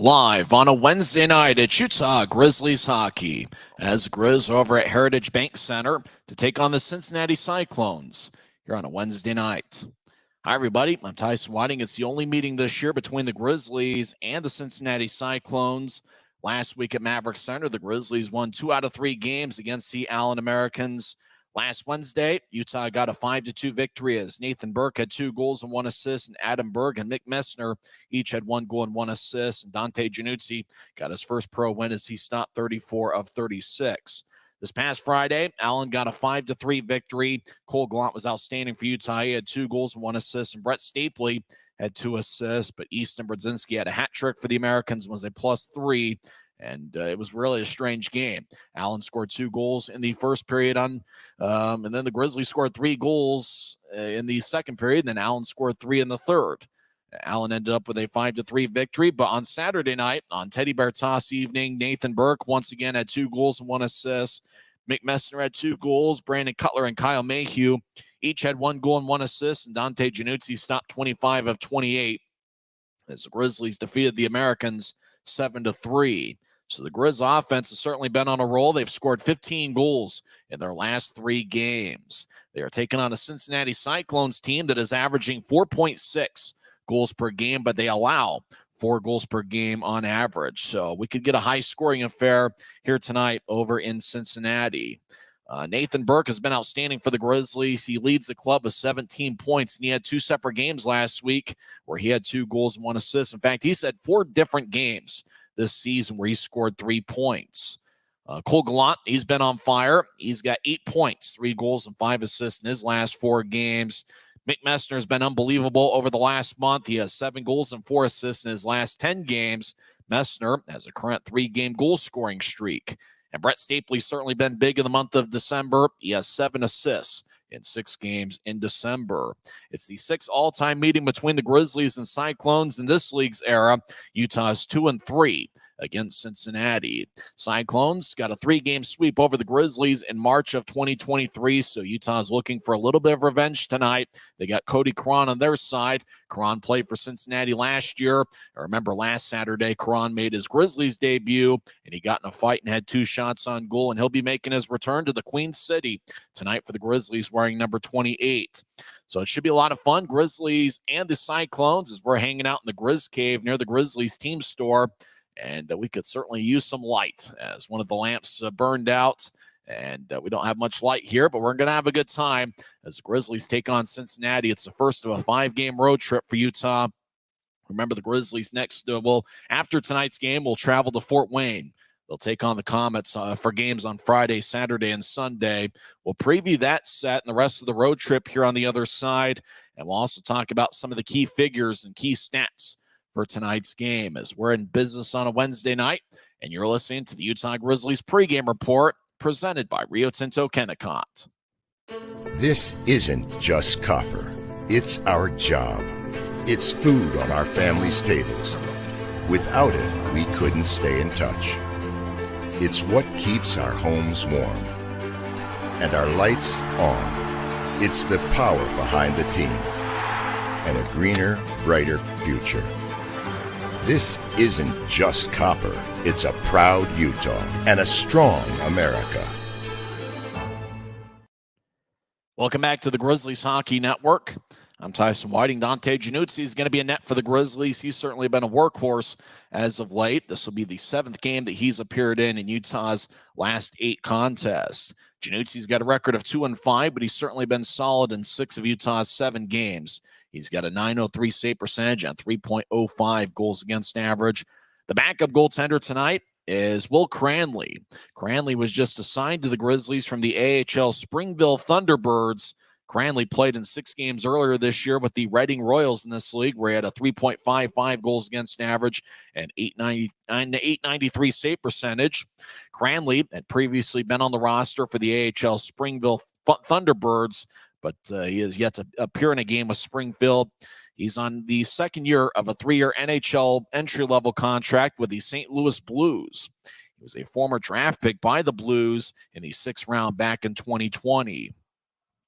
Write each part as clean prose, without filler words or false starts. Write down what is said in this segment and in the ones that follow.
Live on a Wednesday night at Utah Grizzlies Hockey as Grizz over at Heritage Bank Center to take on the Cincinnati Cyclones here on a Wednesday night. Hi, everybody. I'm Tyson Whiting. It's the only meeting this year between the Grizzlies and the Cincinnati Cyclones. Last week at Maverick Center, the Grizzlies won 2 out of 3 games against the Allen Americans. Last Wednesday, Utah got a 5-2 victory as Nathan Burke had 2 goals and 1 assist, and Adam Berg and Mick Messner each had 1 goal and 1 assist. And Dante Januzzi got his first pro win as he stopped 34 of 36. This past Friday, Allen got a 5-3 victory. Cole Gallant was outstanding for Utah. He had 2 goals and 1 assist, and Brett Stapley had 2 assists, but Easton Brodzinski had a hat trick for the Americans, was a +3. And it was really a strange game. Allen scored 2 goals in the first period and then the Grizzlies scored 3 goals in the second period, and then Allen scored 3 in the third. Allen ended up with a 5-3 victory, but on Saturday night, on Teddy Bear Toss evening, Nathan Burke once again had 2 goals and 1 assist. Mick Messner had 2 goals. Brandon Cutler and Kyle Mayhew each had 1 goal and 1 assist, and Dante Januzzi stopped 25 of 28 as the Grizzlies defeated the Americans 7-3. So the Grizz offense has certainly been on a roll. They've scored 15 goals in their last 3 games. They are taking on a Cincinnati Cyclones team that is averaging 4.6 goals per game, but they allow 4 goals per game on average. So we could get a high-scoring affair here tonight over in Cincinnati. Nathan Burke has been outstanding for the Grizzlies. He leads the club with 17 points, and he had 2 separate games last week where he had 2 goals and 1 assist. In fact, he's had 4 different games this season where he scored 3 points. Cole Gallant, he's been on fire. He's got 8 points, 3 goals and 5 assists in his last 4 games. Mick Messner has been unbelievable over the last month. He has 7 goals and 4 assists in his last 10 games. Messner has a current 3-game goal-scoring streak. And Brett Stapley's certainly been big in the month of December. He has 7 assists in 6 games in December. It's the 6th all-time meeting between the Grizzlies and Cyclones in this league's era. Utah's 2-3 against Cincinnati. Cyclones got a 3-game sweep over the Grizzlies in March of 2023, so Utah's looking for a little bit of revenge tonight. They got Cody Cron on their side. Cron played for Cincinnati last year. I remember last Saturday, Cron made his Grizzlies debut, and he got in a fight and had 2 shots on goal, and he'll be making his return to the Queen City tonight for the Grizzlies wearing number 28. So it should be a lot of fun. Grizzlies and the Cyclones as we're hanging out in the Grizz Cave near the Grizzlies team store. And we could certainly use some light as one of the lamps burned out. And we don't have much light here, but we're going to have a good time as the Grizzlies take on Cincinnati. It's the first of a 5-game road trip for Utah. Remember, the Grizzlies next, after tonight's game, will travel to Fort Wayne. They'll take on the Comets for games on Friday, Saturday, and Sunday. We'll preview that set and the rest of the road trip here on the other side. And we'll also talk about some of the key figures and key stats for tonight's game as we're in business on a Wednesday night, and you're listening to the Utah Grizzlies pregame report presented by Rio Tinto Kennecott. This isn't just copper. It's our job. It's food on our families' tables. Without it, we couldn't stay in touch. It's what keeps our homes warm and our lights on. It's the power behind the team and a greener, brighter future. This isn't just copper. It's a proud Utah and a strong America. Welcome back to the Grizzlies Hockey Network. I'm Tyson Whiting. Dante Januzzi is going to be a net for the Grizzlies. He's certainly been a workhorse as of late. This will be the 7th game that he's appeared in Utah's last 8 contests. Januzzi's got a record of 2-5, but he's certainly been solid in 6 of Utah's 7 games. He's got a .903 save percentage and 3.05 goals against average. The backup goaltender tonight is Will Cranley. Cranley was just assigned to the Grizzlies from the AHL Springville Thunderbirds. Cranley played in 6 games earlier this year with the Reading Royals in this league, where he had a 3.55 goals against average and 893 save percentage. Cranley had previously been on the roster for the AHL Springville Thunderbirds, but he has yet to appear in a game with Springfield. He's on the 2nd year of a 3-year NHL entry-level contract with the St. Louis Blues. He was a former draft pick by the Blues in the 6th round back in 2020.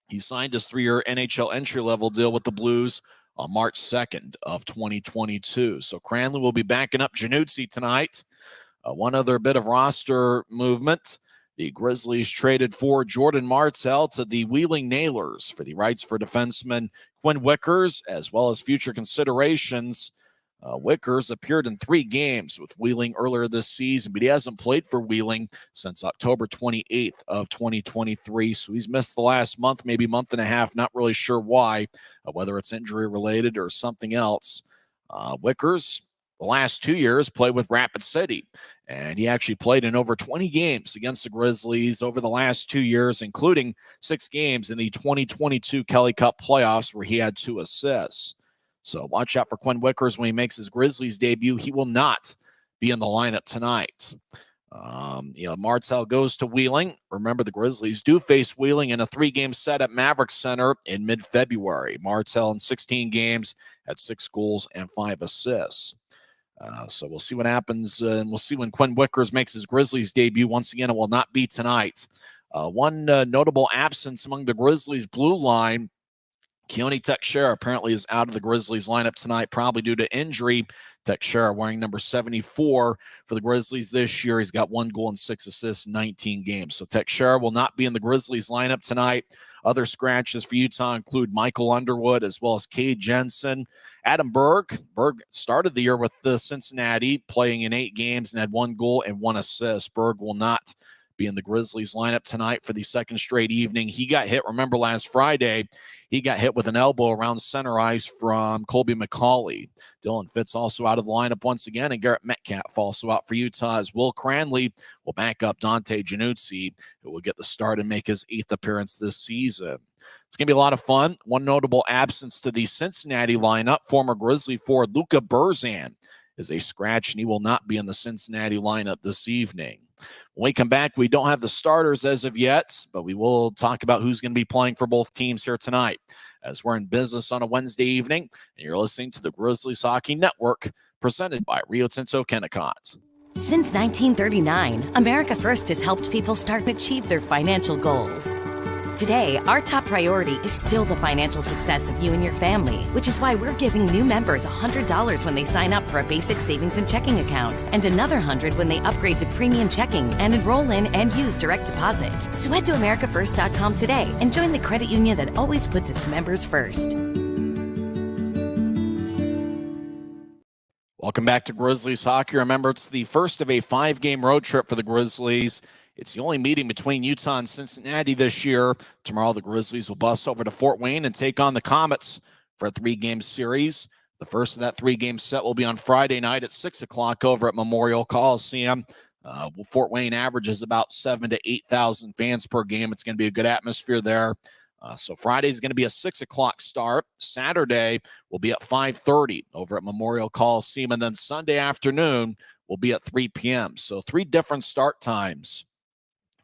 He signed his 3-year NHL entry-level deal with the Blues on March 2nd of 2022. So Cranley will be backing up Januzzi tonight. One other bit of roster movement. The Grizzlies traded for Jordan Martell to the Wheeling Nailers for the rights for defenseman Quinn Wickers, as well as future considerations. Wickers appeared in 3 games with Wheeling earlier this season, but he hasn't played for Wheeling since October 28th of 2023. So he's missed the last month, maybe month and a half. Not really sure why, whether it's injury related or something else. Wickers, the last 2 years, played with Rapid City, and he actually played in over 20 games against the Grizzlies over the last 2 years, including 6 games in the 2022 Kelly Cup playoffs where he had 2 assists. So watch out for Quinn Wickers when he makes his Grizzlies debut. He will not be in the lineup tonight. Martell goes to Wheeling. Remember, the Grizzlies do face Wheeling in a 3-game set at Maverick Center in mid-February. Martell in 16 games had 6 goals and 5 assists. So we'll see what happens, and we'll see when Quinn Wickers makes his Grizzlies debut. Once again, it will not be tonight. One notable absence among the Grizzlies' blue line, Keone Teixeira apparently is out of the Grizzlies lineup tonight, probably due to injury. Teixeira wearing number 74 for the Grizzlies this year. He's got 1 goal and 6 assists, 19 games. So Teixeira will not be in the Grizzlies lineup tonight. Other scratches for Utah include Michael Underwood as well as Cade Jensen. Adam Berg. Berg started the year with the Cincinnati, playing in 8 games and had 1 goal and 1 assist. Berg will not be in the Grizzlies lineup tonight for the second straight evening. He got hit, remember last Friday, he got hit with an elbow around center ice from Colby McCauley. Dylan Fitz also out of the lineup once again, and Garrett Metcalf also out for Utah as Will Cranley will back up Dante Januzzi, who will get the start and make his 8th appearance this season. It's going to be a lot of fun. One notable absence to the Cincinnati lineup, former Grizzly forward Luka Burzan is a scratch, and he will not be in the Cincinnati lineup this evening. When we come back, we don't have the starters as of yet, but we will talk about who's going to be playing for both teams here tonight as we're in business on a Wednesday evening, and you're listening to the Grizzlies Hockey Network, presented by Rio Tinto Kennecott. Since 1939, America First has helped people start and achieve their financial goals. Today, our top priority is still the financial success of you and your family, which is why we're giving new members $100 when they sign up for a basic savings and checking account, and another $100 when they upgrade to premium checking and enroll in and use direct deposit. So head to AmericaFirst.com today and join the credit union that always puts its members first. Welcome back to Grizzlies Hockey. Remember, it's the first of a 5-game road trip for the Grizzlies. It's the only meeting between Utah and Cincinnati this year. Tomorrow, the Grizzlies will bus over to Fort Wayne and take on the Comets for a 3-game series. The first of that 3-game set will be on Friday night at 6 o'clock over at Memorial Coliseum. Fort Wayne averages about 7,000 to 8,000 fans per game. It's going to be a good atmosphere there. So Friday is going to be a 6 o'clock start. Saturday will be at 5:30 over at Memorial Coliseum. And then Sunday afternoon will be at 3 p.m. So 3 different start times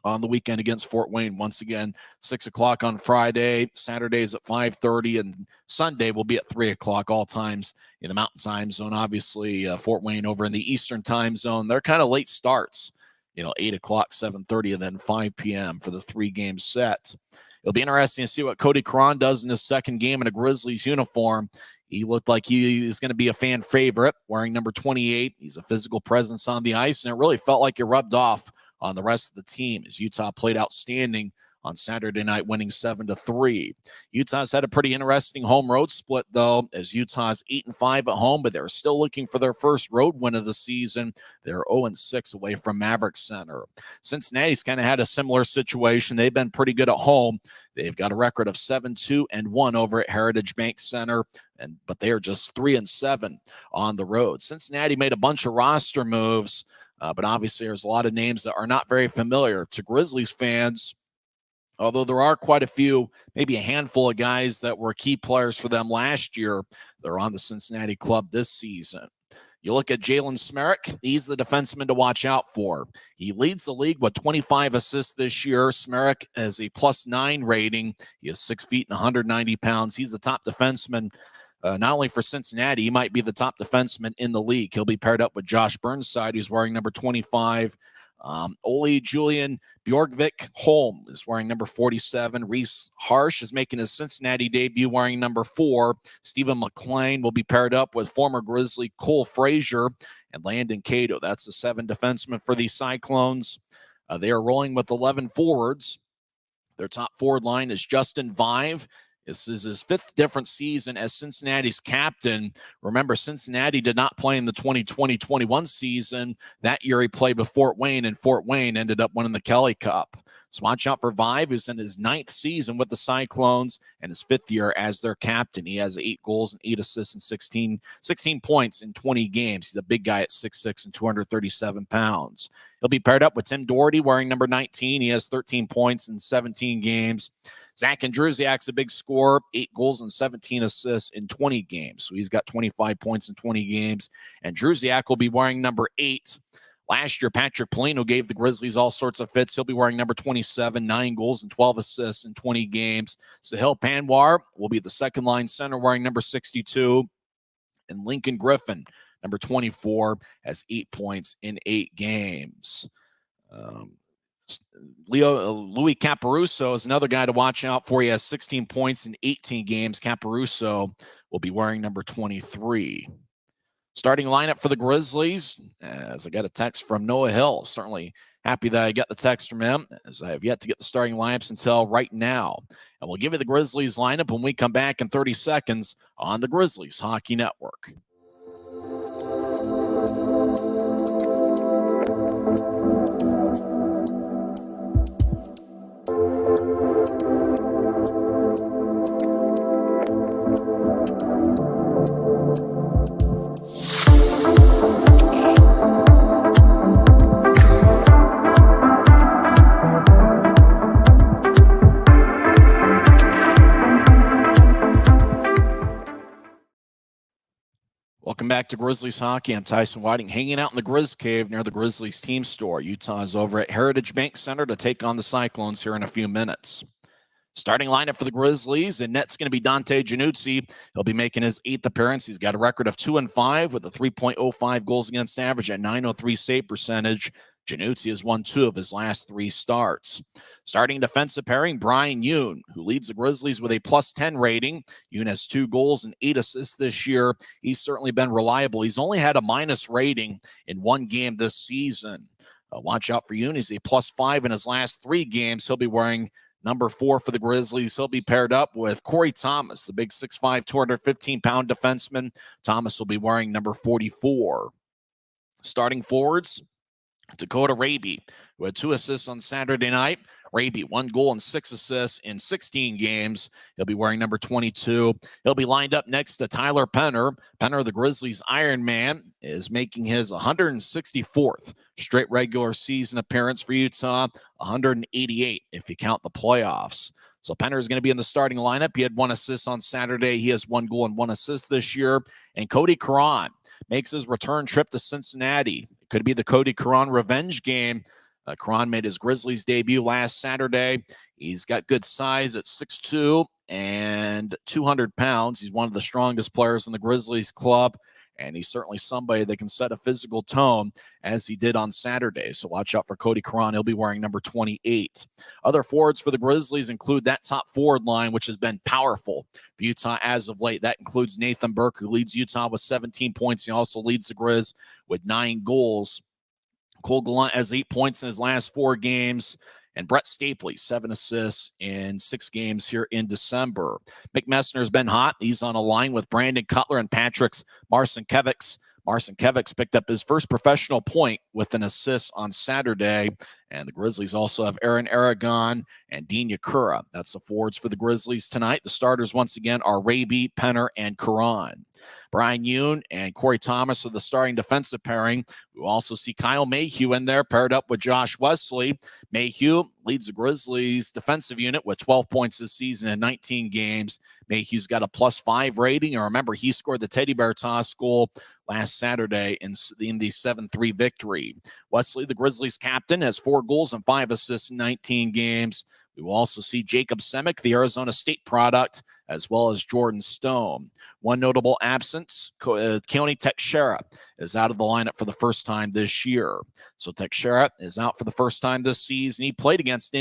on the weekend against Fort Wayne. Once again, 6 o'clock on Friday, Saturdays at 5:30, and Sunday will be at 3 o'clock, all times in the Mountain Time Zone. Obviously, Fort Wayne over in the Eastern Time Zone, they're kind of late starts, 8 o'clock, 7:30, and then 5 p.m. for the 3-game set. It'll be interesting to see what Cody Cron does in his second game in a Grizzlies uniform. He looked like he is going to be a fan favorite, wearing number 28. He's a physical presence on the ice, and it really felt like it rubbed off on the rest of the team as Utah played outstanding on Saturday night, winning 7-3. Utah's had a pretty interesting home road split, though, as Utah's 8-5 at home, but they're still looking for their first road win of the season. They're 0-6 away from Maverick Center. Cincinnati's kind of had a similar situation. They've been pretty good at home. They've got a record of 7-2-1 over at Heritage Bank Center, but they are just 3-7 on the road. Cincinnati made a bunch of roster moves, but obviously there's a lot of names that are not very familiar to Grizzlies fans, although there are quite a few, maybe a handful of guys that were key players for them last year. They're on the Cincinnati club this season. You look at Jalen Smerek, he's the defenseman to watch out for. He leads the league with 25 assists this year. Smerek has a +9 rating. He is 6 feet and 190 pounds. He's the top defenseman, not only for Cincinnati, he might be the top defenseman in the league. He'll be paired up with Josh Burnside, who's wearing number 25. Ole Julian Bjorgvik Holm is wearing number 47. Reese Harsh is making his Cincinnati debut wearing number 4. Stephen McLean will be paired up with former Grizzly Cole Frazier and Landon Cato. That's the 7 defensemen for the Cyclones. They are rolling with 11 forwards. Their top forward line is Justin Vive. This is his 5th different season as Cincinnati's captain. Remember, Cincinnati did not play in the 2020-21 season. That year he played with Fort Wayne, and Fort Wayne ended up winning the Kelly Cup. So watch out for Vive, who's in his 9th season with the Cyclones and his 5th year as their captain. He has 8 goals and 8 assists and 16 points in 20 games. He's a big guy at 6'6" and 237 pounds. He'll be paired up with Tim Doherty wearing number 19. He has 13 points in 17 games. Zach Andrusiak's a big scorer, 8 goals and 17 assists in 20 games. So he's got 25 points in 20 games. And Andrusiak will be wearing number 8. Last year, Patrick Polino gave the Grizzlies all sorts of fits. He'll be wearing number 27, 9 goals and 12 assists in 20 games. Sahil Panwar will be the second-line center wearing number 62. And Lincoln Griffin, number 24, has 8 points in 8 games. Louis Caparuso is another guy to watch out for. He has 16 points in 18 games. Caparuso will be wearing number 23. Starting lineup for the Grizzlies, as I got a text from Noah Hill. Certainly happy that I got the text from him, as I have yet to get the starting lineups until right now. And we'll give you the Grizzlies lineup when we come back in 30 seconds on the Grizzlies Hockey Network. Welcome back to Grizzlies Hockey. I'm Tyson Whiting, hanging out in the Grizz Cave near the Grizzlies team store. Utah is over at Heritage Bank Center to take on the Cyclones here in a few minutes. Starting lineup for the Grizzlies, and net's going to be Dante Januzzi. He'll be making his 8th appearance. He's got a record of 2-5 with a 3.05 goals against average and .903 save percentage. Januzzi has won 2 of his last 3 starts. Starting defensive pairing, Brian Yoon, who leads the Grizzlies with a +10 rating. Yoon has 2 goals and 8 assists this year. He's certainly been reliable. He's only had a minus rating in 1 game this season. Watch out for Yoon. He's a +5 in his last 3 games. He'll be wearing number 4 for the Grizzlies. He'll be paired up with Corey Thomas, the big 6'5", 215-pound defenseman. Thomas will be wearing number 44. Starting forwards, Dakota Raby, who had 2 assists on Saturday night. Raby, 1 goal and 6 assists in 16 games. He'll be wearing number 22. He'll be lined up next to Tyler Penner. Penner, the Grizzlies Iron Man, is making his 164th straight regular season appearance for Utah, 188 if you count the playoffs. So Penner is going to be in the starting lineup. He had 1 assist on Saturday. He has 1 goal and 1 assist this year. And Cody Caron makes his return trip to Cincinnati. It could be the Cody Caron revenge game. Caron made his Grizzlies debut last Saturday. He's got good size at 6'2" and 200 pounds. He's one of the strongest players in the Grizzlies club, and he's certainly somebody that can set a physical tone as he did on Saturday. So watch out for Cody Caron. He'll be wearing number 28. Other forwards for the Grizzlies include that top forward line, which has been powerful for Utah as of late. That includes Nathan Burke, who leads Utah with 17 points. He also leads the Grizz with 9 goals. Cole Gallant has 8 points in his last 4 games. And Brett Stapley, 7 assists in 6 games here in December. Mick Messner's been hot. He's on a line with Brandon Cutler and Patrick's Marcinkiewicz. Marcinkiewicz picked up his first professional point with an assist on Saturday. And the Grizzlies also have Aaron Aragon and Dean Yakura. That's the forwards for the Grizzlies tonight. The starters, once again, are Raby, Penner, and Caron. Brian Yoon and Corey Thomas are the starting defensive pairing. We also see Kyle Mayhew in there, paired up with Josh Wesley. Mayhew leads the Grizzlies defensive unit with 12 points this season in 19 games. Mayhew's got a +5 rating. And remember, he scored the Teddy Bear toss goal last Saturday in the 7-3 victory. Wesley, the Grizzlies captain, has 4 goals and 5 assists in 19 games. We will also see Jacob Semick, the Arizona State product, as well as Jordan Stone. One notable absence, Keone Teixeira is out of the lineup for the first time this year. So Teixeira is out for the first time this season. He played against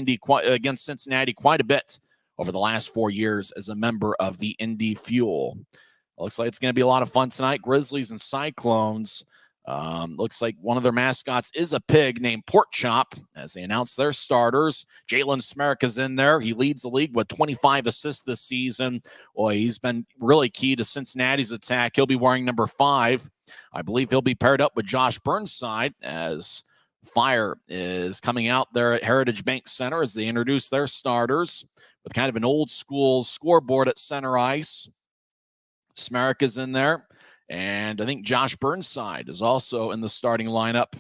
Cincinnati quite a bit over the last 4 years as a member of the Indy Fuel. Looks like it's going to be a lot of fun tonight. Grizzlies and Cyclones. Looks like one of their mascots is a pig named Pork Chop as they announce their starters. Jalen Smerek is in there. He leads the league with 25 assists this season. Boy, he's been really key to Cincinnati's attack. He'll be wearing number 5. I believe he'll be paired up with Josh Burnside as Fire is coming out there at Heritage Bank Center as they introduce their starters with kind of an old school scoreboard at center ice. Smerek is in there. And I think Josh Burnside is also in the starting lineup.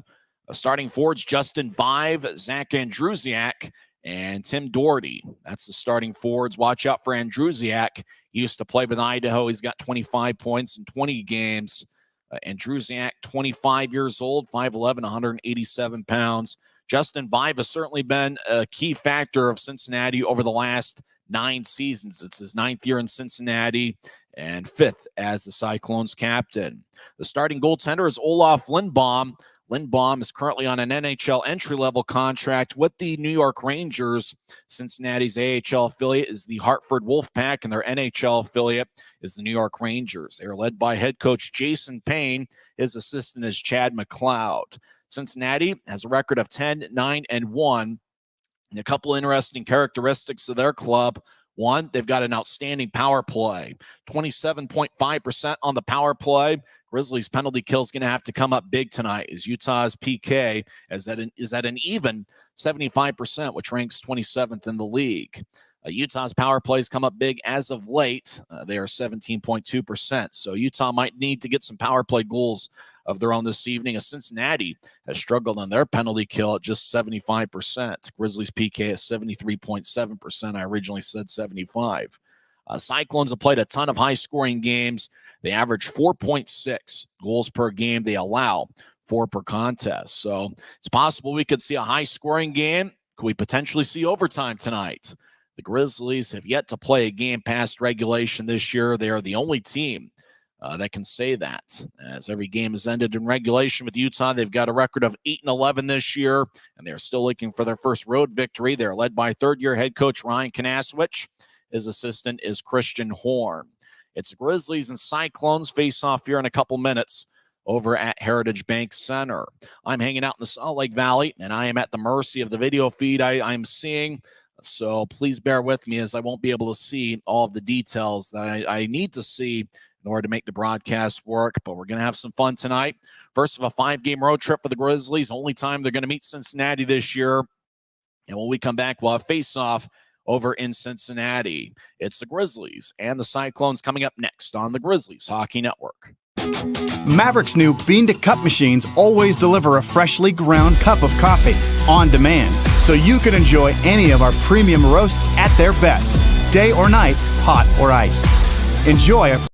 Starting forwards, Justin Vive, Zach Andrusiak, and Tim Doherty. That's the starting forwards. Watch out for Andrusiak. He used to play with Idaho. He's got 25 points in 20 games. Andrusiak, 25 years old, 5'11", 187 pounds. Justin Vive has certainly been a key factor of Cincinnati over the last 9 seasons. It's his 9th year in Cincinnati and 5th as the Cyclones captain. The starting goaltender is Olaf Lindbaum. Lindbaum is currently on an NHL entry-level contract with the New York Rangers. Cincinnati's AHL affiliate is the Hartford Wolfpack, and their NHL affiliate is the New York Rangers. They are led by head coach Jason Payne. His assistant is Chad McLeod. Cincinnati has a record of 10-9-1. And a couple interesting characteristics of their club. One, they've got an outstanding power play, 27.5% on the power play. Grizzlies penalty kill is going to have to come up big tonight as Utah's PK is at an even 75%, which ranks 27th in the league. Utah's power plays come up big as of late. They are 17.2%. So Utah might need to get some power play goals of their own this evening, as Cincinnati has struggled on their penalty kill at just 75%. Grizzlies PK is 73.7%. I originally said 75. Cyclones have played a ton of high-scoring games. They average 4.6 goals per game. They allow 4 per contest. So it's possible we could see a high-scoring game. Could we potentially see overtime tonight? The Grizzlies have yet to play a game past regulation this year. They are the only team that can say that, as every game has ended in regulation with Utah. They've got a record of 8-11 this year, and they're still looking for their first road victory. They're led by third-year head coach Ryan Kanaswich. His assistant is Christian Horn. It's the Grizzlies and Cyclones face off here in a couple minutes over at Heritage Bank Center. I'm hanging out in the Salt Lake Valley, and I am at the mercy of the video feed I'm seeing. So please bear with me, as I won't be able to see all of the details that I need to see in order to make the broadcast work. But we're going to have some fun tonight. First of a 5-game road trip for the Grizzlies. Only time they're going to meet Cincinnati this year. And when we come back, we'll have face-off over in Cincinnati. It's the Grizzlies and the Cyclones coming up next on the Grizzlies Hockey Network. Maverick's new bean-to-cup machines always deliver a freshly ground cup of coffee on demand, so you can enjoy any of our premium roasts at their best, day or night, hot or iced. Enjoy a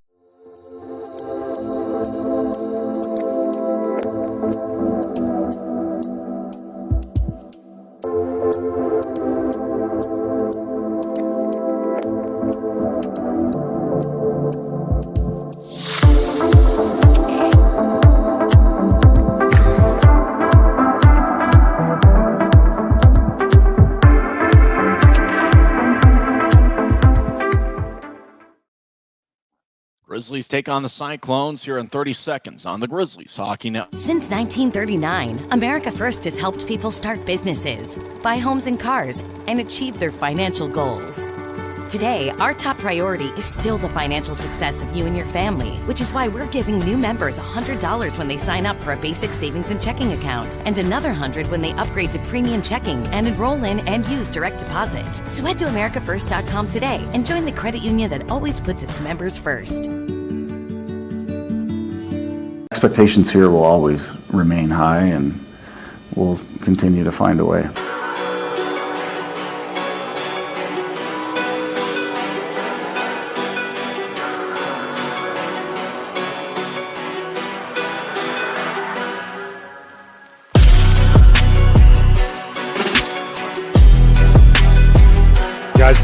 Grizzlies take on the Cyclones here in 30 seconds on the Grizzlies Hockey Network. Since 1939, America First has helped people start businesses, buy homes and cars, and achieve their financial goals. Today, our top priority is still the financial success of you and your family, which is why we're giving new members $100 when they sign up for a basic savings and checking account, and another $100 when they upgrade to premium checking and enroll in and use direct deposit. So head to AmericaFirst.com today and join the credit union that always puts its members first. Expectations here will always remain high, and we'll continue to find a way.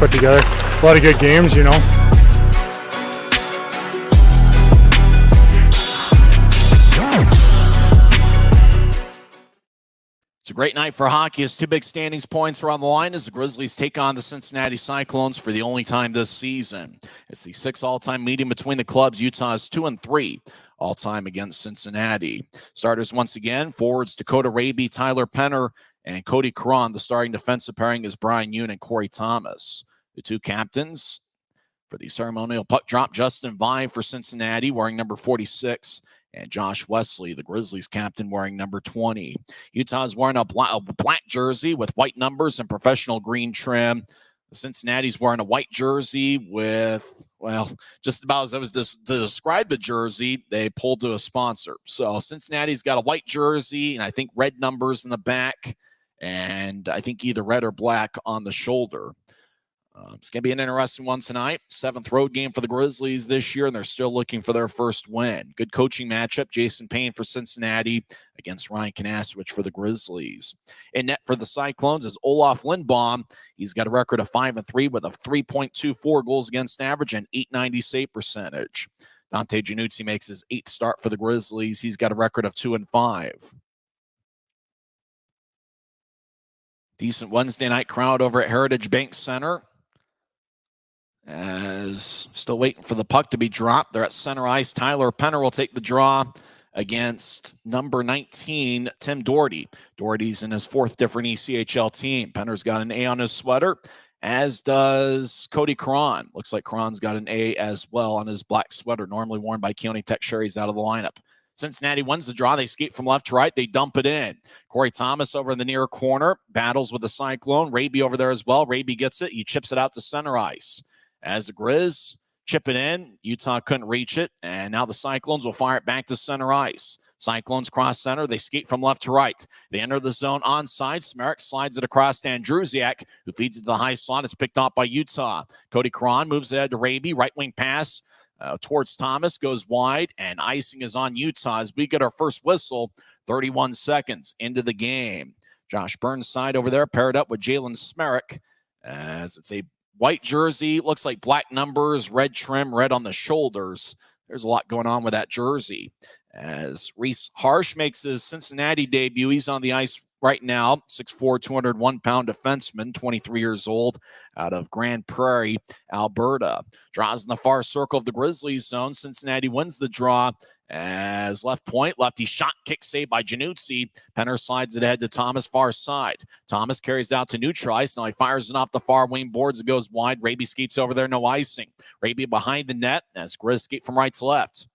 put together. A lot of good games, you know. It's a great night for hockey as two big standings points are on the line as the Grizzlies take on the Cincinnati Cyclones for the only time this season. It's the sixth all-time meeting between the clubs. Utah is 2-3 all-time against Cincinnati. Starters once again, forwards Dakota Raby, Tyler Penner, and Cody Cron. The starting defensive pairing is Brian Yoon and Corey Thomas. The two captains for the ceremonial puck drop, Justin Vine for Cincinnati wearing number 46, and Josh Wesley, the Grizzlies captain, wearing number 20. Utah's wearing a black jersey with white numbers and professional green trim. Cincinnati's wearing a white jersey with, well, just about as I was to describe the jersey, they pulled to a sponsor. So Cincinnati's got a white jersey and I think red numbers in the back, and I think either red or black on the shoulder. It's going to be an interesting one tonight. Seventh road game for the Grizzlies this year, and they're still looking for their first win. Good coaching matchup. Jason Payne for Cincinnati against Ryan Kanasowicz for the Grizzlies. In net for the Cyclones is Olaf Lindbaum. He's got a record of 5-3 with a 3.24 goals against average and .890 save percentage. Dante Januzzi makes his eighth start for the Grizzlies. He's got a record of 2-5. Decent Wednesday night crowd over at Heritage Bank Center. As still waiting for the puck to be dropped. They're at center ice. Tyler Penner will take the draw against number 19, Tim Doherty. Doherty's in his fourth different ECHL team. Penner's got an A on his sweater, as does Cody Cron. Looks like Cron's got an A as well on his black sweater, normally worn by Keone Teixeira. He's out of the lineup. Cincinnati wins the draw. They skate from left to right. They dump it in. Corey Thomas over in the near corner. Battles with the Cyclone. Raby over there as well. Raby gets it. He chips it out to center ice. As the Grizz chip it in, Utah couldn't reach it, and now the Cyclones will fire it back to center ice. Cyclones cross center. They skate from left to right. They enter the zone onside. Smerek slides it across to Andrusiak, who feeds it to the high slot. It's picked off by Utah. Cody Cron moves ahead to Raby. Right wing pass towards Thomas. Goes wide, and icing is on Utah as we get our first whistle 31 seconds into the game. Josh Burnside over there paired up with Jalen Smerek as it's a white jersey, looks like black numbers, red trim, red on the shoulders. There's a lot going on with that jersey. As Reese Harsh makes his Cincinnati debut, he's on the ice right now, 6'4", 201-pound defenseman, 23 years old, out of Grand Prairie, Alberta. Draws in the far circle of the Grizzlies zone. Cincinnati wins the draw as left point, lefty shot, kick save by Januzzi. Penner slides it ahead to Thomas, far side. Thomas carries out to neutral ice. Now he fires it off the far wing boards. It goes wide. Raby skates over there, no icing. Raby behind the net as Grizz skate from right to left.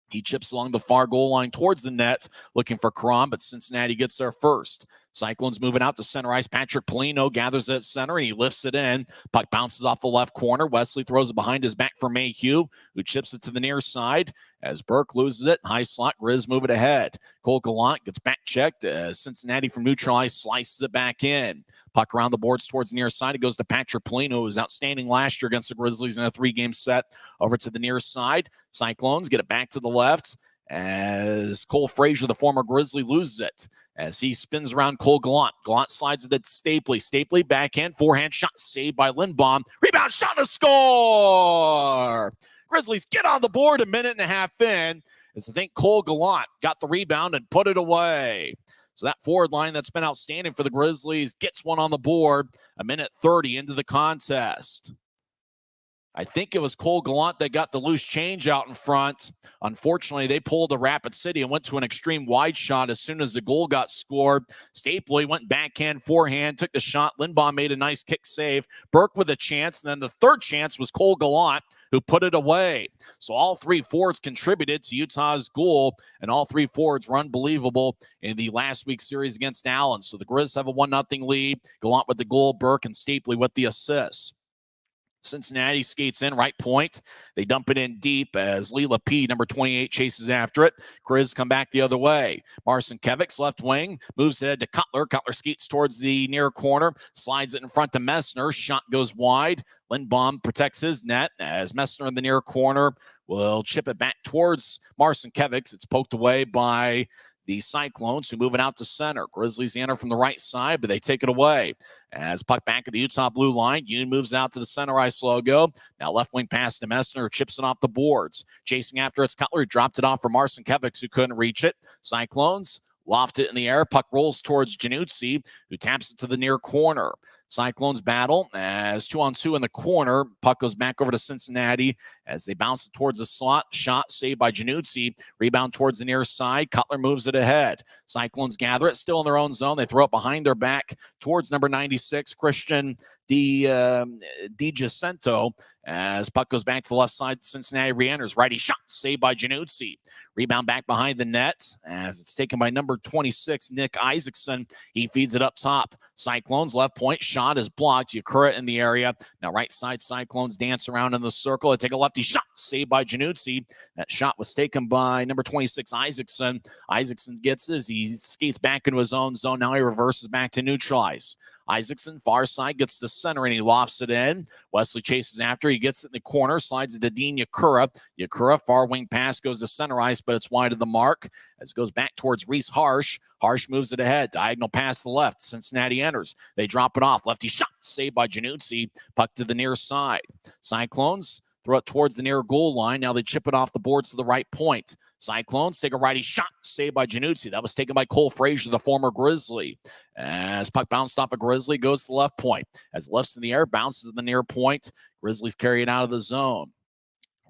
He chips along the far goal line towards the net, looking for Cron, but Cincinnati gets there first. Cyclones moving out to center ice. Patrick Polino gathers at center, and he lifts it in. Puck bounces off the left corner. Wesley throws it behind his back for Mayhew, who chips it to the near side. As Burke loses it, high slot, Grizz move it ahead. Cole Gallant gets back checked as Cincinnati from neutral ice slices it back in. Puck around the boards towards the near side. It goes to Patrick Polino, who was outstanding last year against the Grizzlies in a 3-game set. Over to the near side. Cyclones get it back to the left as Cole Frazier, the former Grizzly, loses it. As he spins around Cole Gallant. Gallant slides it to Stapley. Stapley backhand, forehand shot saved by Lindbaum. Rebound shot to score! Grizzlies get on the board a minute and a half in as I think Cole Gallant got the rebound and put it away. So that forward line that's been outstanding for the Grizzlies gets one on the board a minute 30 into the contest. I think it was Cole Gallant that got the loose change out in front. Unfortunately, they pulled a Rapid City and went to an extreme wide shot as soon as the goal got scored. Stapley went backhand, forehand, took the shot. Lindbaum made a nice kick save. Burke with a chance. And then the third chance was Cole Gallant, who put it away. So all three forwards contributed to Utah's goal, and all three forwards were unbelievable in the last week's series against Allen. So the Grizz have a 1-0 lead. Gallant with the goal, Burke and Stapley with the assists. Cincinnati skates in, right point. They dump it in deep as Leela P, number 28, chases after it. Grizz come back the other way. Marcin Kevics, left wing, moves ahead to Cutler. Cutler skates towards the near corner, slides it in front to Messner. Shot goes wide. Lindbaum protects his net as Messner in the near corner will chip it back towards Marcin Kevics. It's poked away by the Cyclones, who move it out to center. Grizzlies enter from the right side, but they take it away. As puck back at the Utah blue line, Yoon moves out to the center ice logo. Now left wing pass to Messner, chips it off the boards. Chasing after it's Cutler, dropped it off for Marcinkiewicz, who couldn't reach it. Cyclones loft it in the air. Puck rolls towards Januzzi, who taps it to the near corner. Cyclones battle as 2-on-2 in the corner. Puck goes back over to Cincinnati as they bounce it towards the slot. Shot saved by Januzzi. Rebound towards the near side. Cutler moves it ahead. Cyclones gather it, still in their own zone. They throw it behind their back towards number 96, Christian DiGiacinto. As puck goes back to the left side, Cincinnati re-enters. Righty shot, saved by Januzzi. Rebound back behind the net as it's taken by number 26, Nick Isaacson. He feeds it up top. Cyclones left point, shot is blocked. Yakura in the area. Now right side, Cyclones dance around in the circle. They take a lefty shot, saved by Januzzi. That shot was taken by number 26, Isaacson. Isaacson gets his. He skates back into his own zone. Now he reverses back to neutralize. Isaacson, far side, gets to center, and he lofts it in. Wesley chases after. He gets it in the corner, slides it to Dean Yakura. Yakura, far wing pass, goes to center ice, but it's wide of the mark. As it goes back towards Reese Harsh. Harsh moves it ahead. Diagonal pass to the left. Cincinnati enters. They drop it off. Lefty shot, saved by Januzzi. Puck to the near side. Cyclones throw it towards the near goal line. Now they chip it off the boards to the right point. Cyclones take a righty shot, saved by Januzzi. That was taken by Cole Frazier, the former Grizzly. As puck bounced off a Grizzly, goes to the left point. As lifts in the air, bounces in the near point. Grizzlies carry it out of the zone.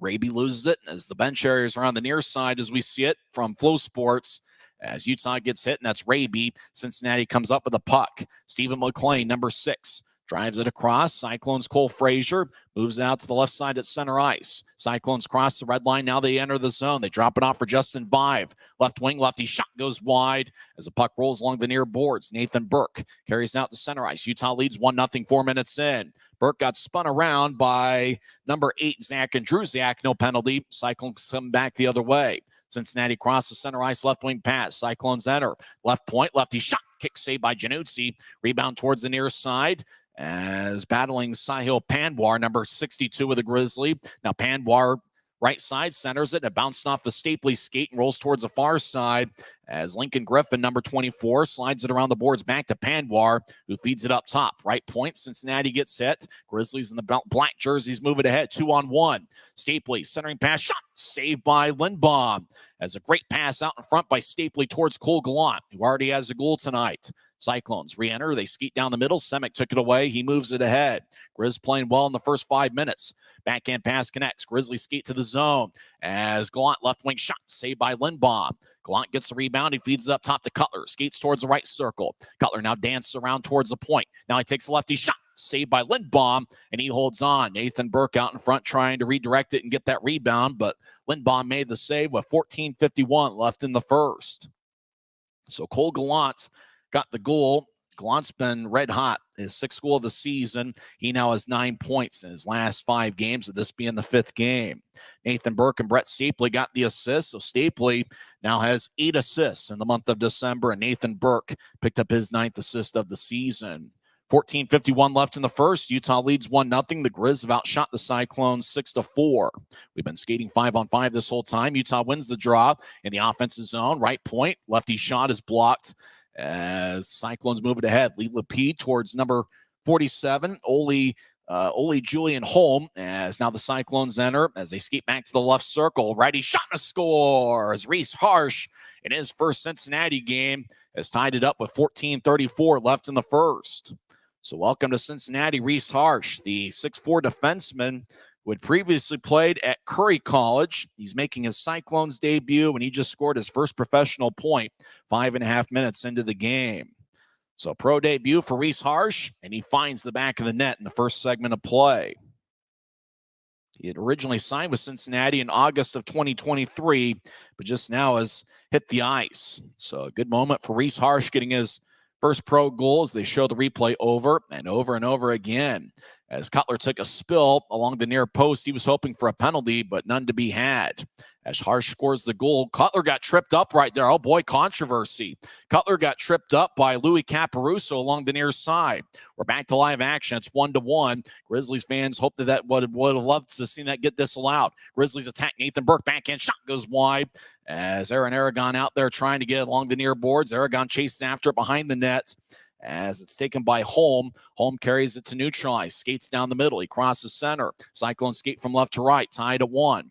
Raby loses it as the bench areas are on the near side as we see it from Flow Sports. As Utah gets hit, and that's Raby. Cincinnati comes up with a puck. Stephen McLean, number 6. Drives it across. Cyclones Cole Frazier moves it out to the left side at center ice. Cyclones cross the red line. Now they enter the zone. They drop it off for Justin Vive. Left wing, lefty shot goes wide as the puck rolls along the near boards. Nathan Burke carries out to center ice. Utah leads 1-0 4 minutes in. Burke got spun around by number 8, Zach Andrusiak. No penalty. Cyclones come back the other way. Cincinnati crosses center ice, left wing pass. Cyclones enter. Left point, lefty shot. Kick saved by Januzzi. Rebound towards the near side. As battling Sahil Panwar, number 62 of the Grizzly. Now Panwar right side centers it. It bounced off the Stapley skate and rolls towards the far side as Lincoln Griffin, number 24, slides it around the boards back to Panwar, who feeds it up top. Right point, Cincinnati gets hit. Grizzlies in the black jerseys move it ahead, 2-on-1. Stapley, centering pass, shot, saved by Lindbaum. As a great pass out in front by Stapley towards Cole Gallant, who already has a goal tonight. Cyclones re-enter. They skeet down the middle. Semick took it away. He moves it ahead. Grizz playing well in the first 5 minutes. Backhand pass connects. Grizzlies skate to the zone as Gallant left wing shot saved by Lindbaum. Gallant gets the rebound. He feeds it up top to Cutler. Skates towards the right circle. Cutler now dances around towards the point. Now he takes a lefty shot saved by Lindbaum, and he holds on. Nathan Burke out in front trying to redirect it and get that rebound, but Lindbaum made the save with 14:51 left in the first. So Cole Gallant got the goal. Gallant's been red hot. His 6th goal of the season. He now has 9 points in his last 5 games, with this being the 5th game. Nathan Burke and Brett Stapley got the assists. So Stapley now has 8 assists in the month of December, and Nathan Burke picked up his 9th assist of the season. 14:51 left in the first. Utah leads 1-0. The Grizz have outshot the Cyclones 6-4. We've been skating 5-on-5 this whole time. Utah wins the draw in the offensive zone. Right point. Lefty shot is blocked as Cyclones move it ahead. Lee Lapede towards number 47, Oli Julian Holm, as now the Cyclones enter as they skate back to the left circle. Righty shot and a score as Reese Harsh in his first Cincinnati game has tied it up with 14:34 left in the first. So welcome to Cincinnati, Reese Harsh, the 6'4 defenseman who had previously played at Curry College. He's making his Cyclones debut, and he just scored his first professional point 5.5 minutes into the game. So pro debut for Reese Harsh, and he finds the back of the net in the first segment of play. He had originally signed with Cincinnati in August of 2023, but just now has hit the ice. So a good moment for Reese Harsh getting his first pro goal as they show the replay over and over and over again. As Cutler took a spill along the near post, he was hoping for a penalty, but none to be had. as Harsh scores the goal. Cutler got tripped up right there. Oh, boy, controversy. Cutler got tripped up by Louis Caparuso along the near side. We're back to live action. It's 1-1. Grizzlies fans hope that would have loved to see that get disallowed. Grizzlies attack Nathan Burke. Backhand shot goes wide as Aaron Aragon out there trying to get along the near boards. Aragon chases after it behind the net as it's taken by Holm. Holm carries it to neutralize. Skates down the middle. He crosses center. Cyclones skate from left to right. Tied at 1.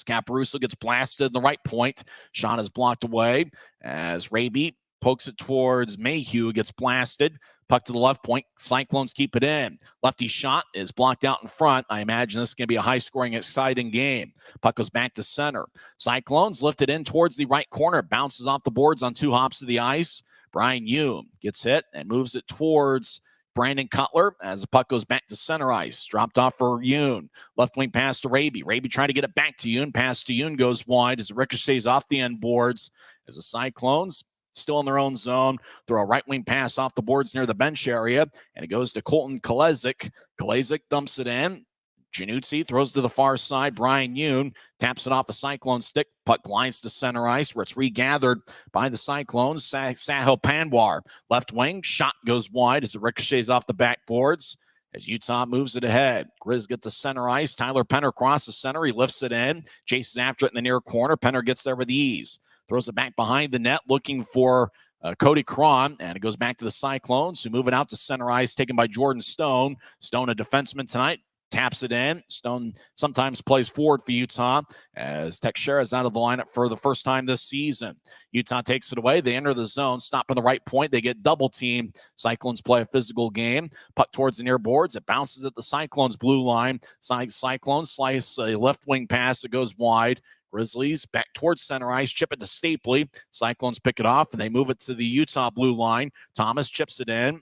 Caparuso gets blasted in the right point. Shot is blocked away as Raby pokes it towards Mayhew. Gets blasted. Puck to the left point. Cyclones keep it in. Lefty shot is blocked out in front. I imagine this is going to be a high-scoring, exciting game. Puck goes back to center. Cyclones lifted in towards the right corner. Bounces off the boards on 2 hops of the ice. Brian Hume gets hit and moves it towards Brandon Cutler as the puck goes back to center ice. Dropped off for Yoon. Left wing pass to Raby. Raby trying to get it back to Yoon. Pass to Yoon goes wide as it ricochets off the end boards as the Cyclones, still in their own zone, throw a right wing pass off the boards near the bench area, and it goes to Colton Kalezic. Kalezic dumps it in. Januzzi throws to the far side. Brian Yoon taps it off a Cyclone stick. Puck glides to center ice where it's regathered by the Cyclones. Sahil Panwar, left wing. Shot goes wide as it ricochets off the backboards as Utah moves it ahead. Grizz get to center ice. Tyler Penner crosses center. He lifts it in. Chases after it in the near corner. Penner gets there with ease. Throws it back behind the net looking for Cody Cron, and it goes back to the Cyclones who move it out to center ice, taken by Jordan Stone. Stone, a defenseman tonight, taps it in. Stone sometimes plays forward for Utah as Teixeira is out of the lineup for the first time this season. Utah takes it away. They enter the zone, stop in the right point. They get double teamed. Cyclones play a physical game. Puck towards the near boards. It bounces at the Cyclones blue line. Cyclones slice a left wing pass that goes wide. Grizzlies back towards center ice, chip it to Stapley. Cyclones pick it off, and they move it to the Utah blue line. Thomas chips it in.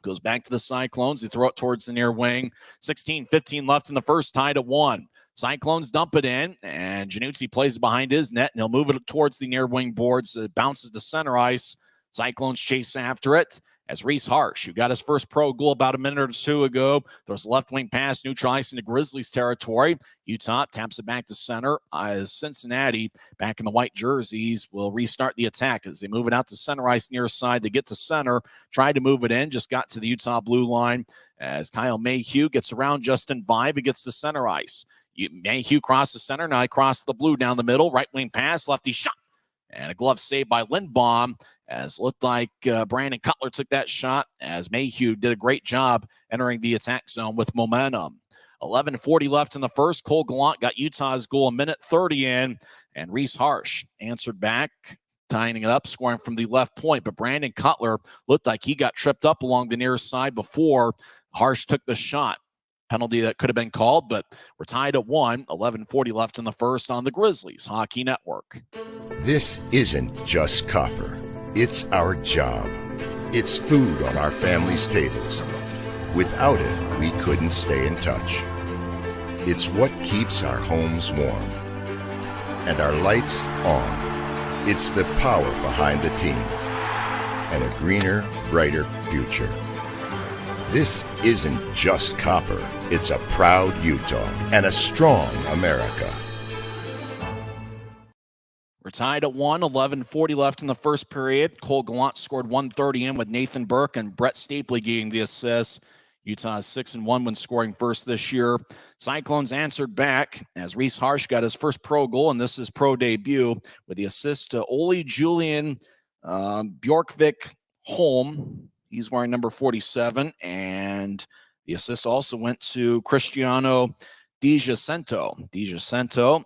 Goes back to the Cyclones. They throw it towards the near wing. 16-15 left in the first, tied at 1. Cyclones dump it in, and Januzzi plays it behind his net, and he'll move it towards the near wing boards. It bounces to center ice. Cyclones chase after it as Reese Harsh, who got his first pro goal about a minute or two ago, throws a left wing pass, neutral ice into Grizzlies territory. Utah taps it back to center as Cincinnati, back in the white jerseys, will restart the attack as they move it out to center ice near side. They get to center, tried to move it in, just got to the Utah blue line as Kyle Mayhew gets around Justin Vibe. He gets to center ice. Mayhew crosses center, now he crosses the blue down the middle, right wing pass, lefty shot, and a glove save by Lindbaum. As looked like Brandon Cutler took that shot as Mayhew did a great job entering the attack zone with momentum. 11:40 left in the first. Cole Gallant got Utah's goal a minute 30 in, and Reese Harsh answered back, tying it up, scoring from the left point. But Brandon Cutler looked like he got tripped up along the near side before Harsh took the shot. Penalty that could have been called, but we're tied at 1. 11:40 left in the first on the Grizzlies Hockey Network. This isn't just copper. It's our job. It's food on our family's tables. Without it, we couldn't stay in touch. It's what keeps our homes warm and our lights on. It's the power behind the team and a greener, brighter future. This isn't just copper. It's a proud Utah and a strong America. We're tied at 1, 11:40 left in the first period. Cole Gallant scored 130 in with Nathan Burke and Brett Stapley getting the assist. Utah is 6-1 when scoring first this year. Cyclones answered back as Reese Harsh got his first pro goal, and this is pro debut with the assist to Ole Julian Bjorkvik Holm. He's wearing number 47, and the assist also went to Cristiano Di Giacinto. Di Giacinto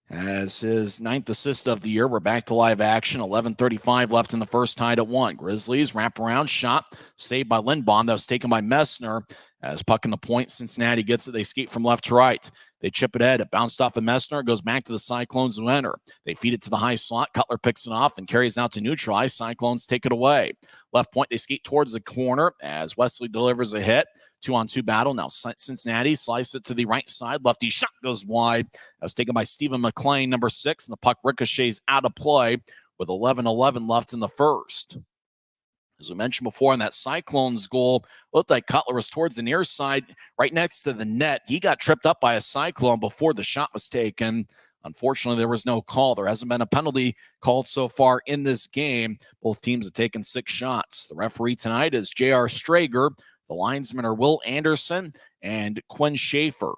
as his 9th assist of the year. We're back to live action. 11:35 left in the first, tied at 1. Grizzlies wraparound shot, saved by Lindbaum. That was taken by Messner. As puck in the point, Cincinnati gets it. They skate from left to right. They chip it ahead. It bounced off of Messner. It goes back to the Cyclones who enter. They feed it to the high slot. Cutler picks it off and carries out to neutralize. Cyclones take it away. Left point, they skate towards the corner as Wesley delivers a hit. 2-on-2 battle. Now Cincinnati slice it to the right side. Lefty shot goes wide. That was taken by Stephen McLean, number 6, and the puck ricochets out of play with 11:11 left in the first. As we mentioned before, in that Cyclones goal, looked like Cutler was towards the near side, right next to the net. He got tripped up by a Cyclone before the shot was taken. Unfortunately, there was no call. There hasn't been a penalty called so far in this game. Both teams have taken 6 shots. The referee tonight is J.R. Strager. The linesmen are Will Anderson and Quinn Schaefer.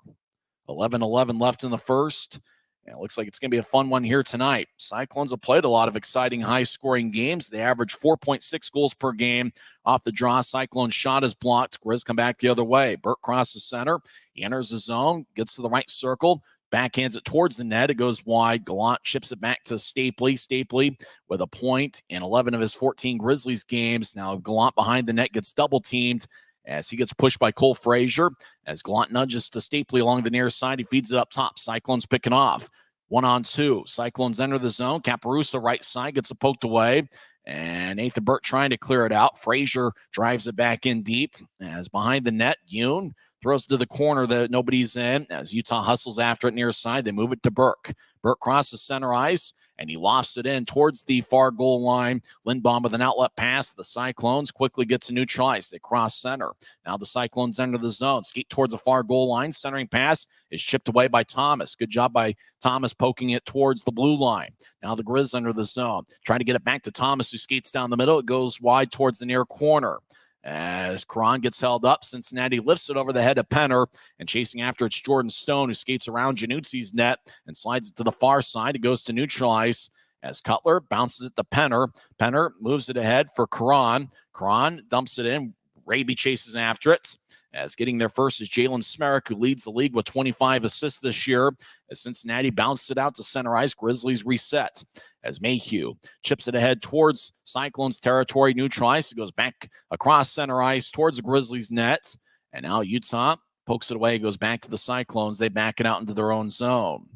11-11 left in the first. And it looks like it's going to be a fun one here tonight. Cyclones have played a lot of exciting, high-scoring games. They average 4.6 goals per game off the draw. Cyclone shot is blocked. Grizz come back the other way. Burke crosses center. He enters the zone, gets to the right circle, backhands it towards the net. It goes wide. Gallant chips it back to Stapley. Stapley with a point in 11 of his 14 Grizzlies games. Now Gallant behind the net gets double-teamed as he gets pushed by Cole Frazier. As Gallant nudges to Stapley along the near side, he feeds it up top. Cyclones picking off. 1-on-2. Cyclones enter the zone. Caparuso right side gets it poked away. And Nathan Burke trying to clear it out. Frazier drives it back in deep. As behind the net, Yoon throws it to the corner that nobody's in. As Utah hustles after it near side, they move it to Burke. Burke crosses center ice, and he lofts it in towards the far goal line. Lindbaum with an outlet pass. The Cyclones quickly get to neutral ice. They cross center. Now the Cyclones enter the zone. Skate towards the far goal line. Centering pass is chipped away by Thomas. Good job by Thomas poking it towards the blue line. Now the Grizz enter the zone. Trying to get it back to Thomas, who skates down the middle. It goes wide towards the near corner. As Karan gets held up, Cincinnati lifts it over the head of Penner, and chasing after it's Jordan Stone, who skates around Januzzi's net and slides it to the far side. It goes to neutral ice as Cutler bounces it to Penner. Penner moves it ahead for Karan. Karan dumps it in. Raby chases after it. As getting there first is Jalen Smerrick, who leads the league with 25 assists this year. As Cincinnati bounced it out to center ice, Grizzlies reset. As Mayhew chips it ahead towards Cyclones territory, neutral ice. It goes back across center ice towards the Grizzlies net. And now Utah pokes it away, goes back to the Cyclones. They back it out into their own zone.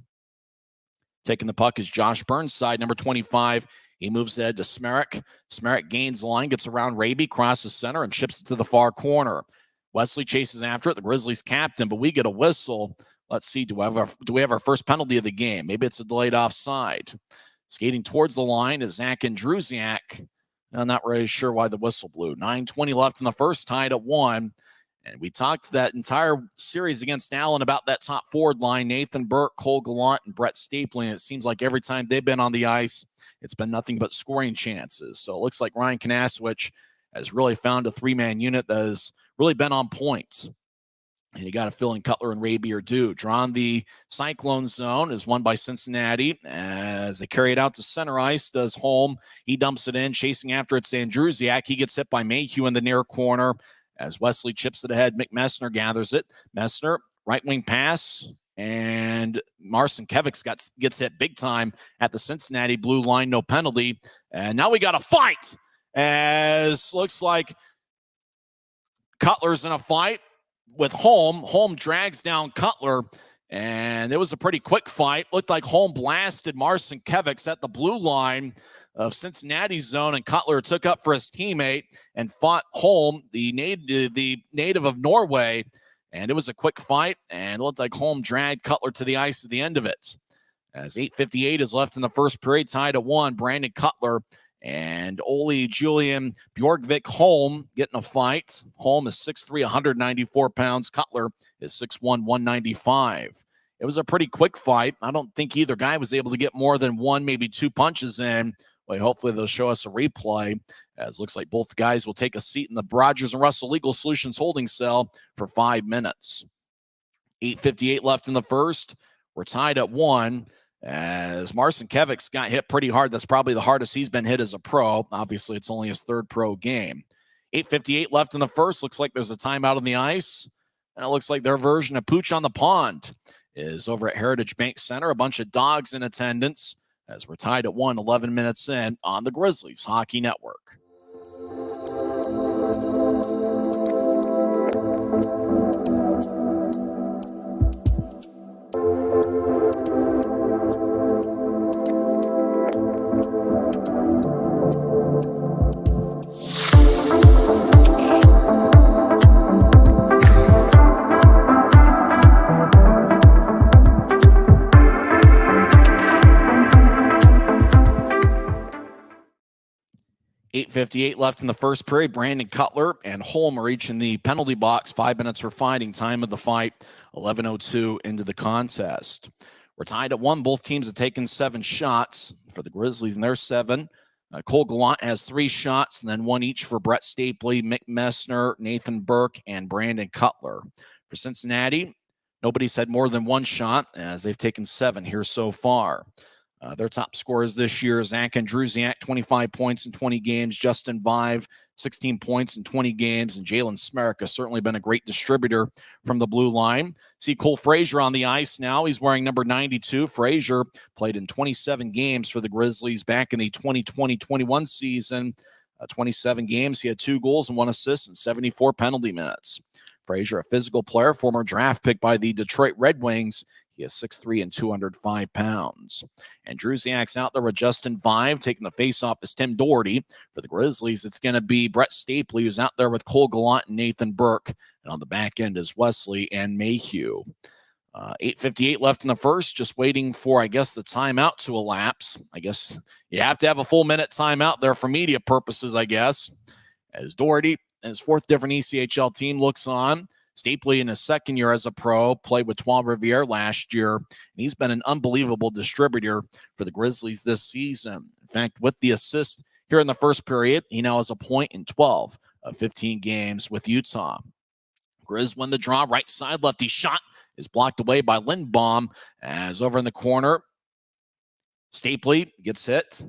Taking the puck is Josh Burnside, number 25. He moves ahead to Smerrick. Smerrick gains the line, gets around Raby, crosses center, and chips it to the far corner. Wesley chases after it, the Grizzlies captain, but we get a whistle. Let's see, do we have our first penalty of the game? Maybe it's a delayed offside. Skating towards the line is Zach Andrusiak. I'm not really sure why the whistle blew. 9:20 left in the first, tied at 1. And we talked that entire series against Allen about that top forward line, Nathan Burke, Cole Gallant, and Brett Stapley. And it seems like every time they've been on the ice, it's been nothing but scoring chances. So it looks like Ryan Kanaswich has really found a 3-man unit that has really been on point. And you got to fill in Cutler and Raby are due. Drawn the Cyclone zone is won by Cincinnati as they carry it out to center ice. Does Holm. He dumps it in, chasing after it's Andrusiak. He gets hit by Mayhew in the near corner as Wesley chips it ahead. McMessner gathers it. Messner, right wing pass. And Marcin Kevics gets hit big time at the Cincinnati blue line. No penalty. And now we got a fight as looks like Cutler's in a fight with Holm. Holm drags down Cutler, and it was a pretty quick fight. Looked like Holm blasted Marcin Kevics at the blue line of Cincinnati's zone, and Cutler took up for his teammate and fought Holm, the native of Norway, and it was a quick fight, and it looked like Holm dragged Cutler to the ice at the end of it. As 8:58 is left in the first period, tied at 1, Brandon Cutler and Ole Julian Bjorgvik Holm getting a fight. Holm is 6'3", 194 pounds. Cutler is 6'1", 195. It was a pretty quick fight. I don't think either guy was able to get more than 1, maybe 2 punches in. Well, hopefully they'll show us a replay, as looks like both guys will take a seat in the Rogers and Russell Legal Solutions holding cell for 5 minutes. 8:58 left in the first. We're tied at 1. As Marcin Kevics got hit pretty hard. That's probably the hardest he's been hit as a pro. Obviously, it's only his 3rd pro game. 8:58 left in the first. Looks like there's a timeout on the ice. And it looks like their version of Pooch on the Pond is over at Heritage Bank Center. A bunch of dogs in attendance as we're tied at 1, 11 minutes in on the Grizzlies Hockey Network. 8:58 left in the first period. Brandon Cutler and Holm are each in the penalty box. 5 minutes for fighting. Time of the fight, 11:02 into the contest. We're tied at 1. Both teams have taken 7 shots for the Grizzlies, and there's 7. Cole Gallant has 3 shots, and then 1 each for Brett Stapley, Mick Messner, Nathan Burke, and Brandon Cutler. For Cincinnati, nobody's had more than 1 shot, as they've taken 7 here so far. Their top scorers this year, Zach Andrusiak, 25 points in 20 games. Justin Vive, 16 points in 20 games. And Jalen Smerrick has certainly been a great distributor from the blue line. See Cole Frazier on the ice now. He's wearing number 92. Frazier played in 27 games for the Grizzlies back in the 2020-21 season. 27 games. He had 2 goals and 1 assist and 74 penalty minutes. Frazier, a physical player, former draft pick by the Detroit Red Wings. He is 6'3" and 205 pounds. And Andrusiak's out there with Justin Vive. Taking the faceoff is Tim Doherty. For the Grizzlies, it's going to be Brett Stapley, who's out there with Cole Gallant and Nathan Burke. And on the back end is Wesley and Mayhew. 8:58 left in the first. Just waiting for, I guess, the timeout to elapse. I guess you have to have a full minute timeout there for media purposes, I guess. As Doherty and his 4th different ECHL team looks on. Stapley, in his 2nd year as a pro, played with Trois-Rivières last year, and he's been an unbelievable distributor for the Grizzlies this season. In fact, with the assist here in the first period, he now has a point in 12 of 15 games with Utah. Grizz win the draw, right side, lefty shot is blocked away by Lindbaum, as over in the corner, Stapley gets hit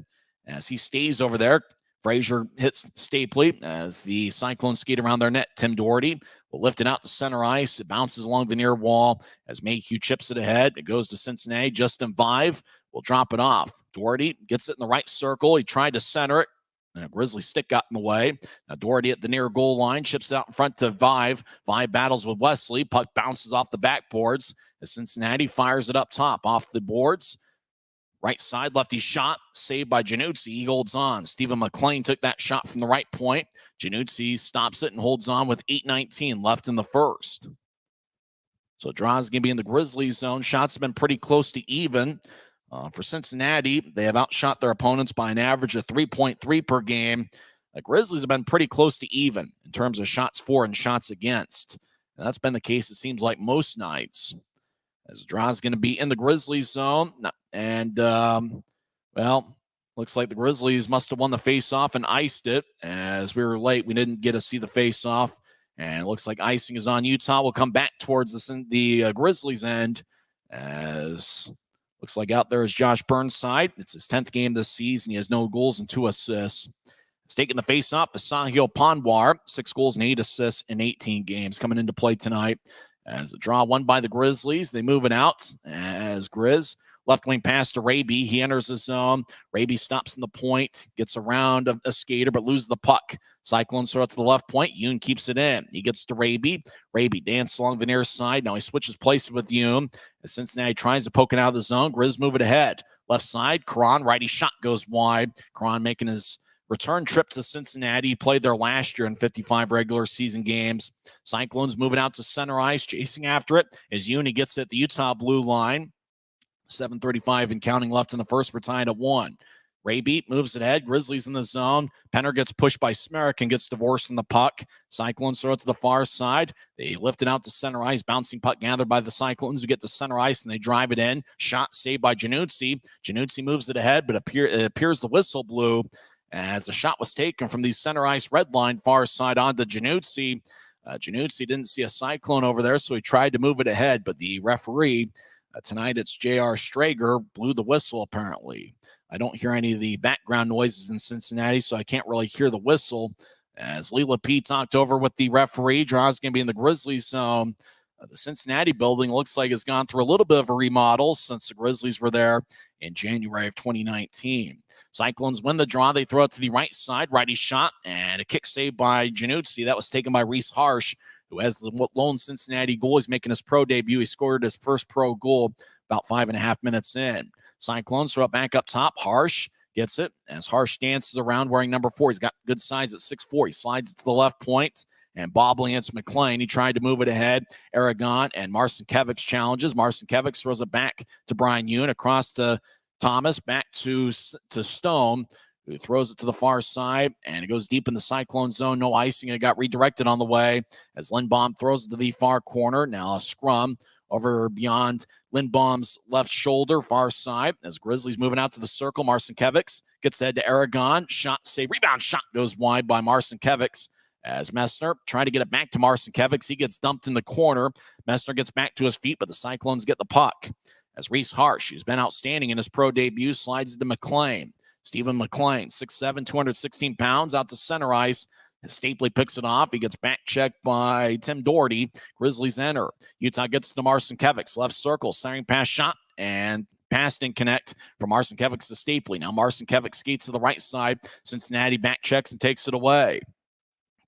as he stays over there. Frazier hits Stapley as the Cyclones skate around their net. Tim Doherty will lift it out to center ice. It bounces along the near wall as Mayhew chips it ahead. It goes to Cincinnati. Justin Vive will drop it off. Doherty gets it in the right circle. He tried to center it, and a Grizzly stick got in the way. Now Doherty at the near goal line, chips it out in front to Vive. Vive battles with Wesley. Puck bounces off the backboards as Cincinnati fires it up top off the boards. Right side, lefty shot, saved by Januzzi. He holds on. Stephen McLean took that shot from the right point. Januzzi stops it and holds on with 8:19 left in the first. So draw is going to be in the Grizzlies zone. Shots have been pretty close to even. For Cincinnati, they have outshot their opponents by an average of 3.3 per game. The Grizzlies have been pretty close to even in terms of shots for and shots against. And that's been the case, it seems like, most nights. As the draw is going to be in the Grizzlies zone. And, well, looks like the Grizzlies must have won the faceoff and iced it. As we were late, we didn't get to see the faceoff. And it looks like icing is on Utah. We'll come back towards the Grizzlies end. As looks like out there is Josh Burnside. It's his 10th game this season. He has no goals and 2 assists. It's taking the faceoff is Sahil Panwar. 6 goals and 8 assists in 18 games coming into play tonight. As the draw won by the Grizzlies, they move it out as Grizz. Left wing pass to Raby. He enters the zone. Raby stops in the point, gets around a skater, but loses the puck. Cyclones throw it to the left point. Yoon keeps it in. He gets to Raby. Raby dances along the near side. Now he switches places with Yoon. As Cincinnati tries to poke it out of the zone, Grizz move it ahead. Left side, Karan, righty shot goes wide. Karan making his return trip to Cincinnati. He played there last year in 55 regular season games. Cyclones moving out to center ice, chasing after it as Yoon. He gets it at the Utah blue line. 7:35 and counting left in the first. We're tied at 1. Raby moves it ahead. Grizzlies in the zone. Penner gets pushed by Smerrick and gets divorced in the puck. Cyclones throw it to the far side. They lift it out to center ice. Bouncing puck gathered by the Cyclones who get to center ice and they drive it in. Shot saved by Januzzi. Januzzi moves it ahead, but it appears the whistle blew as the shot was taken from the center ice red line far side onto Januzzi. Januzzi didn't see a Cyclone over there, so he tried to move it ahead, but the referee, tonight it's J.R. Strager, blew the whistle apparently. I don't hear any of the background noises in Cincinnati, so I can't really hear the whistle. As Leela P talked over with the referee, draw's going to be in the Grizzlies zone. The Cincinnati building looks like it's gone through a little bit of a remodel since the Grizzlies were there in January of 2019. Cyclones win the draw. They throw it to the right side. Righty shot and a kick saved by Januzzi. That was taken by Reese Harsh, who has the lone Cincinnati goal. He's making his pro debut. He scored his first pro goal about 5.5 minutes in. Cyclones throw it back up top. Harsh gets it as Harsh dances around wearing number 4. He's got good size at 6'4". He slides it to the left point and bobbling against McLean. He tried to move it ahead. Aragon and Marcinkiewicz challenges. Marcinkiewicz throws it back to Brian Yoon across to Thomas, back to Stone. who throws it to the far side, and it goes deep in the Cyclone zone. No icing. It got redirected on the way as Lindbaum throws it to the far corner. Now a scrum over beyond Lindbaum's left shoulder, far side, as Grizzlies moving out to the circle. Marcinkiewicz gets the head to Aragon. Shot, save, rebound, shot goes wide by Marcinkiewicz as Messner trying to get it back to Marcinkiewicz. He gets dumped in the corner. Messner gets back to his feet, but the Cyclones get the puck. As Reese Harsh, who's been outstanding in his pro debut, slides to McLean. Stephen McLean, 6'7", 216 pounds, out to center ice. Stapley picks it off. He gets back checked by Tim Doherty. Grizzlies enter. Utah gets to Marcinkiewicz. Left circle, centering pass shot, and pass didn't connect from Marcinkiewicz to Stapley. Now Marcinkiewicz skates to the right side. Cincinnati back checks and takes it away.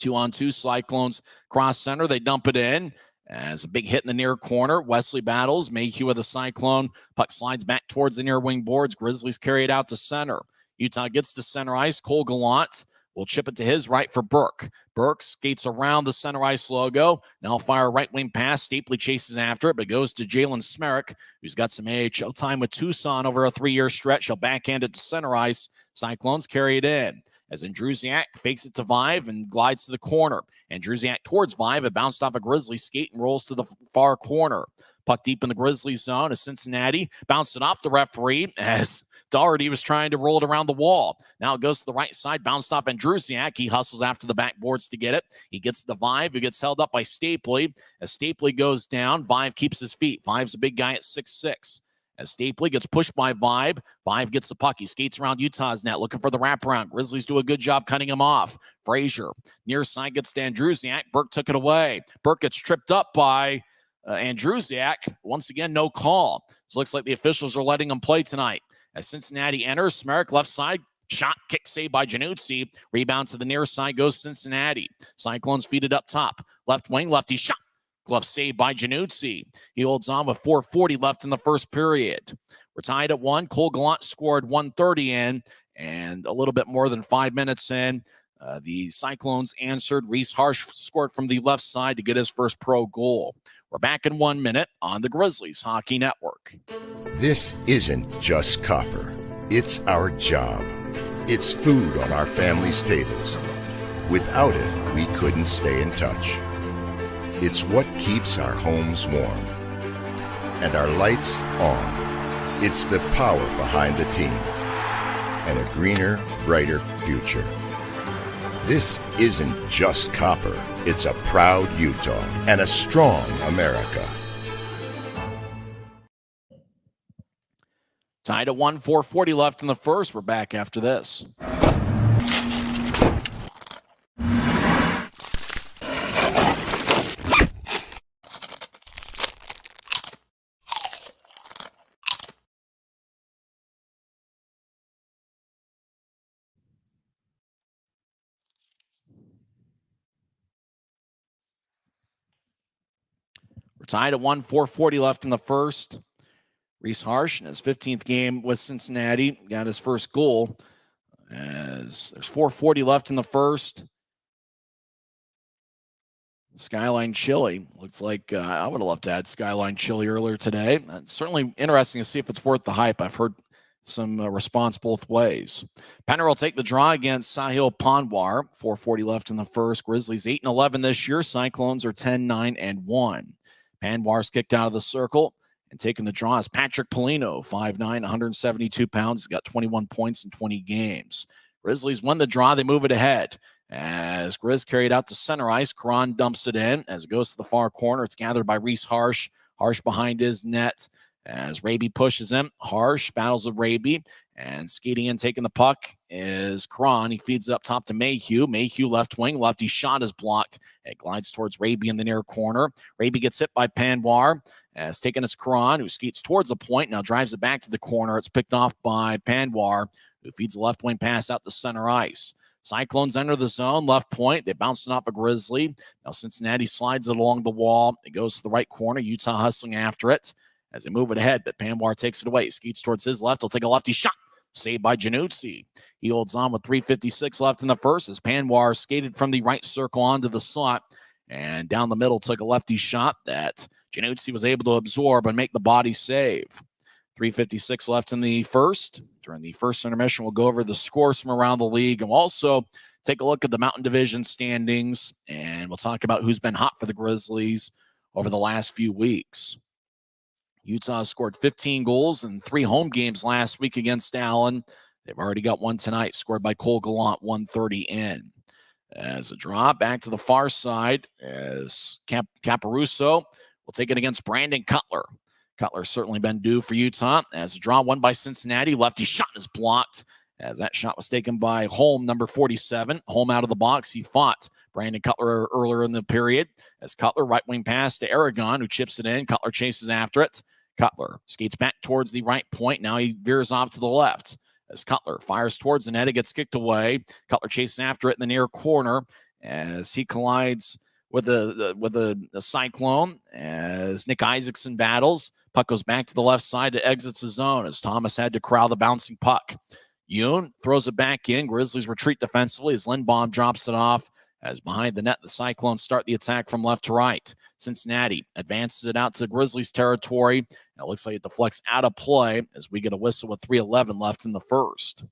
2-on-2 Cyclones cross center. They dump it in. As a big hit in the near corner, Wesley battles. Mayhew with the Cyclone. Puck slides back towards the near wing boards. Grizzlies carry it out to center. Utah gets to center ice. Cole Gallant will chip it to his right for Burke. Burke skates around the center ice logo. Now fire right wing pass. Stapley chases after it, but goes to Jalen Smerick, who's got some AHL time with Tucson over a 3-year stretch. He'll backhand it to center ice. Cyclones carry it in. As Andrusiak fakes it to Vive and glides to the corner. Andrusiak towards Vive. It bounced off a Grizzly skate and rolls to the far corner. Puck deep in the Grizzly zone as Cincinnati bounced it off the referee as Doherty was trying to roll it around the wall. Now it goes to the right side, bounced off Andrusiak. He hustles after the backboards to get it. He gets to Vive, who gets held up by Stapley. As Stapley goes down, Vive keeps his feet. Vive's a big guy at 6'6". As Stapley gets pushed by Vibe, Vibe gets the puck. He skates around Utah's net, looking for the wraparound. Grizzlies do a good job cutting him off. Frazier, near side, gets to Andrusiak. Burke took it away. Burke gets tripped up by Andrusiak. Once again, no call. So it looks like the officials are letting him play tonight. As Cincinnati enters, Smerick left side. Shot, kick save by Januzzi. Rebound to the near side goes Cincinnati. Cyclones feed it up top. Left wing, lefty shot. Glove saved by Januzzi. He holds on with 4:40 left in the first period. We're tied at 1. Cole Gallant scored 1:30 in, and a little bit more than 5 minutes in, the Cyclones answered. Reese Harsh scored from the left side to get his first pro goal. We're back in 1 minute on the Grizzlies Hockey Network. This isn't just copper. It's our job. It's food on our family's tables. Without it, we couldn't stay in touch. It's what keeps our homes warm and our lights on. It's the power behind the team and a greener, brighter future. This isn't just copper. It's a proud Utah and a strong America. Tied at 1, 4:40 left in the first. We're back after this. We're tied at 1, 4:40 left in the first. Reese Harsh, in his 15th game with Cincinnati, got his first goal. As there's 4:40 left in the first. Skyline Chili. Looks like I would have loved to add Skyline Chili earlier today. It's certainly interesting to see if it's worth the hype. I've heard some response both ways. Penner will take the draw against Sahil Panwar. 4:40 left in the first. Grizzlies 8-11 this year. Cyclones are 10-9-1. Panwar's kicked out of the circle and taking the draw is Patrick Polino, 5'9", 172 pounds. He's got 21 points in 20 games. Grizzlies win the draw. They move it ahead. As Grizz carried out to center ice, Cron dumps it in. As it goes to the far corner, it's gathered by Reese Harsh. Harsh behind his net. As Raby pushes him, Harsh battles with Raby. And skating in, taking the puck is Cron. He feeds it up top to Mayhew. Mayhew left wing. Lefty shot is blocked. It glides towards Raby in the near corner. Raby gets hit by Panwar. As taken is Cron, who skates towards the point. Now drives it back to the corner. It's picked off by Panwar, who feeds a left wing pass out to center ice. Cyclones enter the zone, left point. They bounce it off a Grizzly. Now Cincinnati slides it along the wall. It goes to the right corner. Utah hustling after it as they move it ahead, but Panwar takes it away. Skates towards his left. He'll take a lefty shot. Saved by Januzzi. He holds on with 3:56 left in the first as Panwar skated from the right circle onto the slot and down the middle took a lefty shot that Januzzi was able to absorb and make the body save. 3:56 left in the first. During the first intermission, we'll go over the scores from around the league, and we'll also take a look at the Mountain Division standings, and we'll talk about who's been hot for the Grizzlies over the last few weeks. Utah scored 15 goals in 3 home games last week against Allen. They've already got one tonight, scored by Cole Gallant, 1:30 in. As a draw, back to the far side, as Caparuso will take it against Brandon Cutler. Cutler's certainly been due for Utah. As a draw, won by Cincinnati. Lefty shot is blocked, as that shot was taken by Holm, number 47. Holm out of the box. He fought Brandon Cutler earlier in the period. As Cutler, right wing pass to Aragon, who chips it in. Cutler chases after it. Cutler skates back towards the right point. Now he veers off to the left. As Cutler fires towards the net, it gets kicked away. Cutler chases after it in the near corner as he collides with the Cyclone. As Nick Isaacson battles, puck goes back to the left side. It exits the zone as Thomas had to corral the bouncing puck. Yoon throws it back in. Grizzlies retreat defensively as Lindbaum drops it off. As behind the net, the Cyclones start the attack from left to right. Cincinnati advances it out to the Grizzlies territory. And it looks like it deflects out of play as we get a whistle with 3:11 left in the first.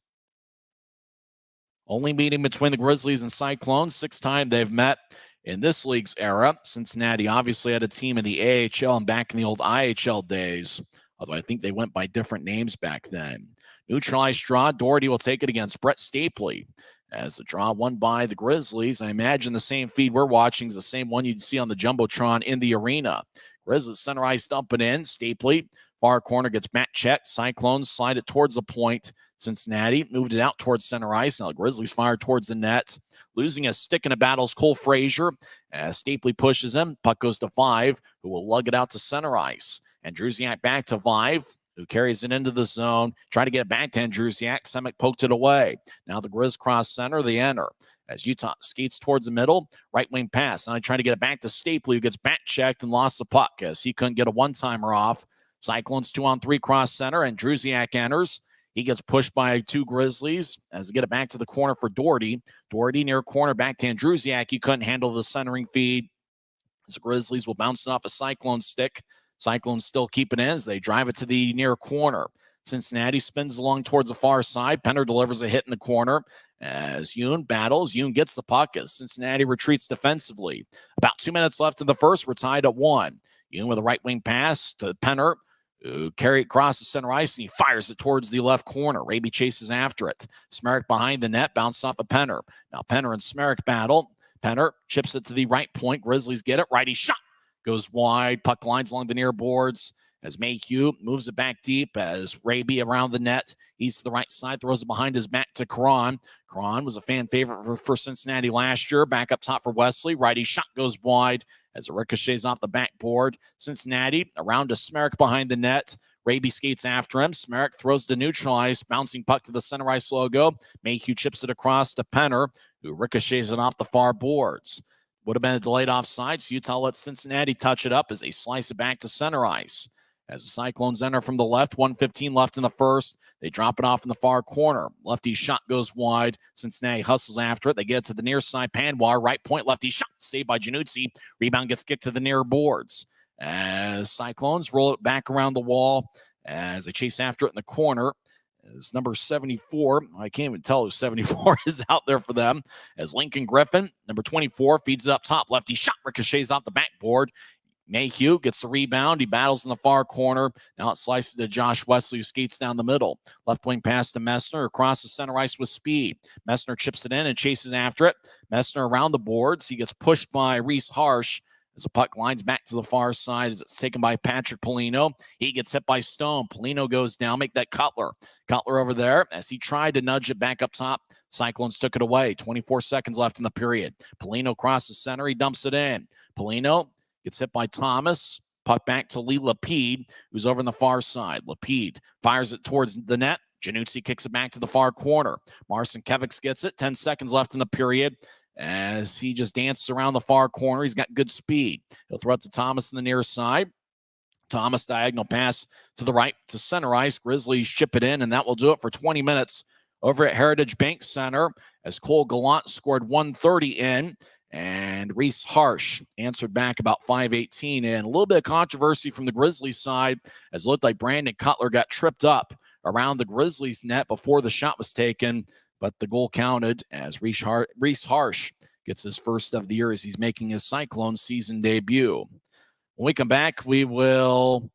Only meeting between the Grizzlies and Cyclones, 6th time they've met in this league's era. Cincinnati obviously had a team in the AHL and back in the old IHL days, although I think they went by different names back then. Neutralized draw, Doherty will take it against Brett Stapley. As the draw won by the Grizzlies, I imagine the same feed we're watching is the same one you'd see on the Jumbotron in the arena. Grizzlies center ice dump it in. Stapley, far corner, gets back checked. Cyclones slide it towards the point. Cincinnati moved it out towards center ice. Now the Grizzlies fire towards the net. Losing a stick in a battle is Cole Frazier. As Stapley pushes him, puck goes to 5, who will lug it out to center ice. And Andrusiak back to 5. Who carries it into the zone, trying to get it back to Andrusiak. Semick poked it away. Now the Grizz cross center, they enter. As Utah skates towards the middle, right wing pass. Now trying to get it back to Stapley, who gets back checked and lost the puck as he couldn't get a one-timer off. Cyclones 2-on-3 cross center, and Andrusiak enters. He gets pushed by 2 Grizzlies as they get it back to the corner for Doherty. Doherty near corner back to Andrusiak. He couldn't handle the centering feed. As the Grizzlies will bounce it off a Cyclone stick. Cyclones still keep it in as they drive it to the near corner. Cincinnati spins along towards the far side. Penner delivers a hit in the corner as Yoon battles. Yoon gets the puck as Cincinnati retreats defensively. About 2 minutes left in the first. We're tied at 1. Yoon with a right wing pass to Penner, who carry it across the center ice, and he fires it towards the left corner. Raby chases after it. Smerrick behind the net, bounced off of Penner. Now Penner and Smerrick battle. Penner chips it to the right point. Grizzlies get it. Righty shot. Goes wide, puck lines along the near boards as Mayhew moves it back deep as Raby around the net. He's to the right side, throws it behind his back to Cron. Cron was a fan favorite for Cincinnati last year. Back up top for Wesley. Righty shot goes wide as it ricochets off the backboard. Cincinnati around to Smerrick behind the net. Raby skates after him. Smerrick throws to neutral ice, bouncing puck to the center ice logo. Mayhew chips it across to Penner, who ricochets it off the far boards. Would have been a delayed offside, so Utah lets Cincinnati touch it up as they slice it back to center ice. As the Cyclones enter from the left, 1:15 left in the first. They drop it off in the far corner. Lefty shot goes wide. Cincinnati hustles after it. They get it to the near side. Panwar, right point, lefty shot, saved by Januzzi. Rebound gets kicked to the near boards. As Cyclones roll it back around the wall as they chase after it in the corner. As number 74, I can't even tell who 74 is out there for them. As Lincoln Griffin, number 24, feeds it up top. Lefty shot ricochets off the backboard. Mayhew gets the rebound. He battles in the far corner. Now it slices to Josh Wesley, who skates down the middle. Left wing pass to Messner across the center ice with speed. Messner chips it in and chases after it. Messner around the boards. He gets pushed by Reese Harsh as the puck lines back to the far side as it's taken by Patrick Polino. He gets hit by Stone. Polino goes down. Make that Cutler. Cutler over there as he tried to nudge it back up top. Cyclones took it away. 24 seconds left in the period. Polino crosses center. He dumps it in. Polino gets hit by Thomas. Puck back to Lee Lapide, who's over on the far side. Lapide fires it towards the net. Januzzi kicks it back to the far corner. Marcin Kevics gets it. 10 seconds left in the period as he just dances around the far corner. He's got good speed. He'll throw it to Thomas on the near side. Thomas diagonal pass to the right to center ice. Grizzlies chip it in, and that will do it for 20 minutes over at Heritage Bank Center as Cole Gallant scored 1:30 in. And Reese Harsh answered back about 5:18. And a little bit of controversy from the Grizzlies side, as it looked like Brandon Cutler got tripped up around the Grizzlies net before the shot was taken, but the goal counted as Reese Harsh gets his first of the year as he's making his Cyclone season debut. When we come back, we will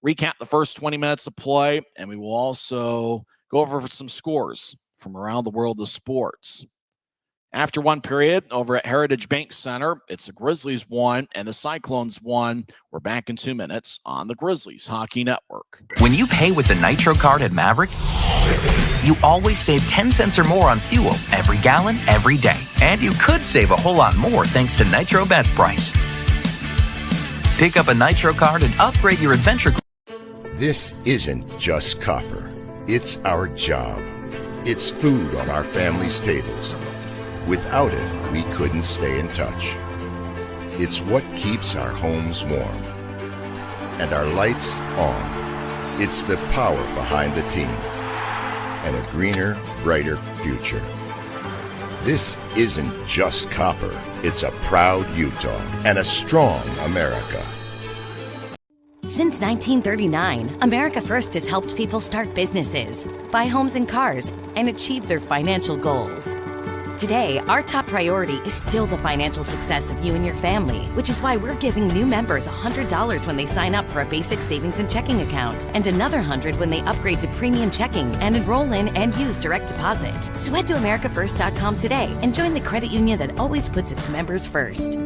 recap the first 20 minutes of play, and we will also go over some scores from around the world of sports. After one period over at Heritage Bank Center, it's the Grizzlies 1 and the Cyclones 1. We're back in 2 minutes on the Grizzlies Hockey Network. When you pay with the Nitro card at Maverick, you always save 10 cents or more on fuel every gallon, every day. And you could save a whole lot more thanks to Nitro Best Price. Pick up a Nitro card and upgrade your adventure. This isn't just copper. It's our job. It's food on our family's tables. Without it, we couldn't stay in touch. It's what keeps our homes warm. And our lights on. It's the power behind the team. And a greener, brighter future. This isn't just copper. It's a proud Utah and a strong America. Since 1939, America First has helped people start businesses, buy homes and cars, and achieve their financial goals. Today, our top priority is still the financial success of you and your family, which is why we're giving new members $100 when they sign up for a basic savings and checking account, and another $100 when they upgrade to premium checking and enroll in and use direct deposit. So head to americafirst.com today and join the credit union that always puts its members first.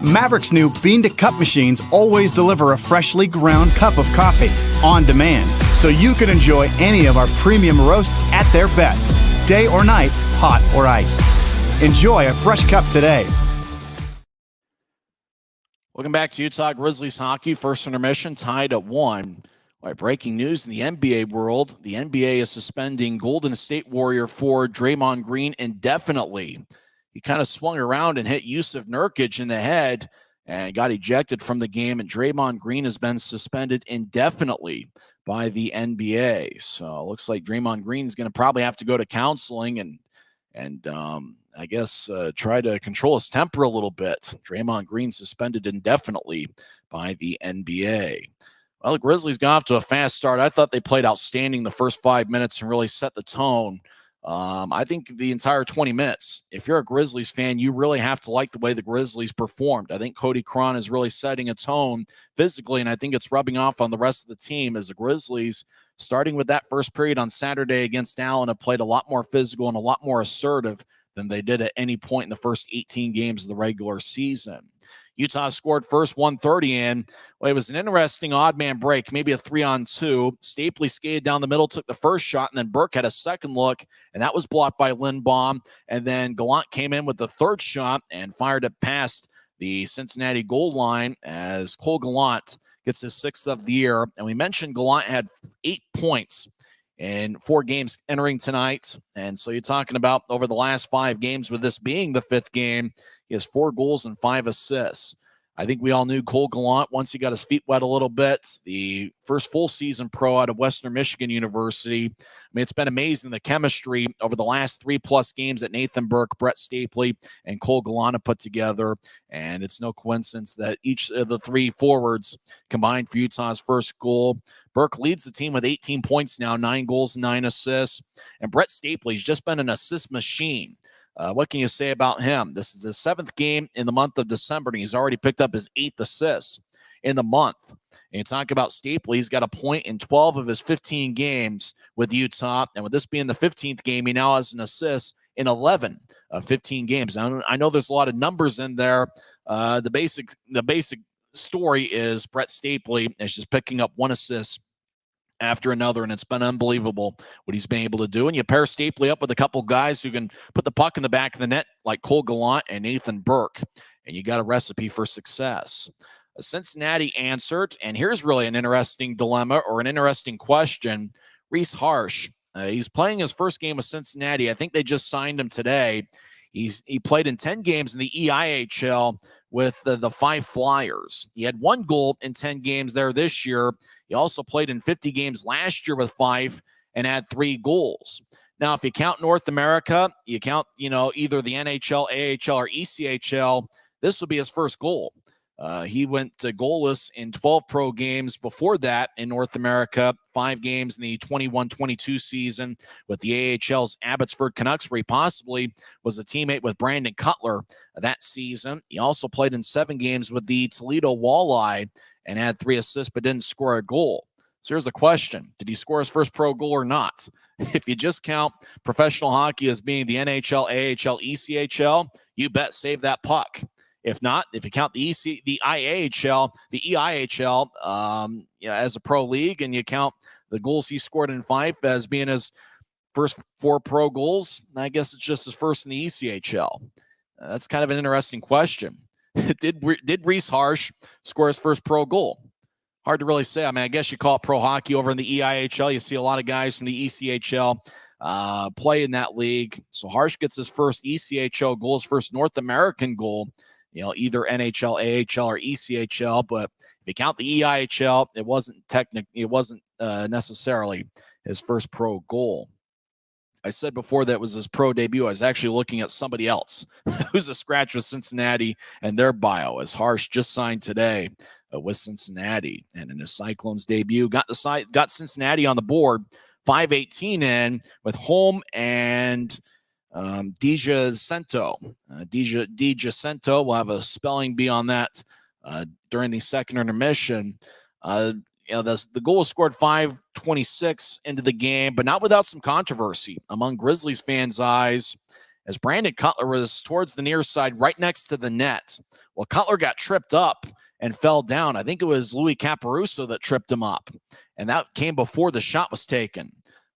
Maverick's new bean-to-cup machines always deliver a freshly ground cup of coffee on demand, so you can enjoy any of our premium roasts at their best, day or night, hot or iced. Enjoy a fresh cup today. Welcome back to Utah Grizzlies hockey. First intermission tied at 1. Breaking news in the NBA world. The NBA is suspending Golden State Warrior forward Draymond Green indefinitely. He kind of swung around and hit Yusuf Nurkic in the head and got ejected from the game. And Draymond Green has been suspended indefinitely by the NBA. So it looks like Draymond Green is going to probably have to go to counseling and I guess try to control his temper a little bit. Draymond Green suspended indefinitely by the NBA. Well, the Grizzlies got off to a fast start. I thought they played outstanding the first 5 minutes and really set the tone. I think the entire 20 minutes, if you're a Grizzlies fan, you really have to like the way the Grizzlies performed. I think Cody Cron is really setting a tone physically, and I think it's rubbing off on the rest of the team as the Grizzlies, starting with that first period on Saturday against Allen, have played a lot more physical and a lot more assertive than they did at any point in the first 18 games of the regular season. Utah scored first 1:30 in. Well, it was an interesting odd man break, maybe a 3-on-2. Stapley skated down the middle, took the first shot, and then Burke had a second look, and that was blocked by Lindbaum. And then Gallant came in with the third shot and fired it past the Cincinnati goal line as Cole Gallant gets his 6th of the year. And we mentioned Gallant had 8 points in 4 games entering tonight. And so you're talking about over the last 5 games, with this being the 5th game, he has 4 goals and 5 assists. I think we all knew Cole Gallant, once he got his feet wet a little bit, the first full season pro out of Western Michigan University. I mean, it's been amazing, the chemistry over the last 3+ games that Nathan Burke, Brett Stapley, and Cole Gallant have put together. And it's no coincidence that each of the 3 forwards combined for Utah's first goal. Burke leads the team with 18 points now, 9 goals and 9 assists. And Brett Stapley's just been an assist machine. What can you say about him? This is his 7th game in the month of December, and he's already picked up his 8th assist in the month. And you talk about Stapley, he's got a point in 12 of his 15 games with Utah. And with this being the 15th game, he now has an assist in 11 of 15 games. Now, I know there's a lot of numbers in there. The basic story is Brett Stapley is just picking up 1 assist after another, and it's been unbelievable what he's been able to do. And you pair Stapley up with a couple guys who can put the puck in the back of the net, like Cole Gallant and Nathan Burke, and you got a recipe for success. Cincinnati answered, and here's really an interesting dilemma or an interesting question. Reese Harsh, he's playing his first game with Cincinnati. I think they just signed him today. He played in 10 games in the EIHL with the Five Flyers. He had 1 goal in 10 games there this year. He also played in 50 games last year with Five and had 3 goals. Now, if you count North America, you count, either the NHL, AHL, or ECHL, this will be his first goal. He went goalless in 12 pro games before that in North America, 5 games in the 21-22 season with the AHL's Abbotsford Canucks, where he possibly was a teammate with Brandon Cutler that season. He also played in 7 games with the Toledo Walleye and had 3 assists but didn't score a goal. So here's the question. Did he score his first pro goal or not? If you just count professional hockey as being the NHL, AHL, ECHL, you bet save that puck. If not, if you count the IAHL, the EIHL as a pro league, and you count the goals he scored in 5 as being his first 4 pro goals, I guess it's just his first in the ECHL. That's kind of an interesting question. Did Reese Harsh score his first pro goal? Hard to really say. I mean, I guess you call it pro hockey over in the EIHL. You see a lot of guys from the ECHL play in that league. So Harsh gets his first ECHL goal, his first North American goal, either NHL, AHL, or ECHL. But if you count the EIHL, it wasn't necessarily his first pro goal. I said before that was his pro debut. I was actually looking at somebody else who's a scratch with Cincinnati and their bio, as Harsh just signed today with Cincinnati. And in his Cyclones debut, got Cincinnati on the board, 5-18 in with Holm and DiGiacinto. DiGiacinto will have a spelling bee on that during the second intermission. The goal was scored 5:26 into the game, but not without some controversy among Grizzlies fans' eyes, as Brandon Cutler was towards the near side right next to the net. Well, Cutler got tripped up and fell down. I think it was Louis Caparuso that tripped him up, and that came before the shot was taken.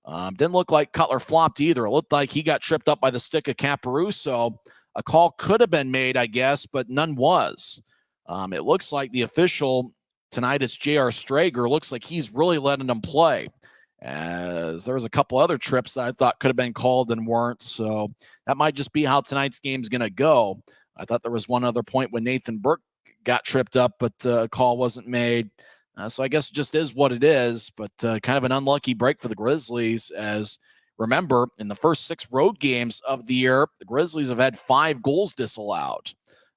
Didn't look like Cutler flopped either. It looked like he got tripped up by the stick of Caparuso. A call could have been made, I guess, but none was. It looks like the official tonight, it's J.R. Strager, looks like he's really letting him play, as there was a couple other trips that I thought could have been called and weren't. So that might just be how tonight's game's going to go. I thought there was one other point when Nathan Burke got tripped up, but a call wasn't made. So I guess it just is what it is, but kind of an unlucky break for the Grizzlies, as remember, in the first 6 road games of the year, the Grizzlies have had 5 goals disallowed,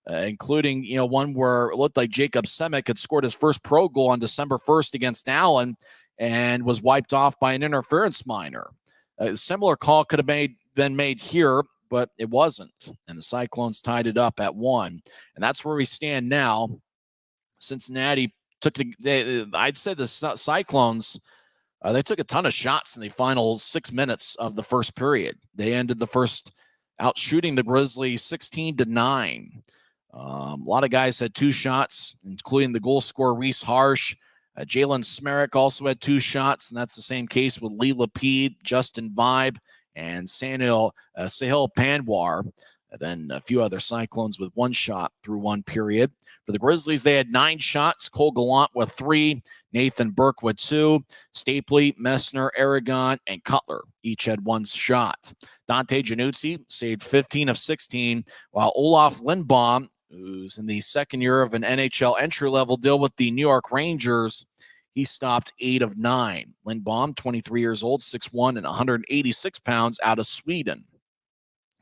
including, one where it looked like Jacob Semick had scored his first pro goal on December 1st against Allen and was wiped off by an interference minor. A similar call could have been made here, but it wasn't, and the Cyclones tied it up at 1. And that's where we stand now. Cincinnati I'd say the Cyclones, they took a ton of shots in the final 6 minutes of the first period. They ended the first out shooting the Grizzlies 16-9. A lot of guys had 2 shots, including the goal scorer Reese Harsh. Jalen Smerrick also had 2 shots, and that's the same case with Lee Lapide, Justin Vibe, and Sahil Panwar. And then a few other Cyclones with 1 shot through 1 period. For the Grizzlies, they had 9 shots. Cole Gallant with 3, Nathan Burke with 2, Stapley, Messner, Aragon, and Cutler each had 1 shot. Dante Januzzi saved 15 of 16, while Olaf Lindbaum, who's in the second year of an NHL entry-level deal with the New York Rangers, he stopped 8 of 9. Lindbaum, 23 years old, 6'1", and 186 pounds, out of Sweden.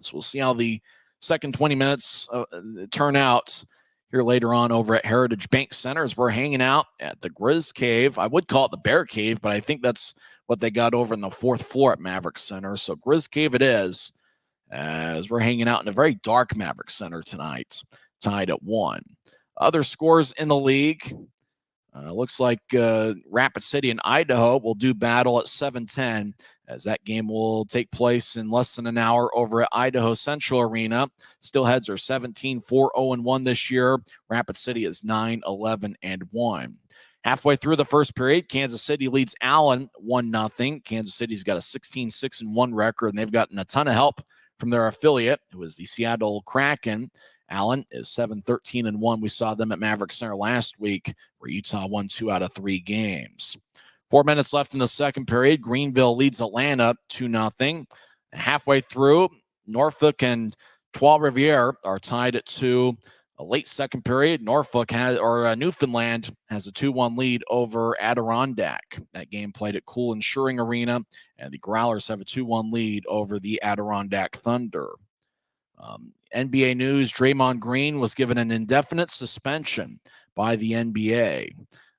So we'll see how the second 20 minutes turn out here later on over at Heritage Bank Center, as we're hanging out at the Grizz Cave. I would call it the Bear Cave, but I think that's what they got over in the 4th floor at Maverick Center. So Grizz Cave it is, as we're hanging out in a very dark Maverick Center tonight, tied at 1. Other scores in the league. Looks like Rapid City and Idaho will do battle at 7:10, as that game will take place in less than an hour over at Idaho Central Arena. Steelheads are 17-4-0-1 this year. Rapid City is 9-11-1. Halfway through the first period, Kansas City leads Allen 1-0. Kansas City's got a 16-6-1 record, and they've gotten a ton of help from their affiliate, who is the Seattle Kraken. Allen is 7-13-1. We saw them at Maverick Center last week, where Utah won 2 out of 3 games. 4 minutes left in the second period. Greenville leads Atlanta 2-0. Halfway through, Norfolk and Trois-Rivières are tied at 2. A late second period, Newfoundland has a 2-1 lead over Adirondack. That game played at Cool Insuring Arena, and the Growlers have a 2-1 lead over the Adirondack Thunder. NBA news, Draymond Green was given an indefinite suspension by the NBA.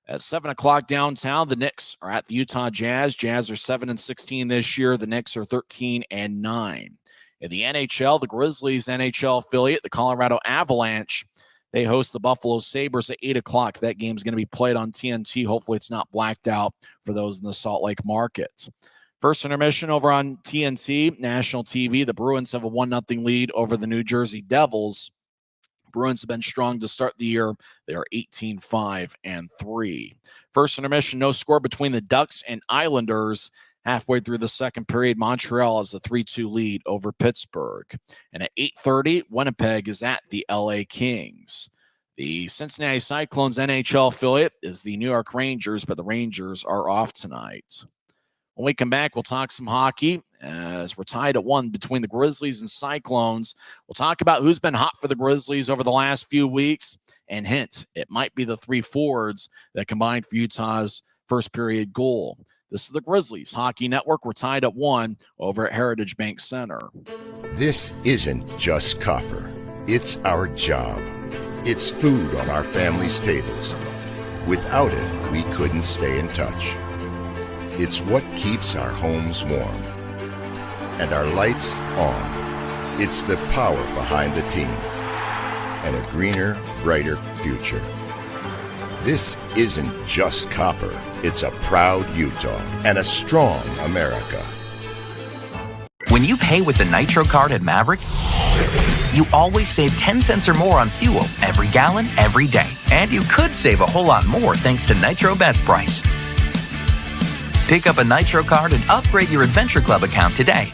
At 7 o'clock downtown, the Knicks are at the Utah Jazz. Jazz are 7-16 this year. The Knicks are 13-9. In the NHL, the Grizzlies NHL affiliate, the Colorado Avalanche, they host the Buffalo Sabres at 8 o'clock. That game's going to be played on TNT. Hopefully it's not blacked out for those in the Salt Lake market. First intermission over on TNT, national TV. The Bruins have a 1-0 lead over the New Jersey Devils. Bruins have been strong to start the year. They are 18-5-3. First intermission, no score between the Ducks and Islanders. Halfway through the second period, Montreal has a 3-2 lead over Pittsburgh. And at 8:30, Winnipeg is at the LA Kings. The Cincinnati Cyclones NHL affiliate is the New York Rangers, but the Rangers are off tonight. When we come back, we'll talk some hockey as we're tied at 1 between the Grizzlies and Cyclones. We'll talk about who's been hot for the Grizzlies over the last few weeks. And hint, it might be the 3 forwards that combined for Utah's first period goal. This is the Grizzlies Hockey Network. We're tied at 1 over at Heritage Bank Center. This isn't just copper. It's our job. It's food on our family's tables. Without it, we couldn't stay in touch. It's what keeps our homes warm and our lights on. It's the power behind the team and a greener, brighter future. This isn't just copper. It's a proud Utah and a strong America. When you pay with the Nitro card at Maverick, you always save 10 cents or more on fuel every gallon, every day. And you could save a whole lot more thanks to Nitro Best Price. Pick up a Nitro card and upgrade your Adventure Club account today.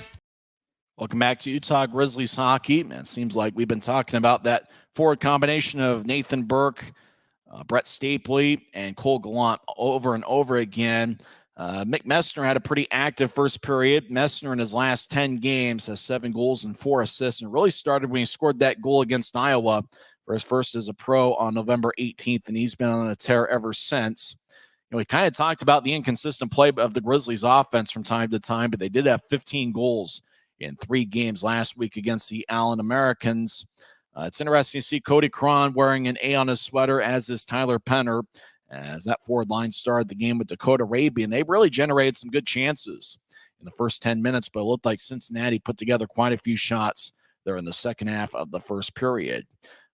Welcome back to Utah Grizzlies Hockey. It seems like we've been talking about that forward combination of Nathan Burke, Brett Stapley, and Cole Gallant over and over again. Mick Messner had a pretty active first period. Messner in his last 10 games has 7 goals and 4 assists, and really started when he scored that goal against Iowa for his first as a pro on November 18th, and he's been on a tear ever since. We kind of talked about the inconsistent play of the Grizzlies offense from time to time, but they did have 15 goals in 3 games last week against the Allen Americans. It's interesting to see Cody Cron wearing an A on his sweater, as is Tyler Penner, as that forward line started the game with Dakota Raby, and they really generated some good chances in the first 10 minutes, but it looked like Cincinnati put together quite a few shots there in the second half of the first period.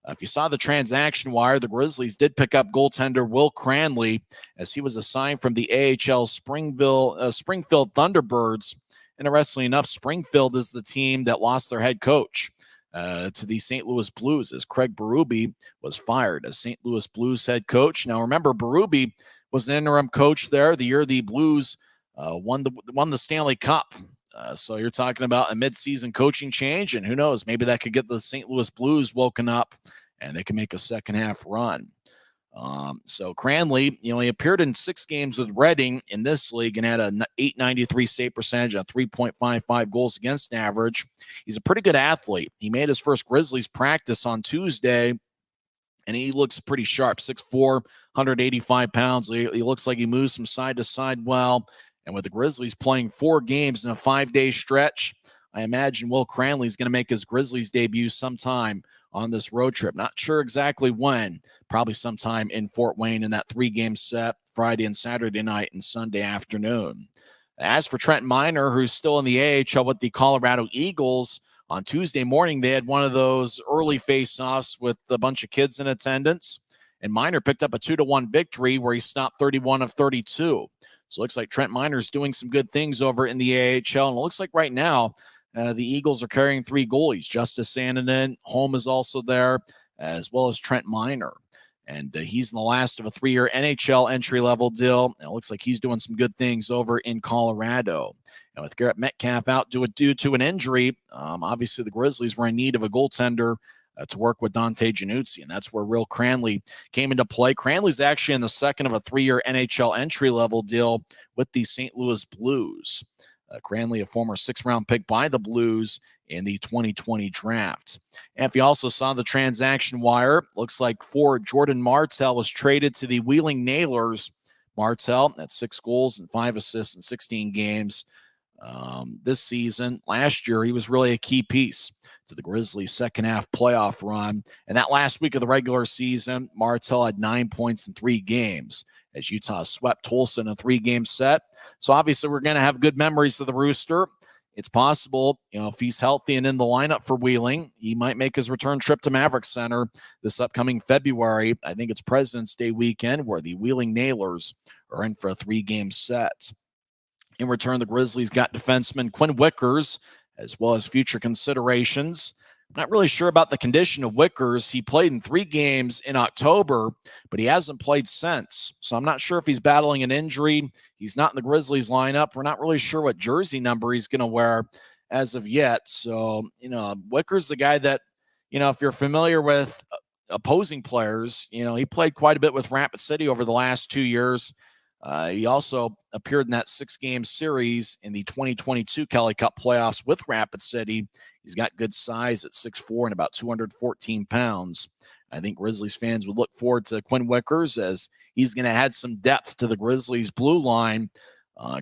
If you saw the transaction wire, the Grizzlies did pick up goaltender Will Cranley, as he was assigned from the AHL Springfield Thunderbirds. Interestingly enough, Springfield is the team that lost their head coach to the St. Louis Blues, as Craig Berube was fired as St. Louis Blues head coach. Now, remember, Berube was an interim coach there the year the Blues won the Stanley Cup. So you're talking about a midseason coaching change, and who knows, maybe that could get the St. Louis Blues woken up and they can make a second half run. So Cranley, he appeared in 6 games with Reading in this league and had a .893 save percentage, a 3.55 goals against average. He's a pretty good athlete. He made his first Grizzlies practice on Tuesday, and he looks pretty sharp, 6'4", 185 pounds. He looks like he moves from side to side well. And with the Grizzlies playing 4 games in a 5-day stretch, I imagine Will Cranley is going to make his Grizzlies debut sometime on this road trip. Not sure exactly when, probably sometime in Fort Wayne in that 3-game set, Friday and Saturday night and Sunday afternoon. As for Trent Miner, who's still in the AHL with the Colorado Eagles, on Tuesday morning they had one of those early face-offs with a bunch of kids in attendance, and Miner picked up a 2-1 victory where he stopped 31 of 32. So it looks like Trent Miner's doing some good things over in the AHL, and it looks like right now the Eagles are carrying 3 goalies. Justice Sandinen, Holm is also there, as well as Trent Miner. And he's in the last of a 3-year NHL entry-level deal. And it looks like he's doing some good things over in Colorado. And with Garrett Metcalf out due to an injury, obviously the Grizzlies were in need of a goaltender to work with Dante Januzzi, and that's where Will Cranley came into play. Cranley's actually in the second of a 3-year NHL entry-level deal with the St. Louis Blues. Cranley, a former 6th-round pick by the Blues in the 2020 draft. And if you also saw the transaction wire, looks like forward Jordan Martell was traded to the Wheeling Nailers. Martell had 6 goals and 5 assists in 16 games this season. Last year, he was really a key piece to the Grizzlies' second-half playoff run. And that last week of the regular season, Martell had 9 points in 3 games as Utah swept Tulsa in a 3-game set. So obviously we're going to have good memories of the Rooster. It's possible, if he's healthy and in the lineup for Wheeling, he might make his return trip to Maverick Center this upcoming February. I think it's President's Day weekend where the Wheeling Nailers are in for a 3-game set. In return, the Grizzlies got defenseman Quinn Wickers, as well as future considerations. I'm not really sure about the condition of Wickers. He played in 3 games in October, but he hasn't played since. So I'm not sure if he's battling an injury. He's not in the Grizzlies lineup. We're not really sure what jersey number he's going to wear as of yet. So, Wickers, the guy that, if you're familiar with opposing players, he played quite a bit with Rapid City over the last 2 years. He also appeared in that 6-game series in the 2022 Kelly Cup playoffs with Rapid City. He's got good size at 6'4" and about 214 pounds. I think Grizzlies fans would look forward to Quinn Wickers as he's going to add some depth to the Grizzlies' blue line.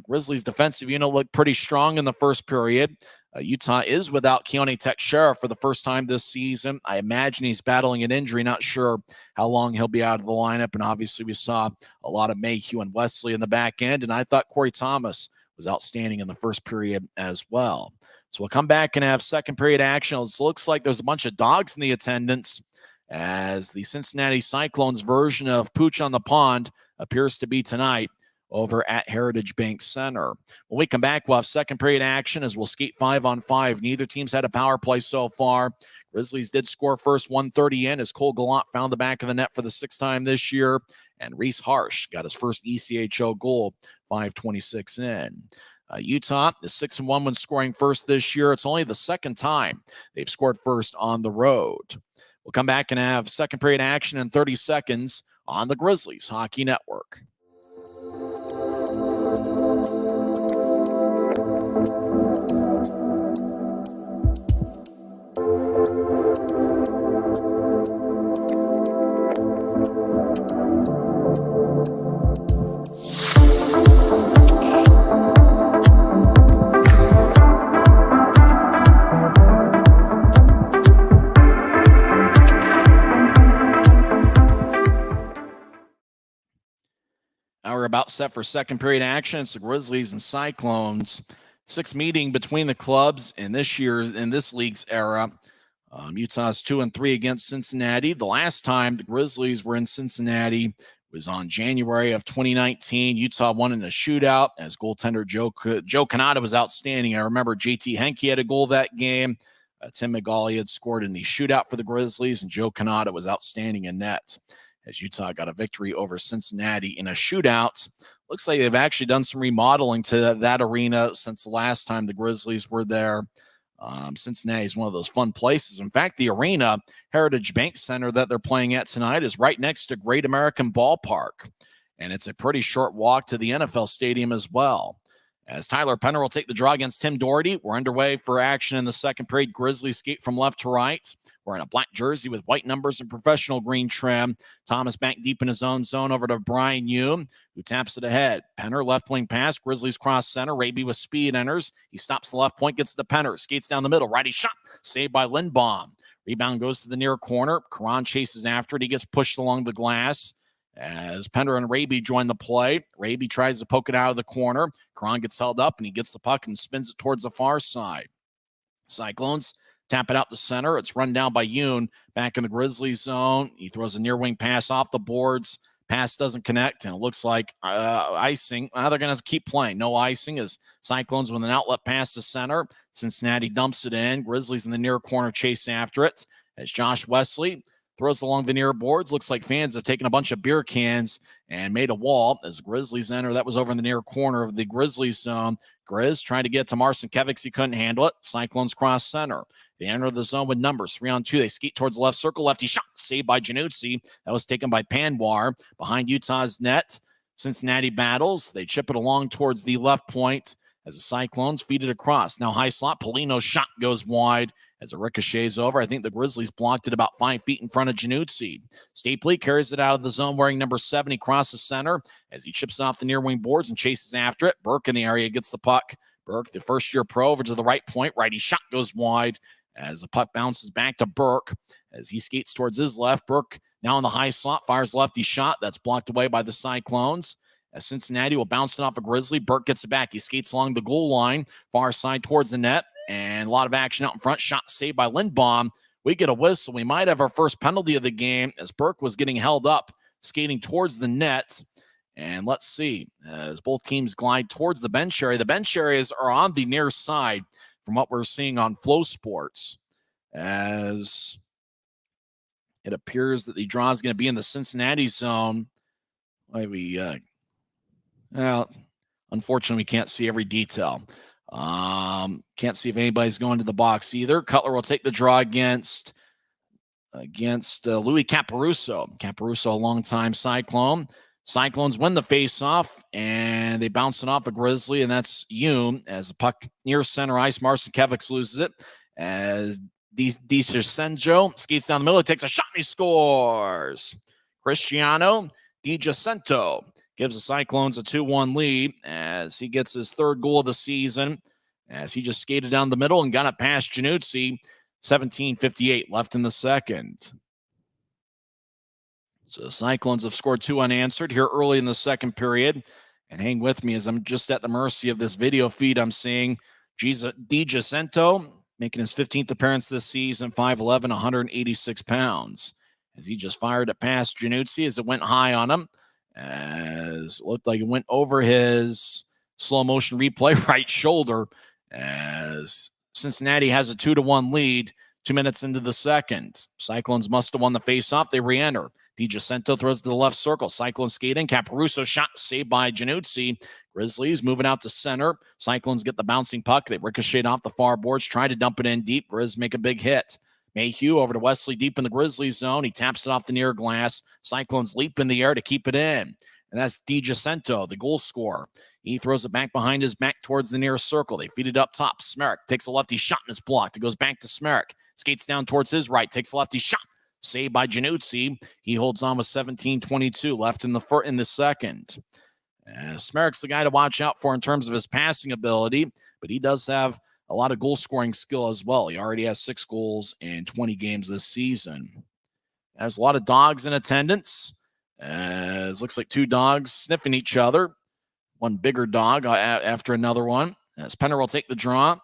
Grizzlies' defensive unit looked pretty strong in the first period. Utah is without Keone Teixeira for the first time this season. I imagine he's battling an injury. Not sure how long he'll be out of the lineup. And obviously we saw a lot of Mayhew and Wesley in the back end. And I thought Corey Thomas was outstanding in the first period as well. So we'll come back and have second period action. It looks like there's a bunch of dogs in the attendance as the Cincinnati Cyclones version of Pooch on the Pond appears to be tonight over at Heritage Bank Center. When we come back, we'll have second period action as we'll skate 5-on-5. Neither team's had a power play so far. Grizzlies did score first 1:30 in as Cole Gallant found the back of the net for the 6th time this year. And Reese Harsh got his first ECHL goal 5:26 in. Utah is 6-1 when scoring first this year. It's only the 2nd time they've scored first on the road. We'll come back and have second period action in 30 seconds on the Grizzlies Hockey Network. We're about set for second period action. It's the Grizzlies and Cyclones. 6th meeting between the clubs in this league's era. Utah's 2-3 against Cincinnati. The last time the Grizzlies were in Cincinnati was on January of 2019. Utah won in a shootout as goaltender Joe Canada was outstanding. I remember JT Henke had a goal that game. Tim McGauley had scored in the shootout for the Grizzlies, and Joe Canada was outstanding in net as Utah got a victory over Cincinnati in a shootout. Looks like they've actually done some remodeling to that arena since the last time the Grizzlies were there. Cincinnati is one of those fun places. In fact, the arena, Heritage Bank Center, that they're playing at tonight is right next to Great American Ballpark. And it's a pretty short walk to the NFL stadium as well. As Tyler Penner will take the draw against Tim Doherty. We're underway for action in the second period. Grizzlies skate from left to right. We're in a black jersey with white numbers and professional green trim. Thomas back deep in his own zone over to Brian Hume, who taps it ahead. Penner, left wing pass. Grizzlies cross center. Raby with speed enters. He stops the left point, gets to Penner. Skates down the middle. Righty shot. Saved by Lindbaum. Rebound goes to the near corner. Karan chases after it. He gets pushed along the glass. As Penner and Raby join the play, Raby tries to poke it out of the corner. Karan gets held up, and he gets the puck and spins it towards the far side. Cyclones tap it out the center. It's run down by Yoon back in the Grizzlies zone. He throws a near wing pass off the boards. Pass doesn't connect, and it looks like icing. Now they're going to keep playing. No icing as Cyclones with an outlet pass to center. Cincinnati dumps it in. Grizzlies in the near corner chase after it as Josh Wesley throws along the near boards. Looks like fans have taken a bunch of beer cans and made a wall as Grizzlies enter. That was over in the near corner of the Grizzlies zone. Grizz trying to get to Marcinkiewicz. He couldn't handle it. Cyclones cross center. They enter the zone with numbers 3-on-2. They skate towards the left circle. Lefty shot saved by Januzzi. That was taken by Panwar behind Utah's net. Cincinnati battles. They chip it along towards the left point as the Cyclones feed it across. Now high slot. Polino's shot goes wide as it ricochets over. I think the Grizzlies blocked it about 5 feet in front of Januzzi. Stapley carries it out of the zone wearing number 7. He crosses center as he chips off the near wing boards and chases after it. Burke in the area gets the puck. Burke, the first-year pro, over to the right point. Righty shot goes wide as the puck bounces back to Burke as he skates towards his left. Burke now in the high slot, fires lefty shot. That's blocked away by the Cyclones. As Cincinnati will bounce it off a Grizzly. Burke gets it back. He skates along the goal line, far side towards the net, and a lot of action out in front. Shot saved by Lindbaum. We get a whistle. We might have our first penalty of the game as Burke was getting held up, skating towards the net. And let's see, as both teams glide towards the bench area. The bench areas are on the near side from what we're seeing on Flow Sports, as it appears that the draw is going to be in the Cincinnati zone. Well, unfortunately, we can't see every detail. Can't see if anybody's going to the box either. Cutler will take the draw against Louis Caparuso. Caparuso, a longtime Cyclone. Cyclones win the face-off, and they bounce it off a Grizzly, and that's Hume as the puck near center ice. Marcinkiewicz loses it as DiGiacinto skates down the middle. He takes a shot, and he scores. Cristiano DiGiacinto gives the Cyclones a 2-1 lead as he gets his 3rd goal of the season as he just skated down the middle and got it past Januzzi. 17:58 left in the second. So the Cyclones have scored 2 unanswered here early in the second period. And hang with me as I'm just at the mercy of this video feed I'm seeing. DiGiacinto making his 15th appearance this season, 5'11", 186 pounds. As he just fired it past Januzzi as it went high on him. As it looked like it went over his slow motion replay right shoulder. As Cincinnati has a 2-1 lead 2 minutes into the second. Cyclones must have won the faceoff. They re-enter. DiGiacinto throws to the left circle. Cyclones skating. Caparuso shot saved by Januzzi. Grizzlies moving out to center. Cyclones get the bouncing puck. They ricochet off the far boards. Try to dump it in deep. Grizz make a big hit. Mayhew over to Wesley deep in the Grizzlies zone. He taps it off the near glass. Cyclones leap in the air to keep it in. And that's DiGiacinto, the goal scorer. He throws it back behind his back towards the near circle. They feed it up top. Smerek takes a lefty shot and it's blocked. It goes back to Smerek. Skates down towards his right. Takes a lefty shot. Saved by Januzzi. He holds on with 17:22 left in the second. Smerek's the guy to watch out for in terms of his passing ability, but he does have a lot of goal-scoring skill as well. He already has 6 goals in 20 games this season. There's a lot of dogs in attendance. It looks like 2 dogs sniffing each other. One bigger dog after another one. As Penner will take the draw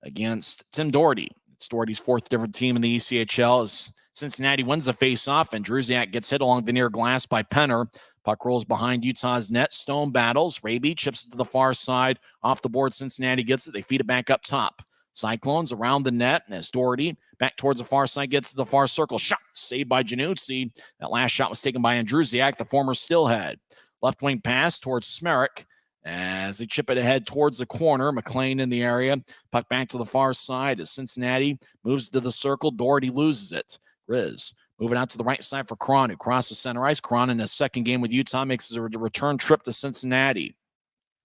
against Tim Doherty. It's Doherty's 4th different team in the ECHL as Cincinnati wins the faceoff, and Druziak gets hit along the near glass by Penner. Puck rolls behind Utah's net. Stone battles. Raby chips it to the far side. Off the board, Cincinnati gets it. They feed it back up top. Cyclones around the net, and as Doherty back towards the far side gets to the far circle. Shot saved by Januzzi. That last shot was taken by Andrusiak, the former Stillhead. Left wing pass towards Smerek as they chip it ahead towards the corner. McLean in the area. Puck back to the far side as Cincinnati moves to the circle. Doherty loses it. Grizz moving out to the right side for Cron, who crosses center ice. Cron in his 2nd game with Utah makes a return trip to Cincinnati.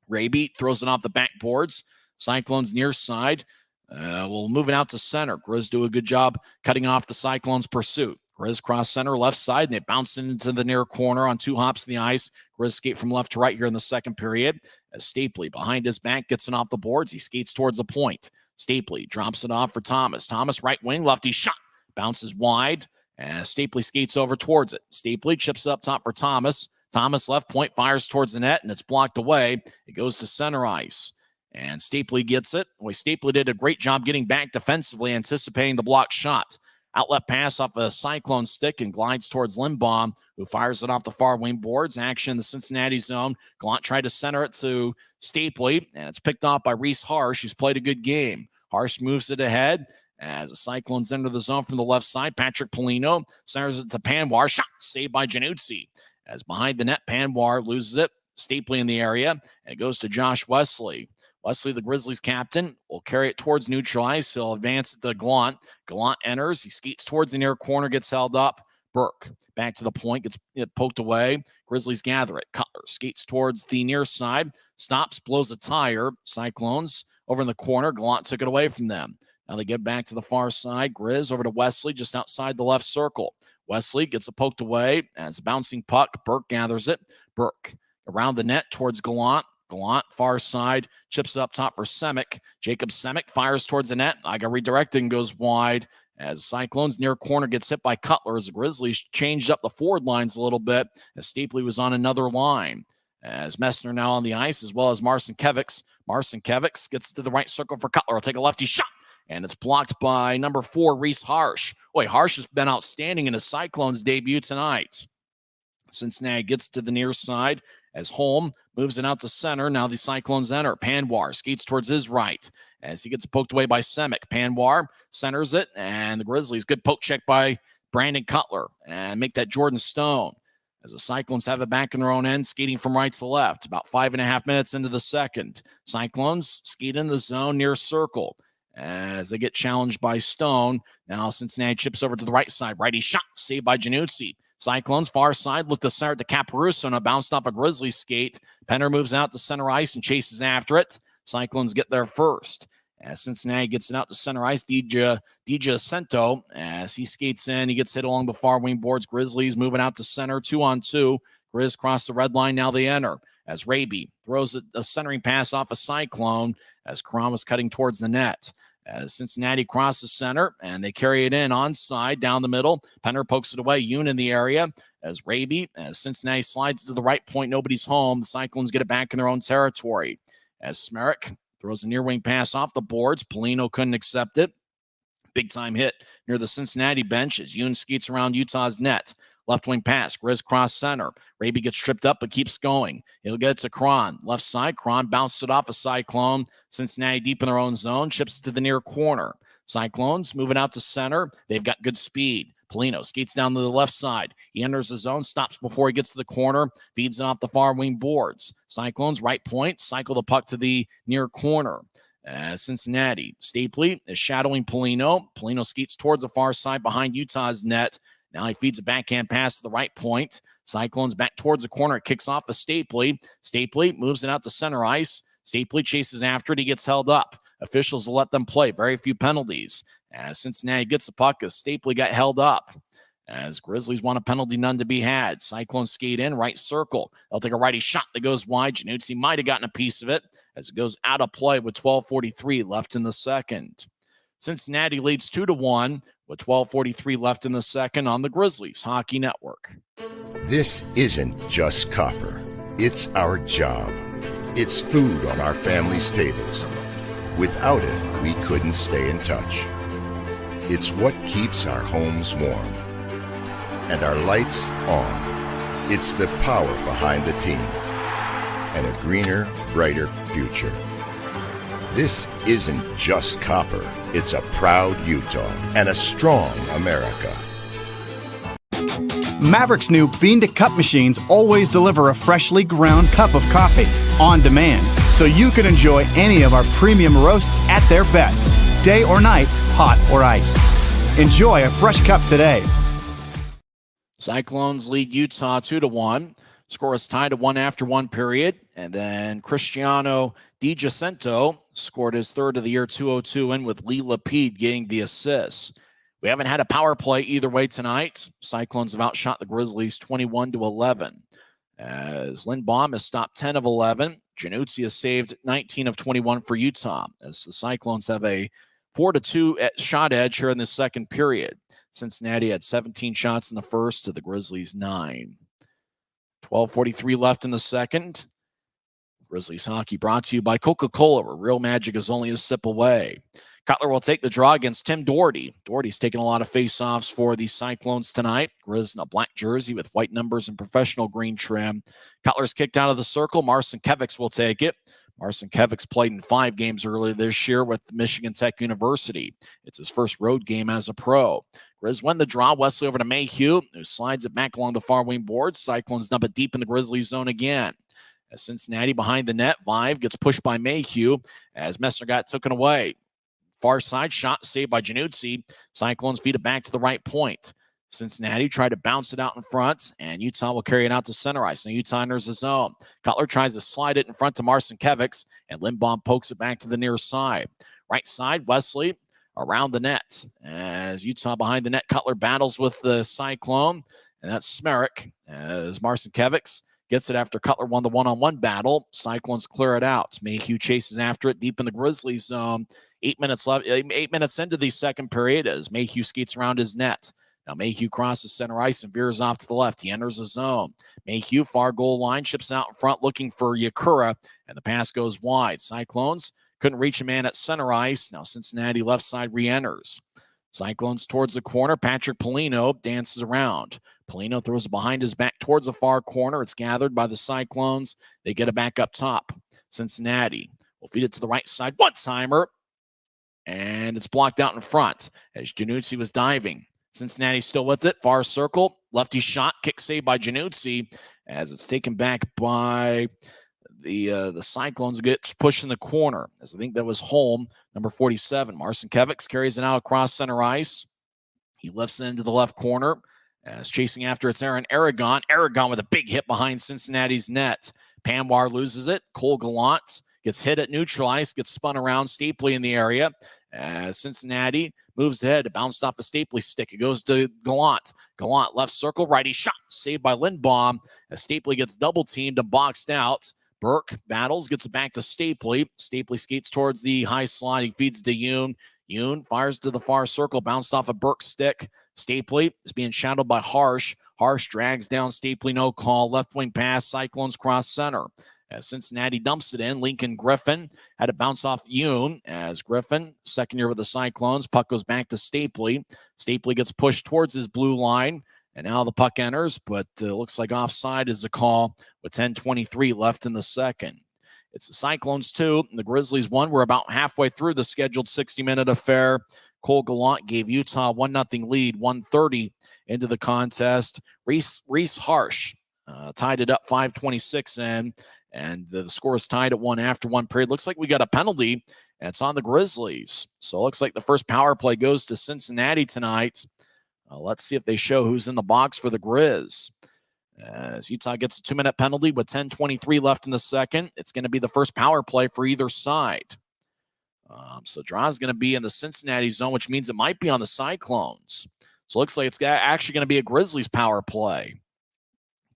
Raby throws it off the backboards. Cyclones near side. We'll move it out to center. Grizz do a good job cutting off the Cyclones' pursuit. Grizz cross center left side, and they bounce into the near corner on 2 hops in the ice. Grizz skate from left to right here in the second period. As Stapley behind his back gets it off the boards. He skates towards the point. Stapley drops it off for Thomas. Thomas right wing, lefty shot. Bounces wide, and Stapley skates over towards it. Stapley chips up top for Thomas. Thomas left point, fires towards the net, and it's blocked away. It goes to center ice, and Stapley gets it. Boy, Stapley did a great job getting back defensively, anticipating the blocked shot. Outlet pass off a Cyclone stick and glides towards Lindbaum, who fires it off the far wing boards. Action in the Cincinnati zone. Gallant tried to center it to Stapley, and it's picked off by Reese Harsh, who's played a good game. Harsh moves it ahead As the Cyclones enter the zone from the left side, Patrick Polino centers it to Panwar. Shot saved by Januzzi. As behind the net, Panwar loses it. Stapley in the area, and it goes to Josh Wesley. Wesley, the Grizzlies captain, will carry it towards neutral ice. He'll advance it to Gallant. Gallant enters. He skates towards the near corner, gets held up. Burke back to the point, gets poked away. Grizzlies gather it. Cutler skates towards the near side, stops, blows a tire. Cyclones over in the corner. Gallant took it away from them. Now they get back to the far side. Grizz over to Wesley just outside the left circle. Wesley gets it poked away as a bouncing puck. Burke gathers it. Burke around the net towards Gallant. Gallant, far side, chips up top for Semick. Jacob Semick fires towards the net. I got redirected and goes wide as Cyclones near corner gets hit by Cutler as the Grizzlies changed up the forward lines a little bit as Stapley was on another line. As Messner now on the ice as well as Marcin Kevics. Marcin Kevics gets to the right circle for Cutler. He'll take a lefty shot, and it's blocked by number 4, Reese Harsh. Boy, Harsh has been outstanding in his Cyclones debut tonight. Cincinnati gets to the near side as Holm moves it out to center. Now the Cyclones enter. Panwar skates towards his right as he gets poked away by Semick. Panwar centers it, and the Grizzlies, good poke check by Brandon Cutler, and make that Jordan Stone. As the Cyclones have it back in their own end, skating from right to left. About 5.5 minutes into the second. Cyclones skate in the zone near circle as they get challenged by Stone. Now Cincinnati chips over to the right side. Righty shot, saved by Januzzi. Cyclones far side, look to center to Caparuso, and a bounced off a Grizzlies skate. Penner moves out to center ice and chases after it. Cyclones get there first. As Cincinnati gets it out to center ice, DJ Cento, as he skates in, he gets hit along the far wing boards. Grizzlies moving out to center, 2-on-2. Grizz cross the red line, now they enter. As Raby throws a centering pass off a Cyclone, as Karam was cutting towards the net. As Cincinnati crosses center, and they carry it in onside down the middle. Penner pokes it away. Yoon in the area. As Raby, as Cincinnati slides to the right point, nobody's home. The Cyclones get it back in their own territory. As Smerek throws a near wing pass off the boards. Polino couldn't accept it. Big time hit near the Cincinnati bench as Yoon skates around Utah's net. Left wing pass. Grizz cross center. Raby gets tripped up but keeps going. He'll get it to Cron. Left side. Cron bounced it off a Cyclone. Cincinnati deep in their own zone. Chips to the near corner. Cyclones moving out to center. They've got good speed. Polino skates down to the left side. He enters the zone. Stops before he gets to the corner. Feeds it off the far wing boards. Cyclones right point. Cycle the puck to the near corner. Cincinnati. Stapley is shadowing Polino. Polino skates towards the far side behind Utah's net. Now he feeds a backhand pass to the right point. Cyclones back towards the corner. It kicks off a Stapley. Stapley moves it out to center ice. Stapley chases after it. He gets held up. Officials will let them play. Very few penalties. As Cincinnati gets the puck, as Stapley got held up. As Grizzlies want a penalty, none to be had. Cyclones skate in, right circle. They'll take a righty shot that goes wide. Januzzi might have gotten a piece of it as it goes out of play with 12:43 left in the second. Cincinnati leads 2-1 with 12:43 left in the second on the Grizzlies Hockey Network. This isn't just copper. It's our job. It's food on our family's tables. Without it, we couldn't stay in touch. It's what keeps our homes warm and our lights on. It's the power behind the team and a greener, brighter future. This isn't just copper. It's a proud Utah and a strong America. Maverick's new bean-to-cup machines always deliver a freshly ground cup of coffee on demand, so you can enjoy any of our premium roasts at their best, day or night, hot or iced. Enjoy a fresh cup today. Cyclones lead Utah 2-1. Score is tied at 1 after 1 period. And then Cristiano Di Giacinto scored his third of the year, 202 win, with Lee Lapide getting the assist. We haven't had a power play either way tonight. Cyclones have outshot the Grizzlies 21-11. As Lindbaum has stopped 10 of 11. Januzzi has saved 19 of 21 for Utah, as the Cyclones have a 4-2 shot edge here in the second period. Cincinnati had 17 shots in the first to the Grizzlies 9. 12:43 left in the second. Grizzlies hockey brought to you by Coca-Cola, where real magic is only a sip away. Cutler will take the draw against Tim Doherty. Doherty's taken a lot of face-offs for the Cyclones tonight. Grizz in a black jersey with white numbers and professional green trim. Cutler's kicked out of the circle. Marcin Kevics will take it. Marcinkiewicz played in 5 games earlier this year with Michigan Tech University. It's his first road game as a pro. Grizz win the draw. Wesley over to Mayhew, who slides it back along the far wing board. Cyclones dump it deep in the Grizzlies zone again. As Cincinnati behind the net, Vive gets pushed by Mayhew as Messner got taken away. Far side shot saved by Januzzi. Cyclones feed it back to the right point. Cincinnati tried to bounce it out in front, and Utah will carry it out to center ice. Now Utah enters the zone. Cutler tries to slide it in front to Marcinkiewicz, and Lindbaum pokes it back to the near side. Right side, Wesley around the net. As Utah behind the net, Cutler battles with the Cyclone, and that's Smerrick. As Marcinkiewicz gets it after Cutler won the one-on-one battle. Cyclones clear it out. Mayhew chases after it deep in the Grizzlies zone. 8 minutes left. 8 minutes into the second period as Mayhew skates around his net. Now Mayhew crosses center ice and veers off to the left. He enters the zone. Mayhew, far goal line, chips out in front looking for Yakura, and the pass goes wide. Cyclones couldn't reach a man at center ice. Now Cincinnati left side re-enters. Cyclones towards the corner. Patrick Polino dances around. Polino throws it behind his back towards the far corner. It's gathered by the Cyclones. They get it back up top. Cincinnati will feed it to the right side. One-timer. And it's blocked out in front as Januzzi was diving. Cincinnati still with it. Far circle. Lefty shot. Kick saved by Januzzi as it's taken back by the Cyclones. Gets pushed in the corner as I think that was Holm, number 47. Marcinkiewicz carries it out across center ice. He lifts it into the left corner as chasing after it's Aaron Aragon. Aragon with a big hit behind Cincinnati's net. Panwar loses it. Cole Gallant gets hit at neutral ice, gets spun around. Stapley in the area. As Cincinnati moves ahead, bounced off the Stapley stick. It goes to Gallant. Gallant left circle, righty shot, saved by Lindbaum. As Stapley gets double teamed and boxed out. Burke battles, gets it back to Stapley. Stapley skates towards the high slide. He feeds to Yoon. Yoon fires to the far circle, bounced off a Burke stick. Stapley is being shadowed by Harsh. Harsh drags down Stapley, no call. Left wing pass, Cyclones cross center. As Cincinnati dumps it in, Lincoln Griffin had to bounce off Yoon. As Griffin, second year with the Cyclones, puck goes back to Stapley. Stapley gets pushed towards his blue line, and now the puck enters, but looks like offside is the call with 10:23 left in the second. It's the Cyclones 2, and the Grizzlies 1. We're about halfway through the scheduled 60-minute affair. Cole Gallant gave Utah 1-0 lead, 1:30 into the contest. Reese Harsh tied it up 5:26 in. And the score is tied at 1 after 1 period. Looks like we got a penalty, and it's on the Grizzlies. So it looks like the first power play goes to Cincinnati tonight. Let's see if they show who's in the box for the Grizz. As Utah gets a 2-minute penalty with 10:23 left in the second. It's going to be the first power play for either side. So draw is going to be in the Cincinnati zone, which means it might be on the Cyclones. So it looks like it's actually going to be a Grizzlies power play.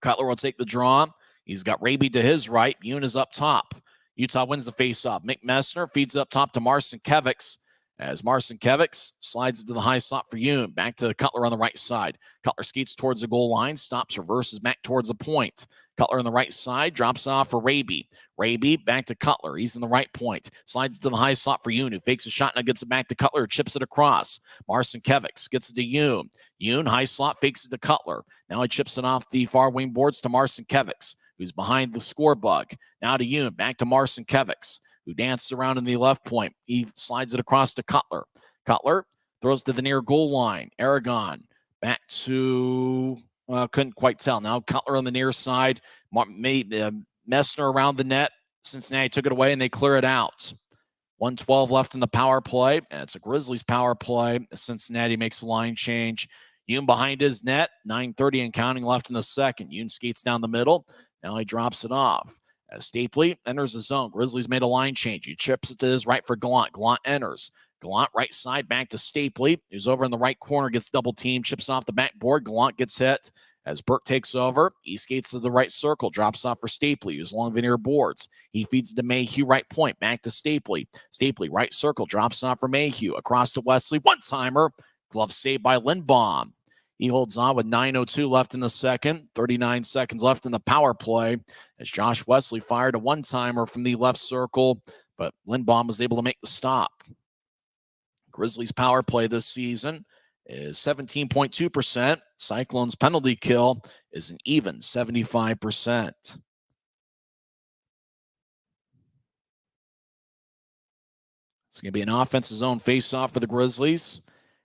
Cutler will take the draw. He's got Raby to his right. Yoon is up top. Utah wins the faceoff. Mick Messner feeds up top to Marcinkiewicz as Marcinkiewicz slides into the high slot for Yoon. Back to Cutler on the right side. Cutler skates towards the goal line, stops, reverses back towards the point. Cutler on the right side, drops off for Raby. Raby back to Cutler. He's in the right point. Slides to the high slot for Yoon, who fakes a shot and gets it back to Cutler, chips it across. Marcinkiewicz gets it to Yoon. Yoon, high slot, fakes it to Cutler. Now he chips it off the far wing boards to Marcinkiewicz, who's behind the score bug. Now to Yoon, back to Marcinkiewicz, who dances around in the left point. He slides it across to Cutler. Cutler throws to the near goal line. Aragon back to, couldn't quite tell. Now Cutler on the near side. Messner around the net. Cincinnati took it away, and they clear it out. 1:12 left in the power play, and it's a Grizzlies power play. Cincinnati makes a line change. Yoon behind his net. 9:30 and counting left in the second. Yoon skates down the middle. Now he drops it off. As Stapley enters the zone, Grizzlies made a line change. He chips it to his right for Gallant. Gallant enters. Gallant right side back to Stapley, who's over in the right corner, gets double teamed, chips off the backboard. Gallant gets hit. As Burke takes over, he skates to the right circle, drops off for Stapley, who's along the near boards. He feeds to Mayhew, right point, back to Stapley. Stapley, right circle, drops off for Mayhew. Across to Wesley, one-timer. Glove saved by Lindbaum. He holds on with 9:02 left in the second, 39 seconds left in the power play as Josh Wesley fired a one-timer from the left circle, but Lindbaum was able to make the stop. Grizzlies power play this season is 17.2%. Cyclones penalty kill is an even 75%. It's going to be an offensive zone face-off for the Grizzlies.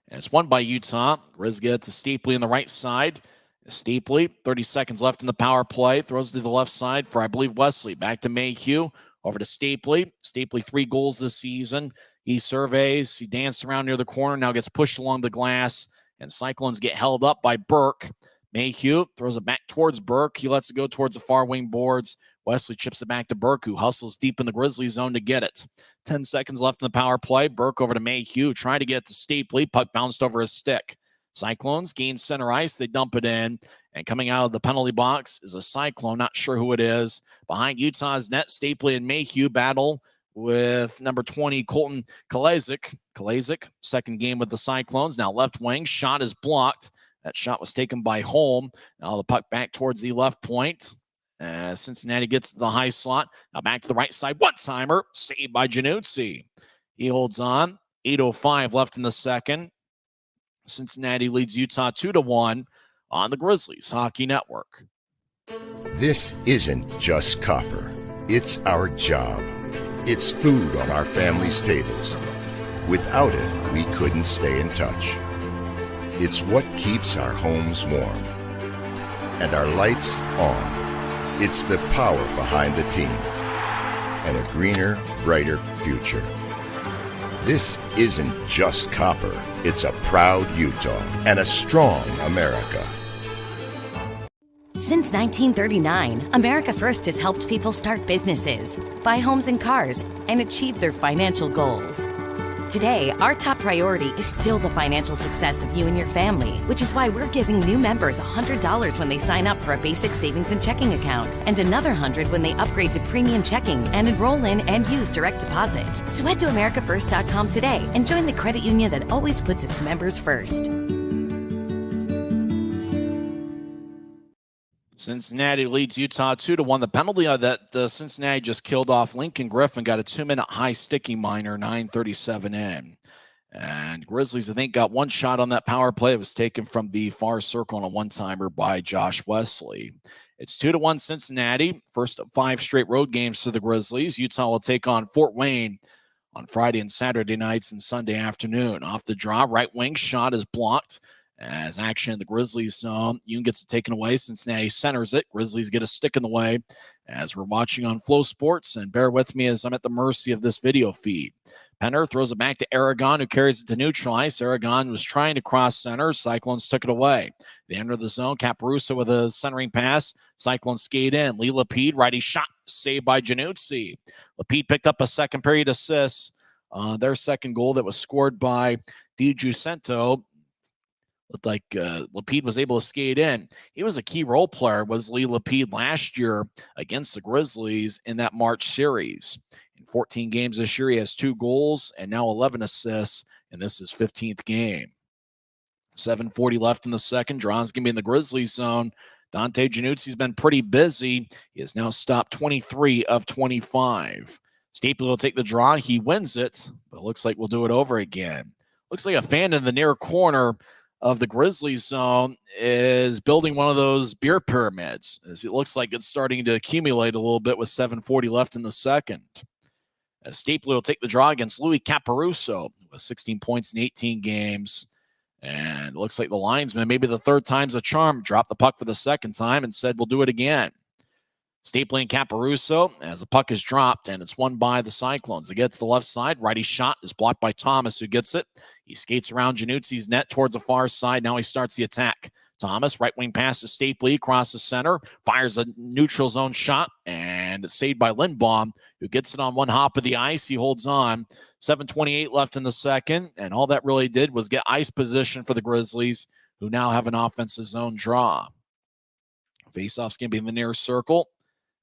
And it's won by Utah. Grizz get to Stapley on the right side. Stapley, 30 seconds left in the power play. Throws to the left side for, I believe, Wesley. Back to Mayhew. Over to Stapley. Stapley, 3 goals this season. He surveys. He danced around near the corner. Now gets pushed along the glass. And Cyclones get held up by Burke. Mayhew throws it back towards Burke. He lets it go towards the far wing boards. Wesley chips it back to Burke, who hustles deep in the Grizzly zone to get it. 10 seconds left in the power play. Burke over to Mayhew, trying to get it to Stapley. Puck bounced over his stick. Cyclones gain center ice. They dump it in. And coming out of the penalty box is a Cyclone. Not sure who it is. Behind Utah's net, Stapley and Mayhew battle with number 20, Colton Kalezic. Kalezic, second game with the Cyclones. Now left wing. Shot is blocked. That shot was taken by Holm. Now the puck back towards the left point. Cincinnati gets to the high slot. Now back to the right side. One-timer. Saved by Januzzi. He holds on. 8:05 left in the second. Cincinnati leads Utah 2-1 on the Grizzlies Hockey Network. This isn't just copper. It's our job. It's food on our family's tables. Without it, we couldn't stay in touch. It's what keeps our homes warm and our lights on. It's the power behind the team and a greener, brighter future. This isn't just copper. It's a proud Utah and a strong America. Since 1939, America First has helped people start businesses, buy homes and cars, and achieve their financial goals. Today, our top priority is still the financial success of you and your family, which is why we're giving new members $100 when they sign up for a basic savings and checking account, and another $100 when they upgrade to premium checking and enroll in and use direct deposit. So head to americafirst.com today and join the credit union that always puts its members first. Cincinnati leads Utah 2-1. The penalty that Cincinnati just killed off Lincoln Griffin got a 2-minute high sticky minor, 9:37 in. And Grizzlies, I think, got one shot on that power play. It was taken from the far circle on a one-timer by Josh Wesley. It's 2-1 Cincinnati. First of 5 straight road games for the Grizzlies. Utah will take on Fort Wayne on Friday and Saturday nights and Sunday afternoon. Off the draw, right wing shot is blocked. As action in the Grizzlies zone, Yoon gets it taken away. Cincinnati centers it. Grizzlies get a stick in the way as we're watching on Flow Sports. And bear with me as I'm at the mercy of this video feed. Penner throws it back to Aragon, who carries it to neutral ice. Aragon was trying to cross center. Cyclones took it away. They enter the zone. Caparuso with a centering pass. Cyclones skate in. Lee Lapide, righty shot, saved by Januzzi. Lapide picked up a second period assist. Their second goal that was scored by DiGiuseppe. Looked like Lapide was able to skate in. He was a key role player, was Lee Lapide last year against the Grizzlies in that March series. In 14 games this year, he has 2 goals and now 11 assists, and this is his 15th game. 7:40 left in the second. Draw's going to be in the Grizzlies zone. Dante Januzzi's been pretty busy. He has now stopped 23 of 25. Stapley will take the draw. He wins it, but it looks like we'll do it over again. Looks like a fan in the near corner of the Grizzlies zone is building one of those beer pyramids, as it looks like it's starting to accumulate a little bit with 7:40 left in the second. As Stapley will take the draw against Louis Caparuso with 16 points in 18 games. And it looks like the linesman, maybe the third time's a charm, dropped the puck for the second time and said, we'll do it again. Stapley and Caparuso as the puck is dropped, and it's won by the Cyclones. It gets to the left side. Righty shot is blocked by Thomas, who gets it. He skates around Januzzi's net towards the far side. Now he starts the attack. Thomas, right wing pass to Stapley, across the center, fires a neutral zone shot, and it's saved by Lindbaum, who gets it on one hop of the ice. He holds on. 7:28 left in the second, and all that really did was get ice position for the Grizzlies, who now have an offensive zone draw. Faceoff's going to be in the near circle.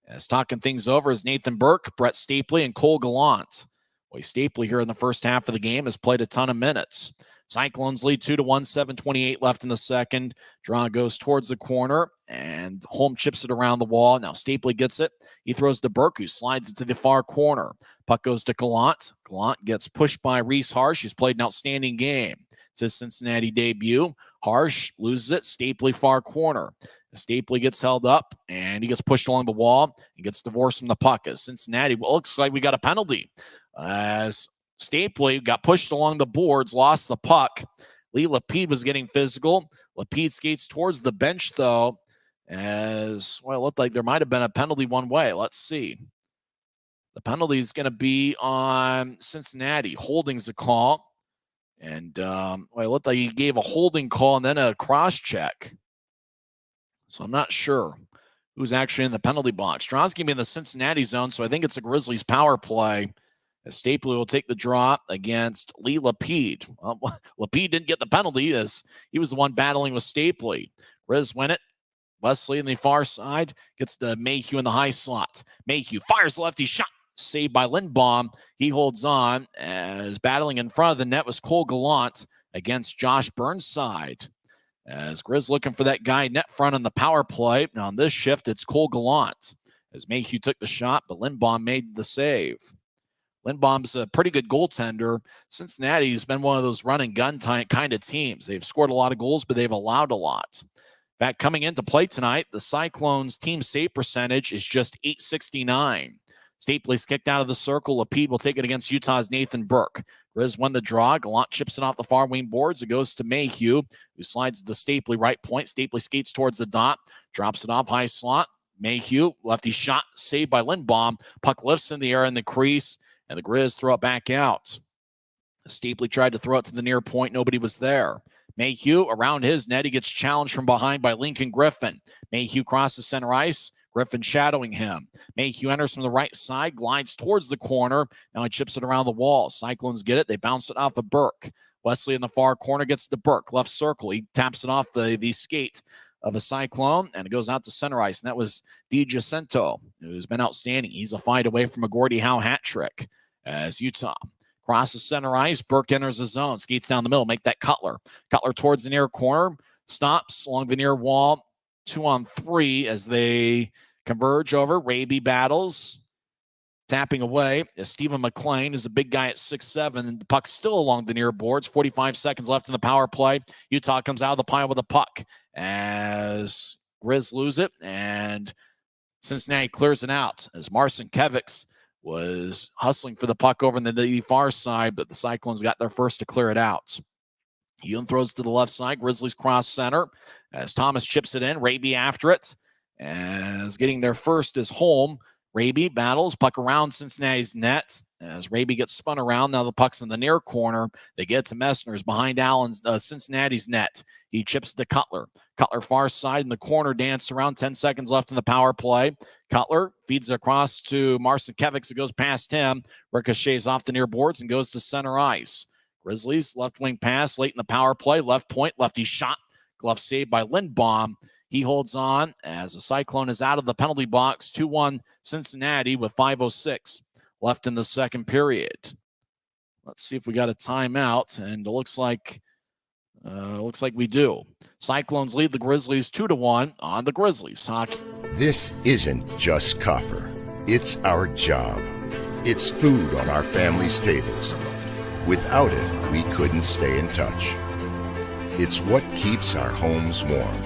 As talking things over is Nathan Burke, Brett Stapley, and Cole Gallant. Boy, Stapley here in the first half of the game has played a ton of minutes. Cyclones lead 2-1, 7:28 left in the second. Draw goes towards the corner, and Holm chips it around the wall. Now Stapley gets it. He throws to Burke, who slides it to the far corner. Puck goes to Gallant. Gallant gets pushed by Reese Harsh, who's played an outstanding game. It's his Cincinnati debut. Harsh loses it. Stapley far corner. Stapley gets held up, and he gets pushed along the wall and gets divorced from the puck. As Cincinnati, well, looks like we got a penalty. As Stapley got pushed along the boards, lost the puck. Lee Lapide was getting physical. Lapide skates towards the bench, though, as, well, it looked like there might have been a penalty one way. Let's see. The penalty is going to be on Cincinnati. Holding's a call. And well, it looked like he gave a holding call and then a cross-check. So I'm not sure who's actually in the penalty box. Strauss going to be in the Cincinnati zone, so I think it's a Grizzlies power play. As Stapley will take the draw against Lee Lapide. Well, Lapide didn't get the penalty as he was the one battling with Stapley. Grizz win it. Wesley on the far side gets the Mayhew in the high slot. Mayhew fires lefty shot. Saved by Lindbaum. He holds on as battling in front of the net was Cole Gallant against Josh Burnside. As Grizz looking for that guy net front on the power play. Now on this shift, it's Cole Gallant. As Mayhew took the shot, but Lindbaum made the save. Lindbaum's a pretty good goaltender. Cincinnati's been one of those run and gun kind of teams. They've scored a lot of goals, but they've allowed a lot. In fact, coming into play tonight, the Cyclones' team save percentage is just .869. Stapley's kicked out of the circle. Lapide will take it against Utah's Nathan Burke. Grizz won the draw. Gallant chips it off the far wing boards. It goes to Mayhew, who slides to Stapley right point. Stapley skates towards the dot, drops it off high slot. Mayhew, lefty shot, saved by Lindbaum. Puck lifts in the air in the crease, and the Grizz throw it back out. Stapley tried to throw it to the near point. Nobody was there. Mayhew around his net. He gets challenged from behind by Lincoln Griffin. Mayhew crosses center ice. Griffin shadowing him. Mayhew enters from the right side, glides towards the corner. Now he chips it around the wall. Cyclones get it. They bounce it off of Burke. Wesley in the far corner gets to Burke. Left circle. He taps it off the skate of a Cyclone, and it goes out to center ice. And that was DiGiacinto, who's been outstanding. He's a fight away from a Gordie Howe hat trick as Utah crosses center ice. Burke enters the zone, skates down the middle, make that Cutler. Cutler towards the near corner, stops along the near wall. 2-on-3 as they converge over. Raby battles, tapping away as Stephen McLean is a big guy at 6'7", and the puck's still along the near boards. 45 seconds left in the power play. Utah comes out of the pile with a puck as Grizz lose it, and Cincinnati clears it out as Marcin Kevics was hustling for the puck over on the far side, but the Cyclones got there first to clear it out. Yoon throws to the left side. Grizzlies cross center as Thomas chips it in. Raby after it. As getting there first is Holm. Raby battles. Puck around Cincinnati's net. As Raby gets spun around. Now the puck's in the near corner. They get to Messner's behind Cincinnati's net. He chips to Cutler. Cutler far side in the corner. Dance around. 10 seconds left in the power play. Cutler feeds it across to Marcin Kevics. It goes past him. Ricochets off the near boards and goes to center ice. Grizzlies left wing pass late in the power play. Left point, lefty shot. Glove saved by Lindbaum. He holds on as the Cyclone is out of the penalty box. 2-1 Cincinnati with 5:06 left in the second period. Let's see if we got a timeout, and it looks like we do. Cyclones lead the Grizzlies 2-1 on the Grizzlies Hockey. This isn't just copper. It's our job. It's food on our family's tables. Without it, we couldn't stay in touch. It's what keeps our homes warm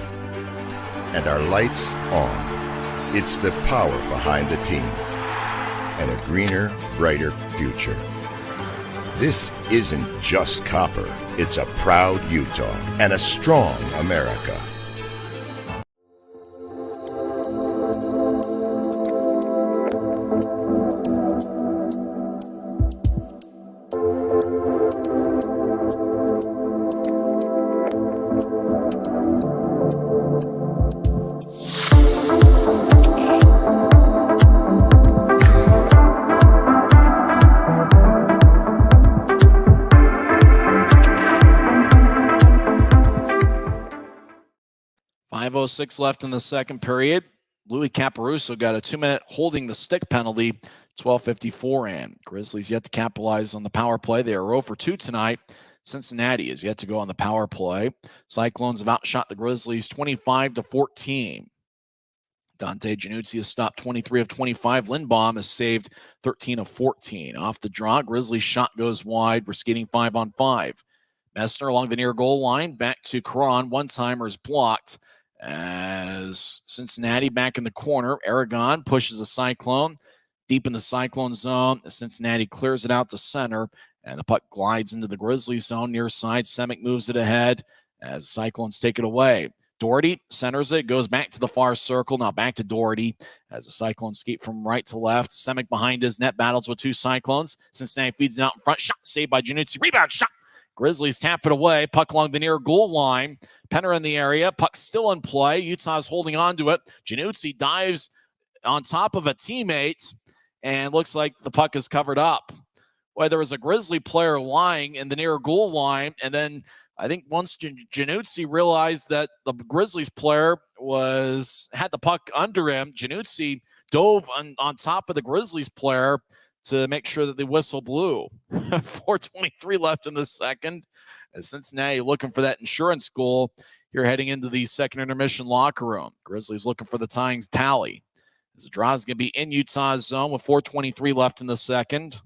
and our lights on. It's the power behind the team and a greener, brighter future. This isn't just copper. It's a proud Utah and a strong America. .506 left in the second period. Louis Caparuso got a 2-minute holding the stick penalty. 12:54 in. Grizzlies yet to capitalize on the power play. They are 0 for 2 tonight. Cincinnati is yet to go on the power play. Cyclones have outshot the Grizzlies 25-14. Dante Januzzi has stopped 23 of 25. Lindbaum has saved 13 of 14. Off the draw, Grizzlies shot goes wide. We're skating 5-on-5. Messner along the near goal line. Back to Caron. One-timer is blocked. As Cincinnati back in the corner, Aragon pushes a Cyclone deep in the Cyclone zone. Cincinnati clears it out to center And the puck glides into the Grizzlies zone near side. Semick moves it ahead as the Cyclones take it away. Doherty centers it, goes back to the far circle. Now back to Doherty as the Cyclones skate from right to left. Semick behind his net, battles with two Cyclones. Cincinnati feeds it out in front. Shot saved by Januzzi. Rebound shot. Grizzlies tap it away. Puck along the near goal line. Penner in the area. Puck still in play. Utah's holding on to it. Januzzi dives on top of a teammate and looks like the puck is covered up. Well, there was a Grizzly player lying in the near goal line, and then I think once Januzzi realized that the Grizzlies player had the puck under him, Januzzi dove on top of the Grizzlies player to make sure that the whistle blew. 4:23 left in the second. As Cincinnati looking for that insurance goal here heading into the second intermission locker room. Grizzlies looking for the tying tally. As the draw is going to be in Utah's zone with 4:23 left in the second.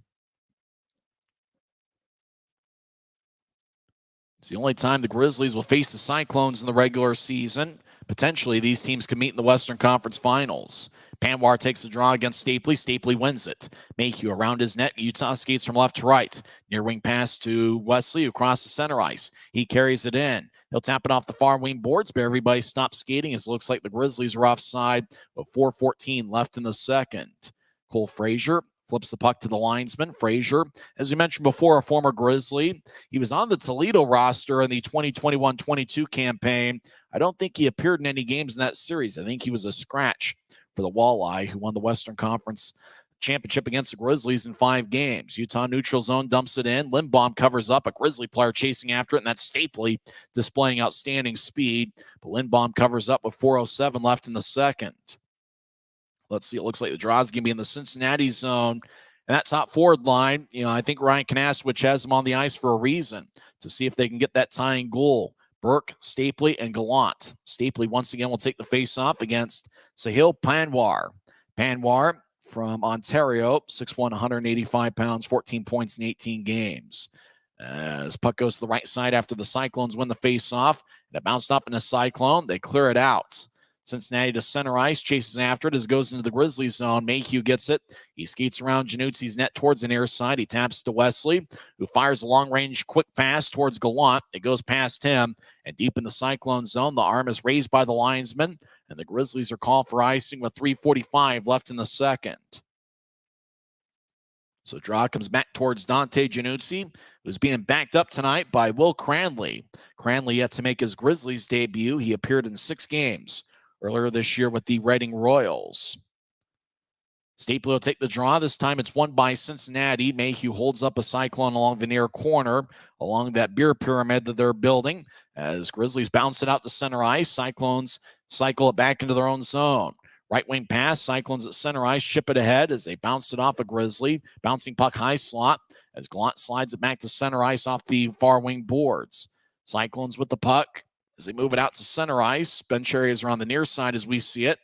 It's the only time the Grizzlies will face the Cyclones in the regular season. Potentially, these teams can meet in the Western Conference Finals. Panwar takes the draw against Stapley. Stapley wins it. Mayhew around his net. Utah skates from left to right. Near wing pass to Wesley across the center ice. He carries it in. He'll tap it off the far wing boards, but everybody stops skating as it looks like the Grizzlies are offside with 4:14 left in the second. Cole Frazier flips the puck to the linesman. Frazier, as we mentioned before, a former Grizzly. He was on the Toledo roster in the 2021-22 campaign. I don't think he appeared in any games in that series. I think he was a scratch for the Walleye, who won the Western Conference Championship against the Grizzlies in 5 games. Utah neutral zone dumps it in. Lindbaum covers up, a Grizzly player chasing after it, and that's Stapley displaying outstanding speed. But Lindbaum covers up with 4:07 left in the second. Let's see. It looks like the draw is going to be in the Cincinnati zone. And that top forward line, I think Ryan Kanaswich has them on the ice for a reason, to see if they can get that tying goal. Burke, Stapley, and Gallant. Stapley once again will take the face-off against Sahil Panwar. Panwar from Ontario, 6'1", 185 pounds, 14 points in 18 games. As puck goes to the right side after the Cyclones win the face-off. And it bounced up in a Cyclone. They clear it out. Cincinnati to center ice, chases after it as it goes into the Grizzlies zone. Mayhew gets it. He skates around Januzzi's net towards the near side. He taps to Wesley, who fires a long-range quick pass towards Gallant. It goes past him, and deep in the Cyclone zone, the arm is raised by the linesman, and the Grizzlies are called for icing with 3:45 left in the second. So draw comes back towards Dante Januzzi, who's being backed up tonight by Will Cranley. Cranley yet to make his Grizzlies debut. He appeared in 6 games earlier this year with the Reading Royals. Stapley will take the draw. This time it's won by Cincinnati. Mayhew holds up a Cyclone along the near corner, along that beer pyramid that they're building. As Grizzlies bounce it out to center ice, Cyclones cycle it back into their own zone. Right wing pass, Cyclones at center ice, chip it ahead as they bounce it off a Grizzly. Bouncing puck high slot as Gallant slides it back to center ice off the far wing boards. Cyclones with the puck as they move it out to center ice. Bench areas are on the near side as we see it.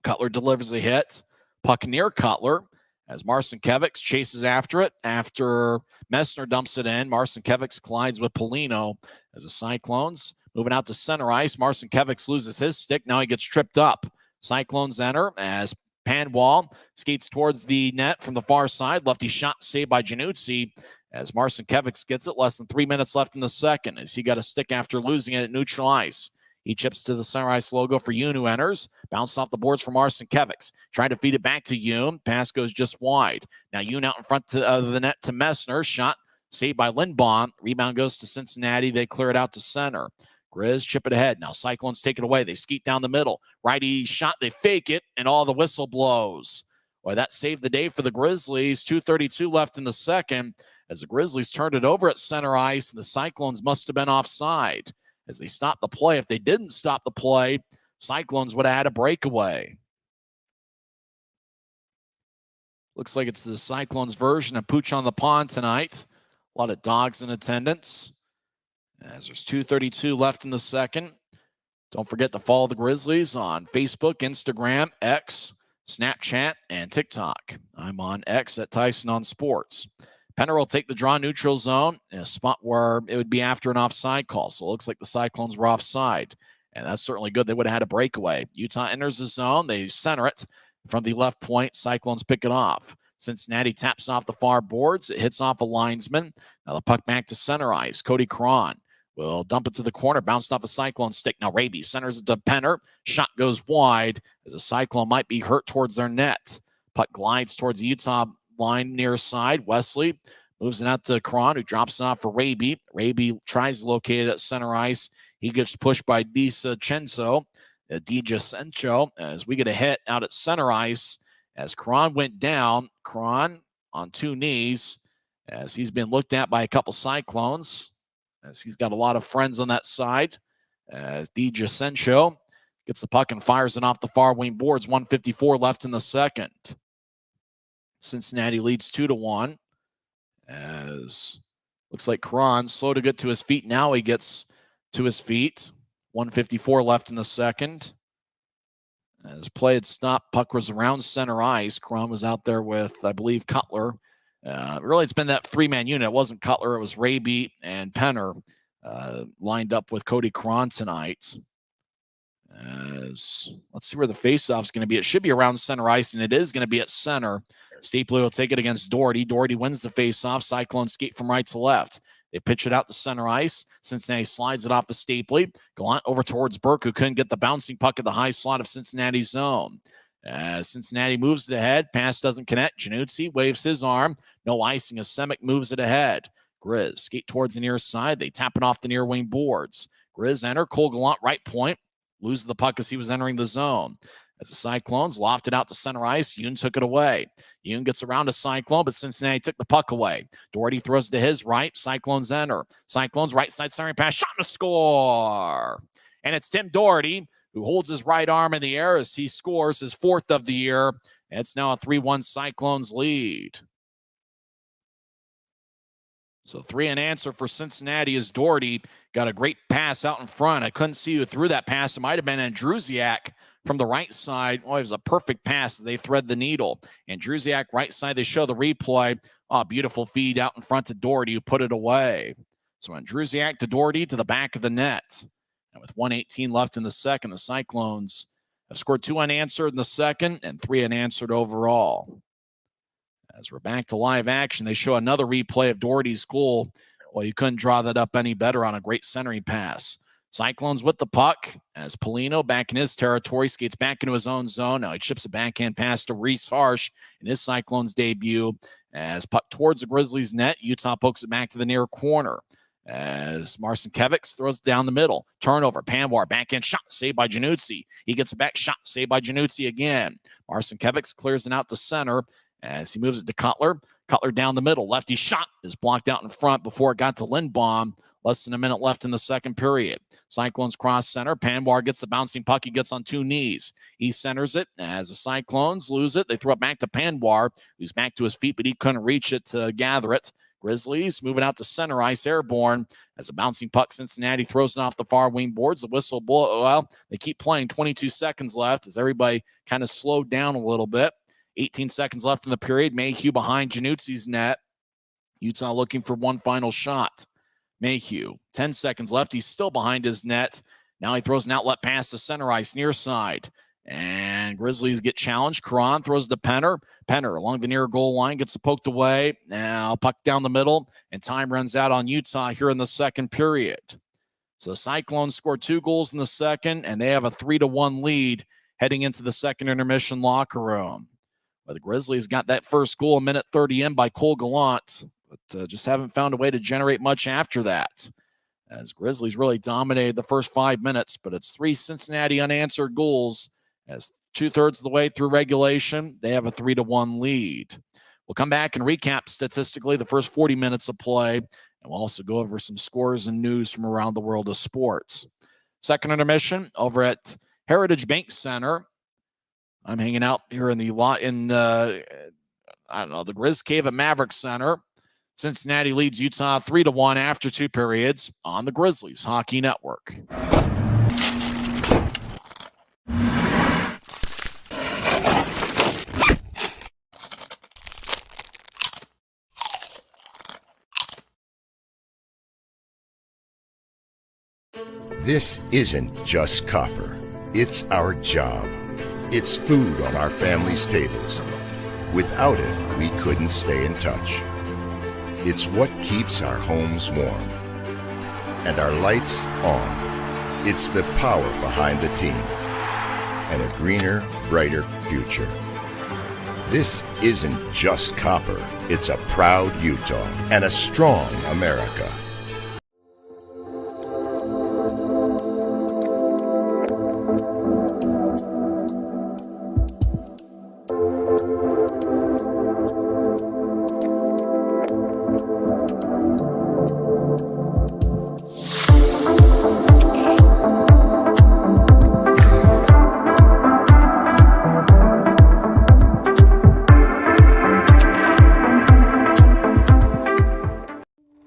Cutler delivers a hit. Puck near Cutler as Marcinkiewicz chases after it. After Messner dumps it in, Marcinkiewicz collides with Polino as the Cyclones moving out to center ice. Marcinkiewicz loses his stick. Now he gets tripped up. Cyclones enter as Panwall skates towards the net from the far side. Lefty shot saved by Januzzi as Marcinkiewicz gets it. Less than 3 minutes left in the second as he got a stick after losing it at neutral ice. He chips to the center ice logo for Yoon, who enters. Bounce off the boards for Marcinkiewicz. Trying to feed it back to Yoon. Pass goes just wide. Now Yoon out in front of the net to Messner. Shot saved by Lindbaum. Rebound goes to Cincinnati. They clear it out to center. Grizz chip it ahead. Now Cyclones take it away. They skeet down the middle. Righty shot. They fake it, and all the whistle blows. Boy, that saved the day for the Grizzlies. 2:32 left in the second as the Grizzlies turned it over at center ice, and the Cyclones must have been offside as they stopped the play. If they didn't stop the play, Cyclones would have had a breakaway. Looks like it's the Cyclones version of Pooch on the Pond tonight. A lot of dogs in attendance. As there's 2:32 left in the second. Don't forget to follow the Grizzlies on Facebook, Instagram, X, Snapchat, and TikTok. I'm on X at Tyson on Sports. Penner will take the draw neutral zone in a spot where it would be after an offside call. So it looks like the Cyclones were offside. And that's certainly good. They would have had a breakaway. Utah enters the zone. They center it from the left point. Cyclones pick it off. Cincinnati taps off the far boards. It hits off a linesman. Now the puck back to center ice. Cody Cron will dump it to the corner. Bounced off a Cyclone stick. Now Raby centers it to Penner. Shot goes wide as a Cyclone might be hurt towards their net. Puck glides towards the Utah line near side. Wesley moves it out to Cron, who drops it off for Raby. Raby tries to locate it at center ice. He gets pushed by DiGiacenzo as we get a hit out at center ice as Cron went down. Cron on two knees as he's been looked at by a couple Cyclones, as he's got a lot of friends on that side. As DiGiacenzo gets the puck and fires it off the far wing boards. 1:54 left in the second. Cincinnati leads 2-1. As looks like Cron slow to get to his feet. Now he gets to his feet. 1:54 left in the second. As play had stopped, puck was around center ice. Cron was out there with, I believe, Cutler. Really, it's been that three-man unit. It wasn't Cutler. It was Raby and Penner lined up with Cody Cron tonight. As let's see where the faceoff is going to be. It should be around center ice, and it is going to be at center. Stapley will take it against Doherty. Doherty wins the faceoff. Cyclones skate from right to left. They pitch it out to center ice. Cincinnati slides it off of Stapley. Gallant over towards Burke, who couldn't get the bouncing puck at the high slot of Cincinnati's zone. As Cincinnati moves it ahead, pass doesn't connect. Januzzi waves his arm. No icing as Semick moves it ahead. Grizz skate towards the near side. They tap it off the near wing boards. Grizz enter. Cole Gallant right point. Loses the puck as he was entering the zone. As the Cyclones lofted out to center ice, Yoon took it away. Yoon gets around a Cyclone, but Cincinnati took the puck away. Doherty throws it to his right. Cyclones enter. Cyclones right side centering pass. Shot and a score. And it's Tim Doherty who holds his right arm in the air as he scores his fourth of the year. It's now a 3-1 Cyclones lead. So 3 in answer for Cincinnati as Doherty got a great pass out in front. I couldn't see who threw that pass. It might have been Andrusiak from the right side. Oh, it was a perfect pass as they thread the needle. Andrusiak right side, they show the replay. Oh, beautiful feed out in front to Doherty, who put it away. So Andrusiak to Doherty to the back of the net. And with 1:18 left in the second, the Cyclones have scored 2 unanswered in the second and 3 unanswered overall. As we're back to live action, they show another replay of Doherty's goal. Well, you couldn't draw that up any better on a great centering pass. Cyclones with the puck as Polino back in his territory skates back into his own zone. Now he chips a backhand pass to Reese Harsh in his Cyclones debut. As puck towards the Grizzlies net, Utah pokes it back to the near corner. As Marcinkiewicz throws it down the middle. Turnover, Panwar, backhand shot, saved by Januzzi. He gets it back, shot, saved by Januzzi again. Marcinkiewicz clears it out to center as he moves it to Cutler. Cutler down the middle. Lefty shot is blocked out in front before it got to Lindbaum. Less than a minute left in the second period. Cyclones cross center. Panwar gets the bouncing puck. He gets on 2 knees. He centers it. As the Cyclones lose it, they throw it back to Panwar, who's back to his feet, but he couldn't reach it to gather it. Grizzlies moving out to center ice, airborne. As a bouncing puck, Cincinnati throws it off the far wing boards. The whistle blow. Well, they keep playing. 22 seconds left as everybody kind of slowed down a little bit. 18 seconds left in the period. Mayhew behind Januzzi's net. Utah looking for one final shot. Mayhew, 10 seconds left. He's still behind his net. Now he throws an outlet pass to center ice, near side. And Grizzlies get challenged. Cron throws to Penner. Penner along the near goal line gets it poked away. Now puck down the middle, and time runs out on Utah here in the second period. So the Cyclones scored 2 goals in the second, and they have a 3-1 lead heading into the second intermission locker room. Well, the Grizzlies got that first goal a minute 30 in by Cole Gallant, but just haven't found a way to generate much after that. As Grizzlies really dominated the first 5 minutes, but it's 3 Cincinnati unanswered goals. As 2/3 of the way through regulation, they have a 3-1 lead. We'll come back and recap statistically the first 40 minutes of play, and we'll also go over some scores and news from around the world of sports. Second intermission over at Heritage Bank Center. I'm hanging out here in the the Grizz Cave at Maverick Center. Cincinnati leads Utah 3-1 after 2 periods on the Grizzlies Hockey Network. This isn't just copper. It's our job. It's food on our families' tables. Without it, we couldn't stay in touch. It's what keeps our homes warm and our lights on. It's the power behind the team and a greener, brighter future. This isn't just copper. It's a proud Utah and a strong America.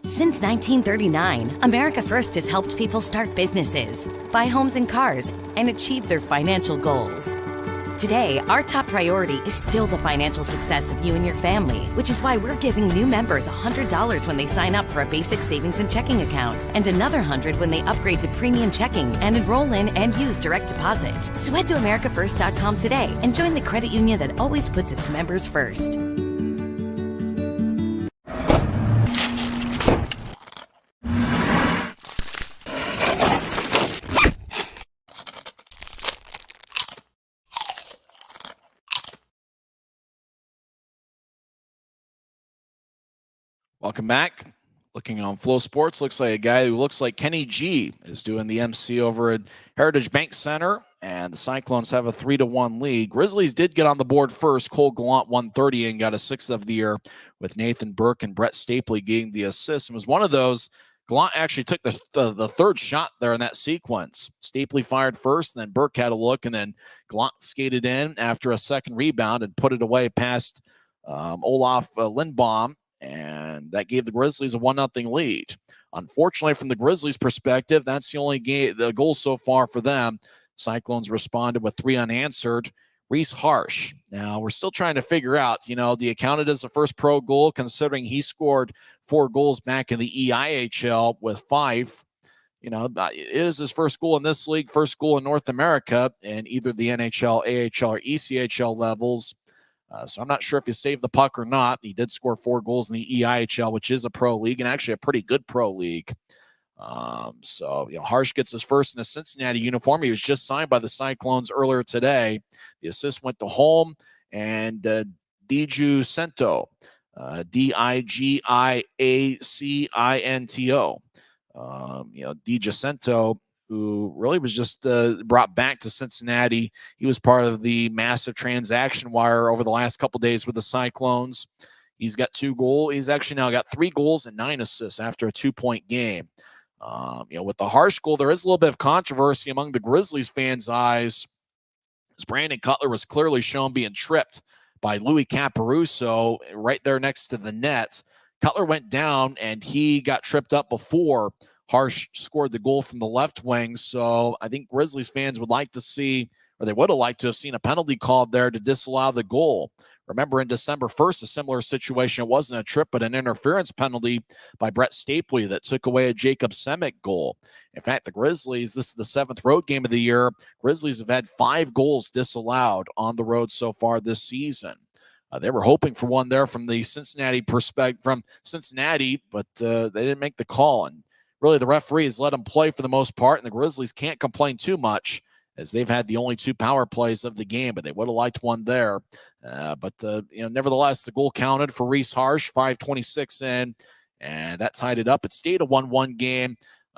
Since 1939, America First has helped people start businesses, buy homes and cars, and achieve their financial goals. Today, our top priority is still the financial success of you and your family, which is why we're giving new members $100 when they sign up for a basic savings and checking account, and another $100 when they upgrade to premium checking and enroll in and use direct deposit. So head to AmericaFirst.com today and join the credit union that always puts its members first. Welcome back. Looking on Flow Sports, looks like a guy who looks like Kenny G is doing the MC over at Heritage Bank Center, and the Cyclones have a 3-1 lead. Grizzlies did get on the board first. Cole Gallant 130 and got a sixth of the year, with Nathan Burke and Brett Stapley getting the assist. And was one of those. Gallant actually took the third shot there in that sequence. Stapley fired first, and then Burke had a look, and then Gallant skated in after a second rebound and put it away past Olaf Lindbaum. And that gave the Grizzlies a 1-0 lead. Unfortunately, from the Grizzlies' perspective, that's the only goal so far for them. Cyclones responded with 3 unanswered. Reese Harsh. Now, we're still trying to figure out, do you count it as the first pro goal, considering he scored 4 goals back in the EIHL with 5. It is his first goal in this league, first goal in North America in either the NHL, AHL, or ECHL levels. So I'm not sure if he saved the puck or not. He did score 4 goals in the EIHL, which is a pro league and actually a pretty good pro league. Harsh gets his first in a Cincinnati uniform. He was just signed by the Cyclones earlier today. The assist went to Holm and Diju Sento, Digiacinto. DiGiacinto, who really was just brought back to Cincinnati. He was part of the massive transaction wire over the last couple days with the Cyclones. He's got 2 goals. He's actually now got 3 goals and 9 assists after a 2-point game. With the Harsh goal, there is a little bit of controversy among the Grizzlies fans' eyes, as Brandon Cutler was clearly shown being tripped by Louis Caparuso right there next to the net. Cutler went down, and he got tripped up before Harsh scored the goal from the left wing. So I think Grizzlies fans would like to see, or they would have liked to have seen, a penalty called there to disallow the goal. Remember, in December 1st, a similar situation. It wasn't a trip, but an interference penalty by Brett Stapley that took away a Jacob Semick goal. In fact, the Grizzlies, this is the 7th road game of the year. Grizzlies have had 5 goals disallowed on the road so far this season. They were hoping for one there from the Cincinnati perspective, but they didn't make the call. And really, the referees let them play for the most part, and the Grizzlies can't complain too much, as they've had the only 2 power plays of the game, but they would have liked one there. Nevertheless, the goal counted for Reese Harsh, 5:26 in, and that tied it up. It stayed a 1-1 game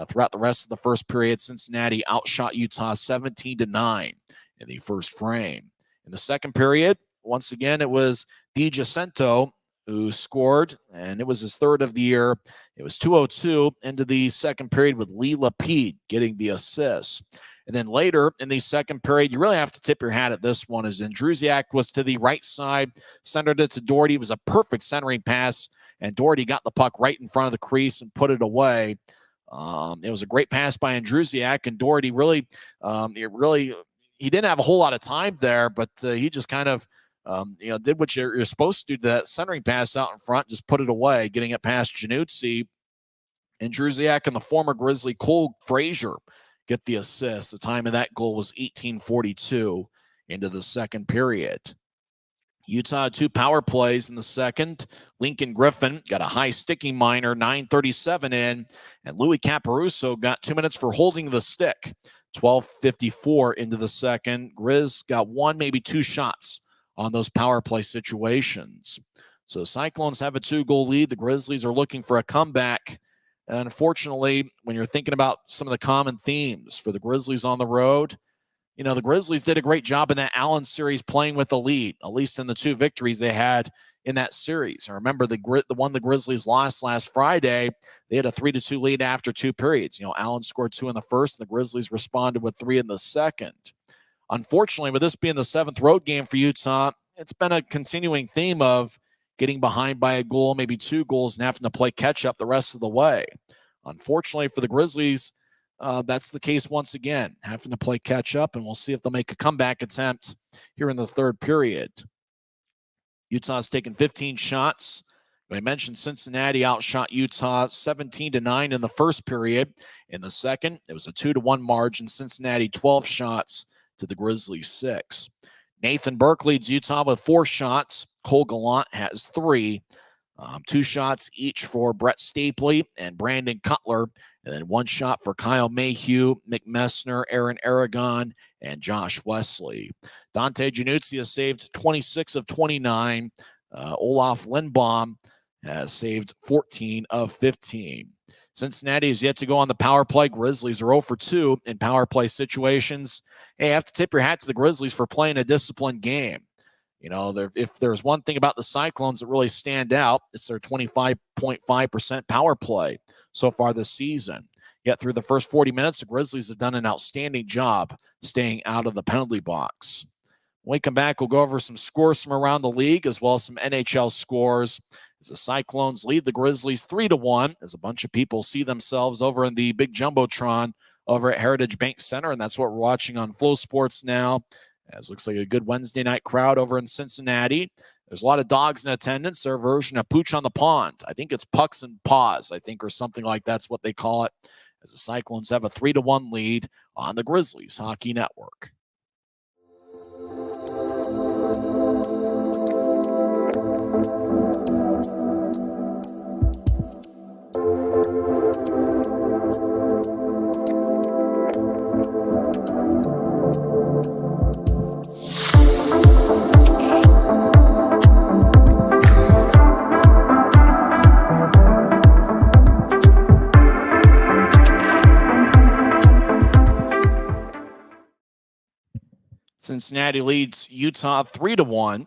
throughout the rest of the first period. Cincinnati outshot Utah 17-9 in the first frame. In the second period, once again, it was DiGiacinto who scored, and it was his 3rd of the year. It was 2:02 into the second period, with Lee Lapide getting the assist. And then later in the second period, you really have to tip your hat at this one, as Andrusiak was to the right side, centered it to Doherty. It was a perfect centering pass, and Doherty got the puck right in front of the crease and put it away. It was a great pass by Andrusiak, and Doherty really, he didn't have a whole lot of time there, but he just kind of, did what you're supposed to do, that centering pass out in front, just put it away, getting it past Januzzi. And Andrusiak and the former Grizzly Cole Frazier get the assist. The time of that goal was 18:42 into the second period. Utah had 2 power plays in the second. Lincoln Griffin got a high sticking minor, 9:37 in, and Louis Caparuso got 2 minutes for holding the stick. 12:54 into the second. Grizz got 1, maybe 2 shots on those power play situations. So Cyclones have a 2-goal lead. The Grizzlies are looking for a comeback. And unfortunately, when you're thinking about some of the common themes for the Grizzlies on the road, you know, the Grizzlies did a great job in that Allen series playing with the lead, at least in the 2 victories they had in that series. And remember, the one the Grizzlies lost last Friday, they had a 3-2 lead after 2 periods. You know, Allen scored 2 in the first, and the Grizzlies responded with 3 in the second. Unfortunately, with this being the 7th road game for Utah, it's been a continuing theme of getting behind by a goal, maybe 2 goals, and having to play catch-up the rest of the way. Unfortunately for the Grizzlies, that's the case once again, having to play catch-up, and we'll see if they'll make a comeback attempt here in the 3rd period. Utah's taken 15 shots. I mentioned Cincinnati outshot Utah 17-9 in the 1st period. In the second, it was a 2-1 margin. Cincinnati 12 shots to the Grizzlies 6. Nathan Burke leads Utah with 4 shots. Cole Gallant has 3. 2 shots each for Brett Stapley and Brandon Cutler, and then 1 shot for Kyle Mayhew, Mick Messner, Aaron Aragon, and Josh Wesley. Dante Januzzi has saved 26 of 29. Olaf Lindbaum has saved 14 of 15. Cincinnati is yet to go on the power play. Grizzlies are 0 for 2 in power play situations. Hey, you have to tip your hat to the Grizzlies for playing a disciplined game. You know, if there's one thing about the Cyclones that really stand out, it's their 25.5% power play so far this season. Yet through the first 40 minutes, the Grizzlies have done an outstanding job staying out of the penalty box. When we come back, we'll go over some scores from around the league as well as some NHL scores as the Cyclones lead the Grizzlies 3-1 as a bunch of people see themselves over in the big Jumbotron over at Heritage Bank Center, and that's what we're watching on Flow Sports now. As looks like a good Wednesday night crowd over in Cincinnati. There's a lot of dogs in attendance. Their version of Pooch on the Pond. I think it's Pucks and Paws, I think, or something like that's what they call it, as the Cyclones have a 3-1 lead on the Grizzlies Hockey Network. Cincinnati leads Utah 3-1.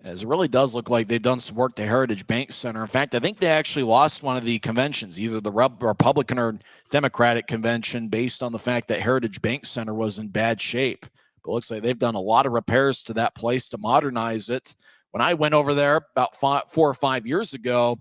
As it really does look like they've done some work to Heritage Bank Center. In fact, I think they actually lost one of the conventions, either the Republican or Democratic convention, based on the fact that Heritage Bank Center was in bad shape. But it looks like they've done a lot of repairs to that place to modernize it. When I went over there about 4 or 5 years ago,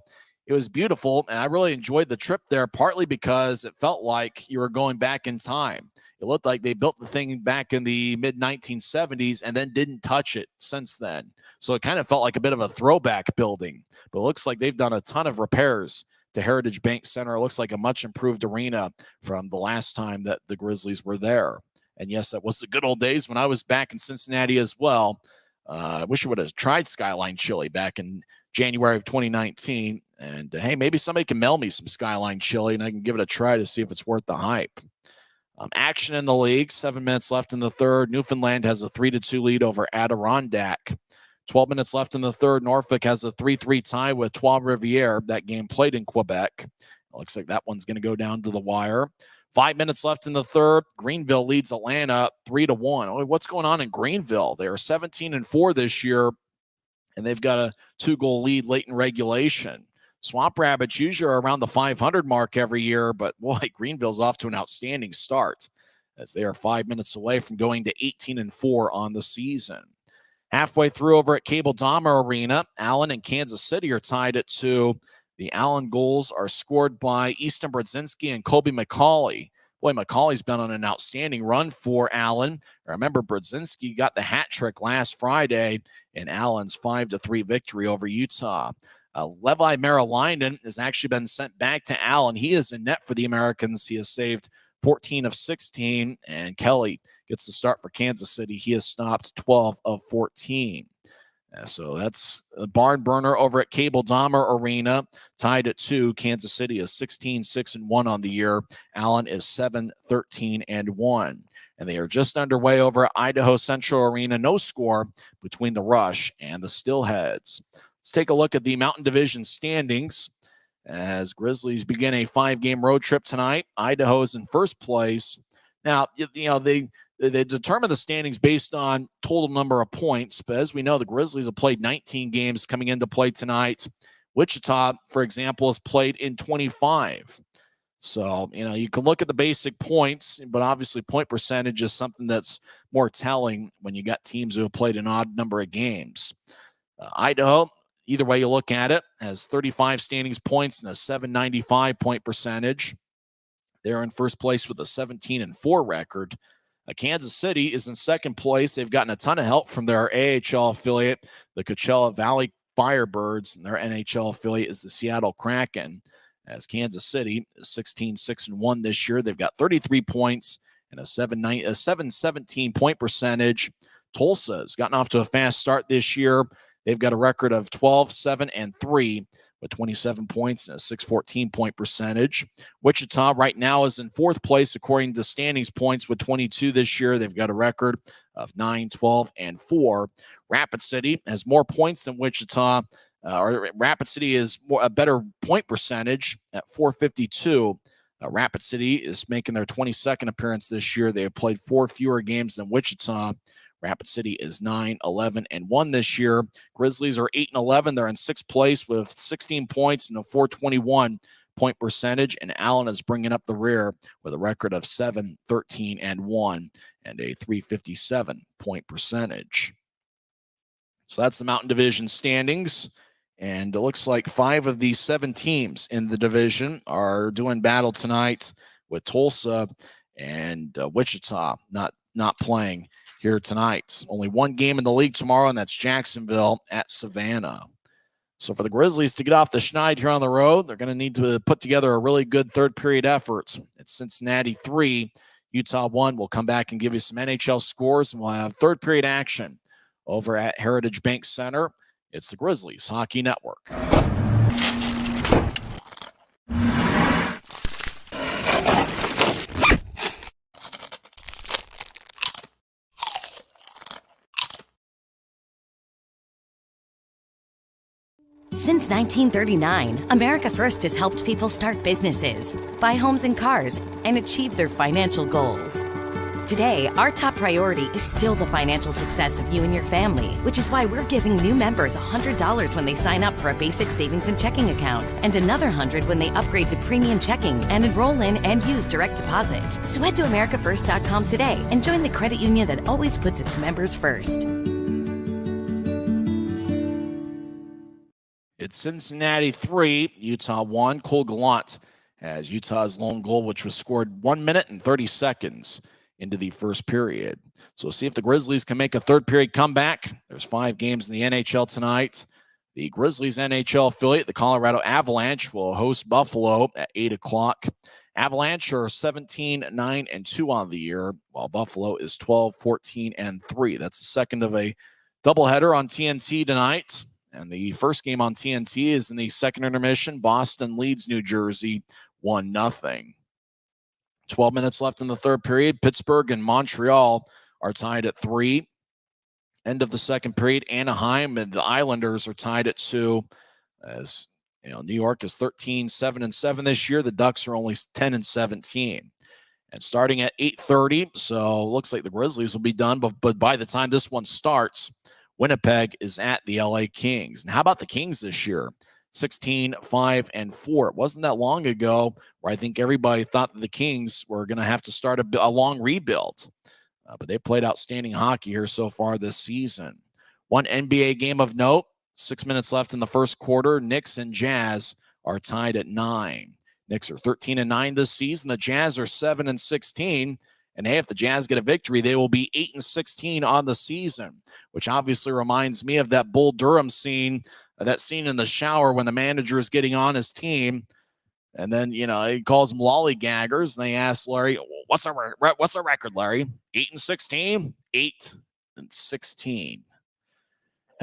it was beautiful, and I really enjoyed the trip there, partly because it felt like you were going back in time. It looked like they built the thing back in the mid-1970s and then didn't touch it since then. So it kind of felt like a bit of a throwback building. But it looks like they've done a ton of repairs to Heritage Bank Center. It looks like a much improved arena from the last time that the Grizzlies were there. And yes, that was the good old days when I was back in Cincinnati as well. I wish I would have tried Skyline Chili back in January of 2019. And hey, maybe somebody can mail me some Skyline Chili and I can give it a try to see if it's worth the hype. Action in the league, 7 minutes left in the third. Newfoundland has a 3-2 lead over Adirondack. 12 minutes left in the third. Norfolk has a 3-3 tie with Trois-Rivières. That game played in Quebec. It looks like that one's going to go down to the wire. 5 minutes left in the third. Greenville leads Atlanta 3-1. Oh, what's going on in Greenville? They are 17-4 this year, and they've got a 2-goal lead late in regulation. Swamp Rabbits usually are around the 500 mark every year, but boy, Greenville's off to an outstanding start as they are 5 minutes away from going to 18-4 on the season. Halfway through over at Cable Dahmer Arena, Allen and Kansas City are tied at 2. The Allen goals are scored by Easton Brodzinski and Colby McCauley. Boy, McCauley's been on an outstanding run for Allen. Remember, Brodzinski got the hat trick last Friday in Allen's 5-3 victory over Utah. Levi Marilainen has actually been sent back to Allen. He is in net for the Americans. He has saved 14 of 16, and Kelly gets the start for Kansas City. He has stopped 12 of 14. So that's a barn burner over at Cable Dahmer Arena, tied at 2. Kansas City is 16-6-1 on the year. Allen is 7-13-1. And they are just underway over at Idaho Central Arena. No score between the Rush and the Steelheads. Let's take a look at the Mountain Division standings as Grizzlies begin a 5-game road trip tonight. Idaho is in first place. Now, they determine the standings based on total number of points, but as we know, the Grizzlies have played 19 games coming into play tonight. Wichita, for example, has played in 25. So, you can look at the basic points, but obviously point percentage is something that's more telling when you got teams who have played an odd number of games. Idaho, either way you look at it, has 35 standings points and a 795 point percentage. They're in first place with a 17-4 record. Kansas City is in second place. They've gotten a ton of help from their AHL affiliate, the Coachella Valley Firebirds, and their NHL affiliate is the Seattle Kraken. As Kansas City is 16-6-1 this year, they've got 33 points and a 717 point percentage. Tulsa has gotten off to a fast start this year. They've got a record of 12-7-3 with 27 points and a 614 point percentage. Wichita right now is in fourth place according to standings points with 22 this year. They've got a record of 9-12-4. Rapid City has more points than Wichita. Rapid City is a better point percentage at 452. Rapid City is making their 22nd appearance this year. They have played 4 fewer games than Wichita. Rapid City is 9-11-1 this year. Grizzlies are 8-11. They're in sixth place with 16 points and a 421 point percentage. And Allen is bringing up the rear with a record of 7-13-1 and a 357 point percentage. So that's the Mountain Division standings. And it looks like 5 of the 7 teams in the division are doing battle tonight, with Tulsa and Wichita not playing here tonight. Only one game in the league tomorrow, and that's Jacksonville at Savannah. So for the Grizzlies to get off the schneid here on the road, they're going to need to put together a really good third period effort. It's Cincinnati 3, Utah 1. We'll come back and give you some NHL scores, and we'll have third period action over at Heritage Bank Center. It's the Grizzlies Hockey Network. Since 1939, America First has helped people start businesses, buy homes and cars, and achieve their financial goals. Today, our top priority is still the financial success of you and your family, which is why we're giving new members $100 when they sign up for a basic savings and checking account, and another $100 when they upgrade to premium checking and enroll in and use direct deposit. So head to AmericaFirst.com today and join the credit union that always puts its members first. It's Cincinnati 3, Utah 1. Cole Gallant has Utah's lone goal, which was scored 1 minute and 30 seconds into the first period. So we'll see if the Grizzlies can make a third period comeback. There's 5 games in the NHL tonight. The Grizzlies NHL affiliate, the Colorado Avalanche, will host Buffalo at 8 o'clock. Avalanche are 17-9-2 on the year, while Buffalo is 12-14-3. That's the second of a doubleheader on TNT tonight. And the first game on TNT is in the second intermission. Boston leads New Jersey 1-0. 12 minutes left in the third period. Pittsburgh and Montreal are tied at 3. End of the second period. Anaheim and the Islanders are tied at 2. As you know, New York is 13-7-7 this year. The Ducks are only 10-17. And starting at 8:30, so looks like the Grizzlies will be done. But by the time this one starts, Winnipeg is at the LA Kings. And how about the Kings this year? 16-5-4. It wasn't that long ago where I think everybody thought that the Kings were going to have to start a long rebuild. But they played outstanding hockey here so far this season. One NBA game of note, 6 minutes left in the first quarter. Knicks and Jazz are tied at 9. Knicks are 13-9 this season. The Jazz are 7-16. And hey, if the Jazz get a victory, they will be 8-16 on the season, which obviously reminds me of that Bull Durham scene, that scene in the shower when the manager is getting on his team. And then, he calls them lollygaggers. And they ask Larry, what's our record, Larry? 8-16? 8-16.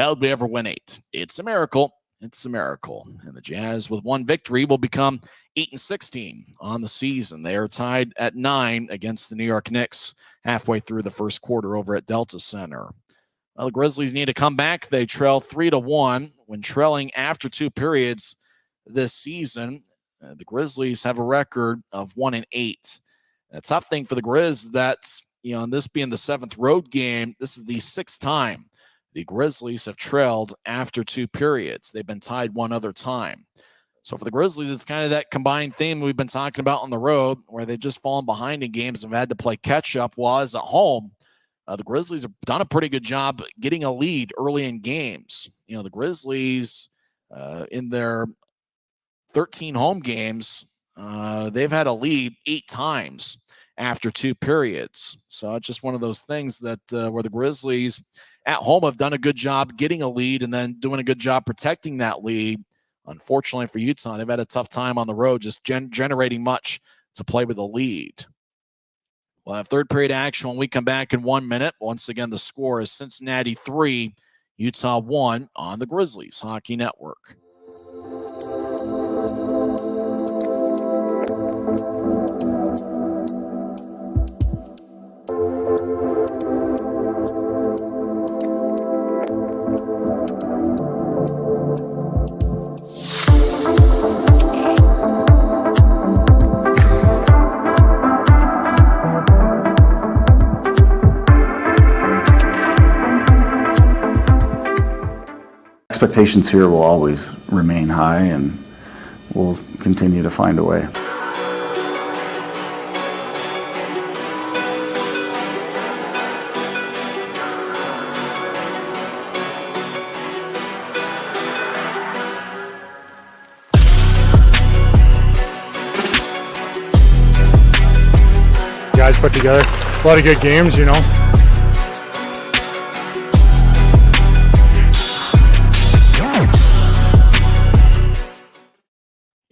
How'd we ever win 8? It's a miracle. It's a miracle. And the Jazz, with one victory, will become 8-16 on the season. They are tied at 9 against the New York Knicks halfway through the first quarter over at Delta Center. Well, the Grizzlies need to come back. They trail 3-1 when trailing after 2 periods this season. The Grizzlies have a record of 1-8. The tough thing for the Grizz that, and this being the 7th road game, this is the 6th time the Grizzlies have trailed after 2 periods. They've been tied one other time. So for the Grizzlies, it's kind of that combined theme we've been talking about on the road, where they've just fallen behind in games and have had to play catch-up, while as at home, the Grizzlies have done a pretty good job getting a lead early in games. The Grizzlies, in their 13 home games, they've had a lead 8 times after 2 periods. So it's just one of those things that where the Grizzlies at home have done a good job getting a lead and then doing a good job protecting that lead. Unfortunately for Utah, they've had a tough time on the road just generating much to play with a lead. We'll have third period action when we come back in 1 minute. Once again, the score is Cincinnati 3, Utah 1 on the Grizzlies Hockey Network. Expectations here will always remain high, and we'll continue to find a way. Guys put together a lot of good games,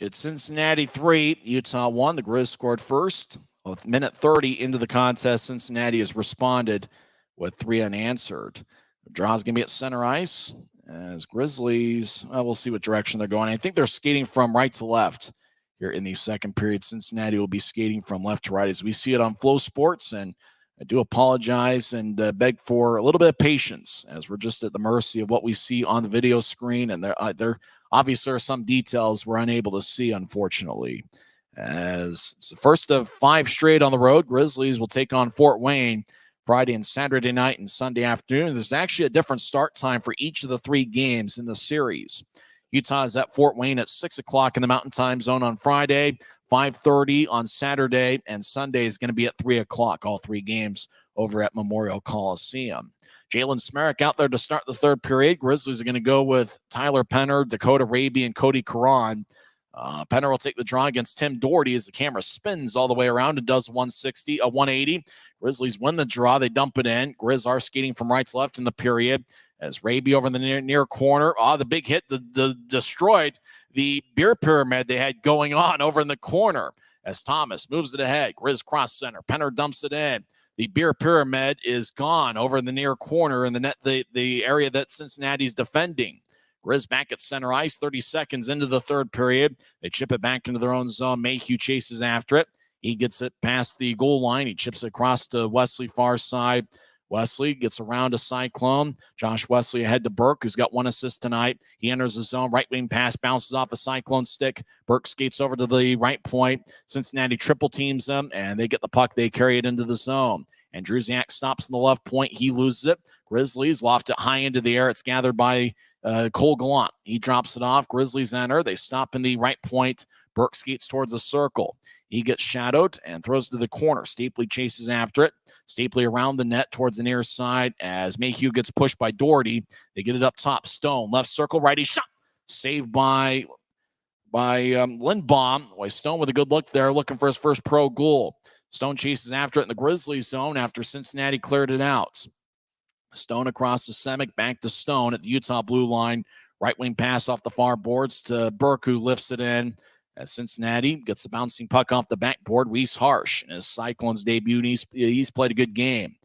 It's Cincinnati 3, Utah 1. The Grizz scored first. With minute 30 into the contest, Cincinnati has responded with 3 unanswered. The draw's going to be at center ice as Grizzlies, we'll see what direction they're going. I think they're skating from right to left here in the second period. Cincinnati will be skating from left to right as we see it on Flow Sports, and I do apologize and beg for a little bit of patience as we're just at the mercy of what we see on the video screen, and there obviously are some details we're unable to see, unfortunately. As it's the first of 5 straight on the road, Grizzlies will take on Fort Wayne Friday and Saturday night and Sunday afternoon. There's actually a different start time for each of the 3 games in the series. Utah is at Fort Wayne at 6 o'clock in the Mountain Time Zone on Friday, 5:30 on Saturday, and Sunday is going to be at 3 o'clock, all 3 games over at Memorial Coliseum. Jalen Smerrick out there to start the third period. Grizzlies are going to go with Tyler Penner, Dakota Raby, and Cody Caron. Penner will take the draw against Tim Doherty as the camera spins all the way around and does 180. Grizzlies win the draw. They dump it in. Grizz are skating from right to left in the period as Raby over in the near corner. The big hit destroyed the beer pyramid they had going on over in the corner as Thomas moves it ahead. Grizz cross center. Penner dumps it in. The beer pyramid is gone over in the near corner in the net, the area that Cincinnati's defending. Grizz back at center ice, 30 seconds into the third period. They chip it back into their own zone. Mayhew chases after it. He gets it past the goal line. He chips it across to Wesley far side. Wesley gets around a Cyclone. Josh Wesley ahead to Burke, who's got 1 assist tonight. He enters the zone. Right wing pass bounces off a Cyclone stick. Burke skates over to the right point. Cincinnati triple teams them, and they get the puck. They carry it into the zone. And Druziak stops in the left point. He loses it. Grizzlies loft it high into the air. It's gathered by Cole Gallant. He drops it off. Grizzlies enter. They stop in the right point. Burke skates towards the circle. He gets shadowed and throws to the corner. Stapley chases after it. Stapley around the net towards the near side as Mayhew gets pushed by Doherty. They get it up top. Stone, left circle, righty shot. Saved by Lindbaum. Boy, Stone with a good look there, looking for his first pro goal. Stone chases after it in the Grizzlies zone after Cincinnati cleared it out. Stone across the Semic, back to Stone at the Utah blue line. Right wing pass off the far boards to Burke, who lifts it in. As Cincinnati gets the bouncing puck off the backboard, Weiss Harsh in his Cyclones debut, he's played a good game.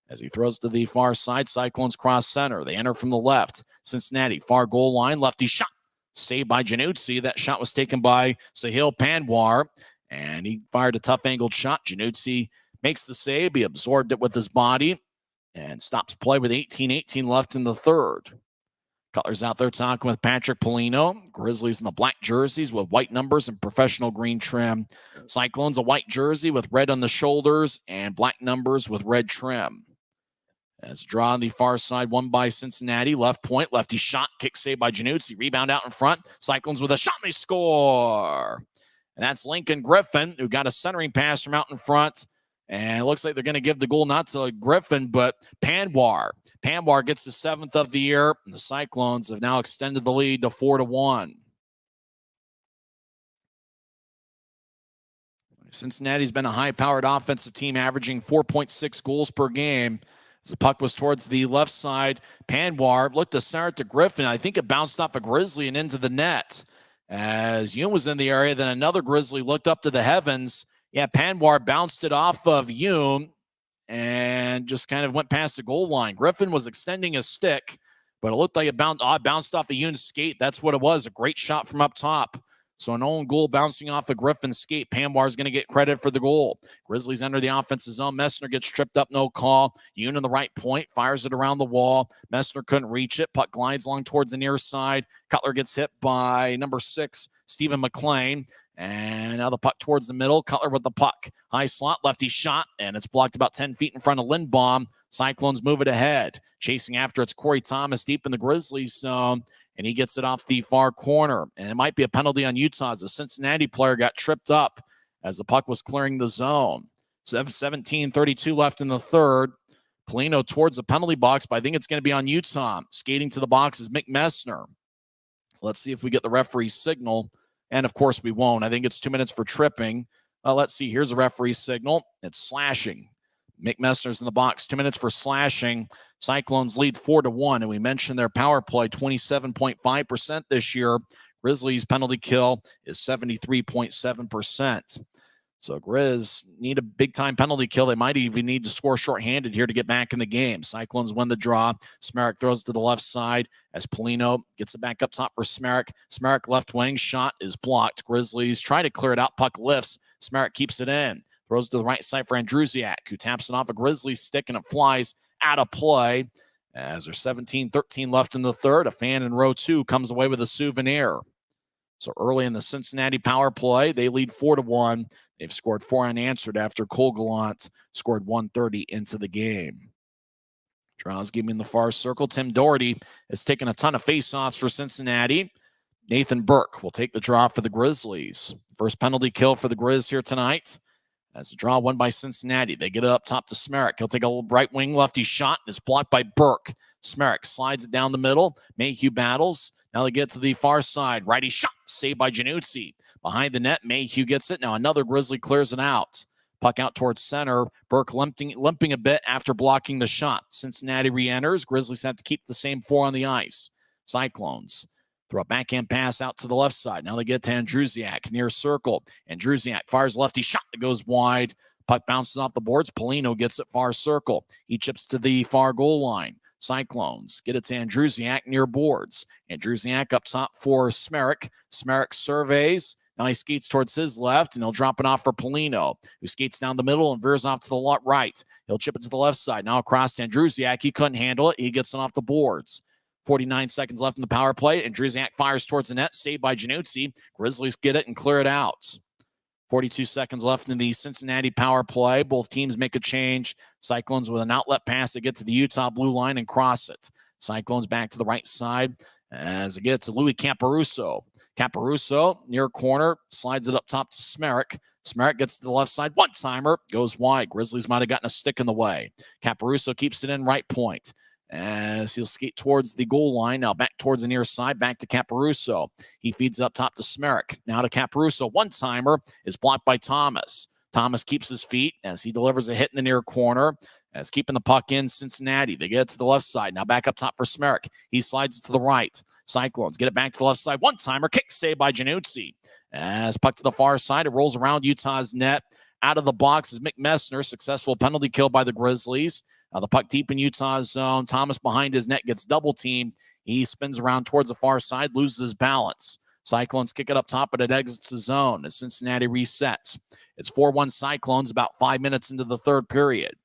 As he throws to the far side, Cyclones cross center. They enter from the left. Cincinnati. Far goal line, lefty shot. Saved by Januzzi. That shot was taken by Sahil Panwar, and he fired a tough angled shot. Januzzi makes the save. He absorbed it with his body and stops play with 18-18 left in the third. Cutler's out there talking with Patrick Polino. Grizzlies in the black jerseys with white numbers and professional green trim. Cyclones a white jersey with red on the shoulders and black numbers with red trim. As draw on the far side, won by Cincinnati. Left point, lefty shot, kick saved by Januzzi. Rebound out in front. Cyclones with a shot, and they score. And that's Lincoln Griffin, who got a centering pass from out in front. And it looks like they're going to give the goal not to Griffin, but Panwar. Panwar gets the 7th of the year, and the Cyclones have now extended the lead to 4-1. Cincinnati's been a high-powered offensive team, averaging 4.6 goals per game. As the puck was towards the left side, Panwar looked to center it to Griffin. I think it bounced off a Grizzly and into the net. As Yoon was in the area, then another Grizzly looked up to the heavens. Yeah, Panwar bounced it off of Yoon and just kind of went past the goal line. Griffin was extending his stick, but it looked like it bounced off of Yoon's skate. That's what it was, a great shot from up top. So an own goal bouncing off of Griffin's skate. Panwar is going to get credit for the goal. Grizzlies enter the offensive zone. Messner gets tripped up, no call. Yoon on the right point, fires it around the wall. Messner couldn't reach it. Puck glides along towards the near side. Cutler gets hit by number 6, Stephen McLean. And now the puck towards the middle. Cutler with the puck. High slot, lefty shot, and it's blocked about 10 feet in front of Lindbaum. Cyclones move it ahead. Chasing after it's Corey Thomas deep in the Grizzlies zone, and he gets it off the far corner. And it might be a penalty on Utah as the Cincinnati player got tripped up as the puck was clearing the zone. So 17:32 left in the third. Polino towards the penalty box, but I think it's going to be on Utah. Skating to the box is Mick Messner. Let's see if we get the referee's signal. And, of course, we won't. I think it's 2 minutes for tripping. Let's see. Here's a referee's signal. It's slashing. Mick Messner's in the box. 2 minutes for slashing. Cyclones lead 4-1. And we mentioned their power play, 27.5% this year. Grizzlies' penalty kill is 73.7%. So Grizz need a big-time penalty kill. They might even need to score shorthanded here to get back in the game. Cyclones win the draw. Smerek throws to the left side as Polino gets it back up top for Smerek. Smerek left wing shot is blocked. Grizzlies try to clear it out. Puck lifts. Smerek keeps it in. Throws to the right side for Andrusiak, who taps it off a Grizzlies stick, and it flies out of play. As there's 17:13 left in the third, a fan in row 2 comes away with a souvenir. So early in the Cincinnati power play, they lead 4-1. They've scored 4 unanswered after Cole Gallant scored 1:30 into the game. Draws giving the far circle. Tim Doherty has taken a ton of faceoffs for Cincinnati. Nathan Burke will take the draw for the Grizzlies. First penalty kill for the Grizz here tonight. As the draw won by Cincinnati. They get it up top to Smerek. He'll take a right wing lefty shot, and it's blocked by Burke. Smerek slides it down the middle. Mayhew battles. Now they get to the far side. Righty shot, saved by Januzzi. Behind the net, Mayhew gets it. Now another Grizzly clears it out. Puck out towards center. Burke limping a bit after blocking the shot. Cincinnati re-enters. Grizzlies have to keep the same 4 on the ice. Cyclones throw a backhand pass out to the left side. Now they get to Andrusiak near circle. Andrusiak fires lefty shot that goes wide. Puck bounces off the boards. Polino gets it far circle. He chips to the far goal line. Cyclones get it to Andrusiak near boards. Andrusiak up top for Smerek. Smerek surveys. Now he skates towards his left, and he'll drop it off for Polino, who skates down the middle and veers off to the right. He'll chip it to the left side. Now across to Andrusiak. He couldn't handle it. He gets it off the boards. 49 seconds left in the power play. Andrusiak fires towards the net, saved by Januzzi. Grizzlies get it and clear it out. 42 seconds left in the Cincinnati power play. Both teams make a change. Cyclones with an outlet pass. They get to the Utah blue line and cross it. Cyclones back to the right side as they get to Louis Caparuso. Caparuso, near corner, slides it up top to Smerek. Smerek gets to the left side. One-timer goes wide. Grizzlies might have gotten a stick in the way. Caparuso keeps it in right point as he'll skate towards the goal line. Now back towards the near side, back to Caparuso. He feeds up top to Smerek. Now to Caparuso. One-timer is blocked by Thomas. Thomas keeps his feet as he delivers a hit in the near corner. As keeping the puck in Cincinnati. They get it to the left side. Now back up top for Smerek. He slides it to the right. Cyclones get it back to the left side. One-timer. Kick saved by Januzzi. As puck to the far side, it rolls around Utah's net. Out of the box is Mick Messner. Successful penalty kill by the Grizzlies. Now the puck deep in Utah's zone. Thomas behind his net gets double teamed. He spins around towards the far side, loses his balance. Cyclones kick it up top, but it exits the zone as Cincinnati resets. It's 4-1 Cyclones about 5 minutes into the third period.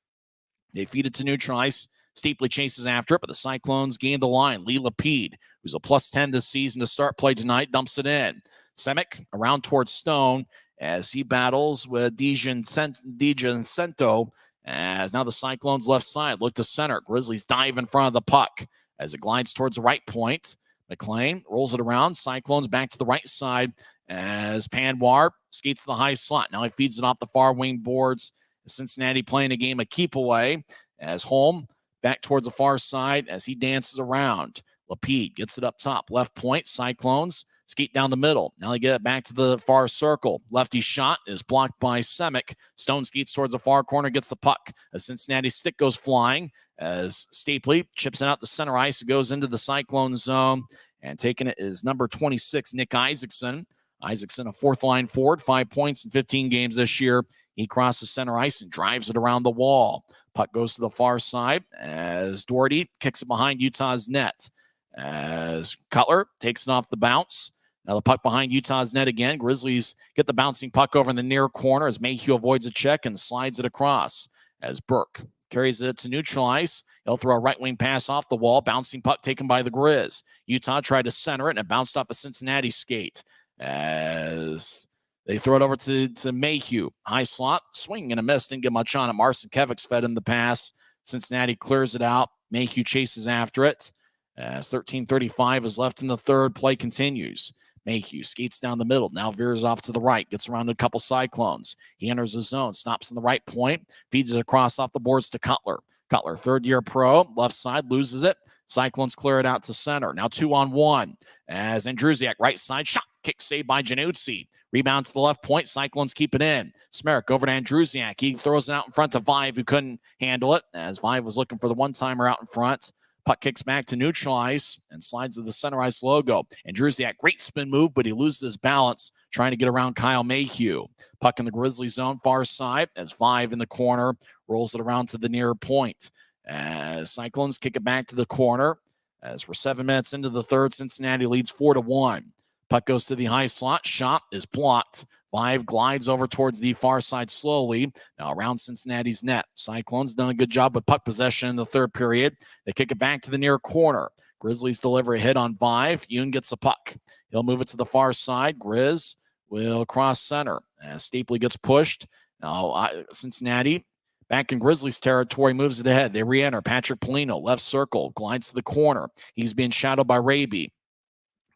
They feed it to neutral ice. Steeply chases after it, but the Cyclones gain the line. Lee Lapide, who's a +10 this season to start play tonight, dumps it in. Semick around towards Stone as he battles with DiGiancento. As now the Cyclones left side look to center. Grizzlies dive in front of the puck as it glides towards the right point. McLean rolls it around. Cyclones back to the right side as Panwar skates the high slot. Now he feeds it off the far wing boards. Cincinnati playing a game of keep away as Holm back towards the far side as he dances around. Lapide gets it up top. Left point. Cyclones skate down the middle. Now they get it back to the far circle. Lefty shot is blocked by Semick. Stone skates towards the far corner, gets the puck. A Cincinnati stick goes flying as Stapley chips it out to center ice. It goes into the Cyclone zone, and taking it is number 26, Nick Isaacson. Isaacson, a fourth-line forward, 5 points in 15 games this year. He crosses center ice and drives it around the wall. Puck goes to the far side as Doherty kicks it behind Utah's net. As Cutler takes it off the bounce. Now the puck behind Utah's net again. Grizzlies get the bouncing puck over in the near corner as Mayhew avoids a check and slides it across. As Burke carries it to neutral ice. He'll throw a right wing pass off the wall. Bouncing puck taken by the Grizz. Utah tried to center it and it bounced off a Cincinnati skate. As they throw it over to Mayhew. High slot, swing and a miss. Didn't get much on it. Marcinkevics fed him the pass. Cincinnati clears it out. Mayhew chases after it. As 13:35 is left in the third, play continues. Mayhew skates down the middle. Now veers off to the right. Gets around a couple Cyclones. He enters the zone. Stops in the right point. Feeds it across off the boards to Cutler. Cutler, third-year pro. Left side, loses it. Cyclones clear it out to center. Now 2-on-1 as Andrusiak, right side, shot, kick saved by Januzzi. Rebound to the left point. Cyclones keep it in. Smerrick over to Andrusiak. He throws it out in front to Vive, who couldn't handle it as Vive was looking for the one-timer out in front. Puck kicks back to neutral ice and slides to the center ice logo. Andrusiak, great spin move, but he loses his balance trying to get around Kyle Mayhew. Puck in the Grizzly zone, far side as Vive in the corner rolls it around to the near point. As Cyclones kick it back to the corner. As we're 7 minutes into the third, Cincinnati leads 4-1. Puck goes to the high slot. Shot is blocked. Vive glides over towards the far side slowly. Now around Cincinnati's net. Cyclones done a good job with puck possession in the third period. They kick it back to the near corner. Grizzlies deliver a hit on Vive. Yoon gets the puck. He'll move it to the far side. Grizz will cross center. As Stapley gets pushed. Now Cincinnati back in Grizzlies territory, moves it ahead. They re-enter. Patrick Polino, left circle, glides to the corner. He's being shadowed by Raby.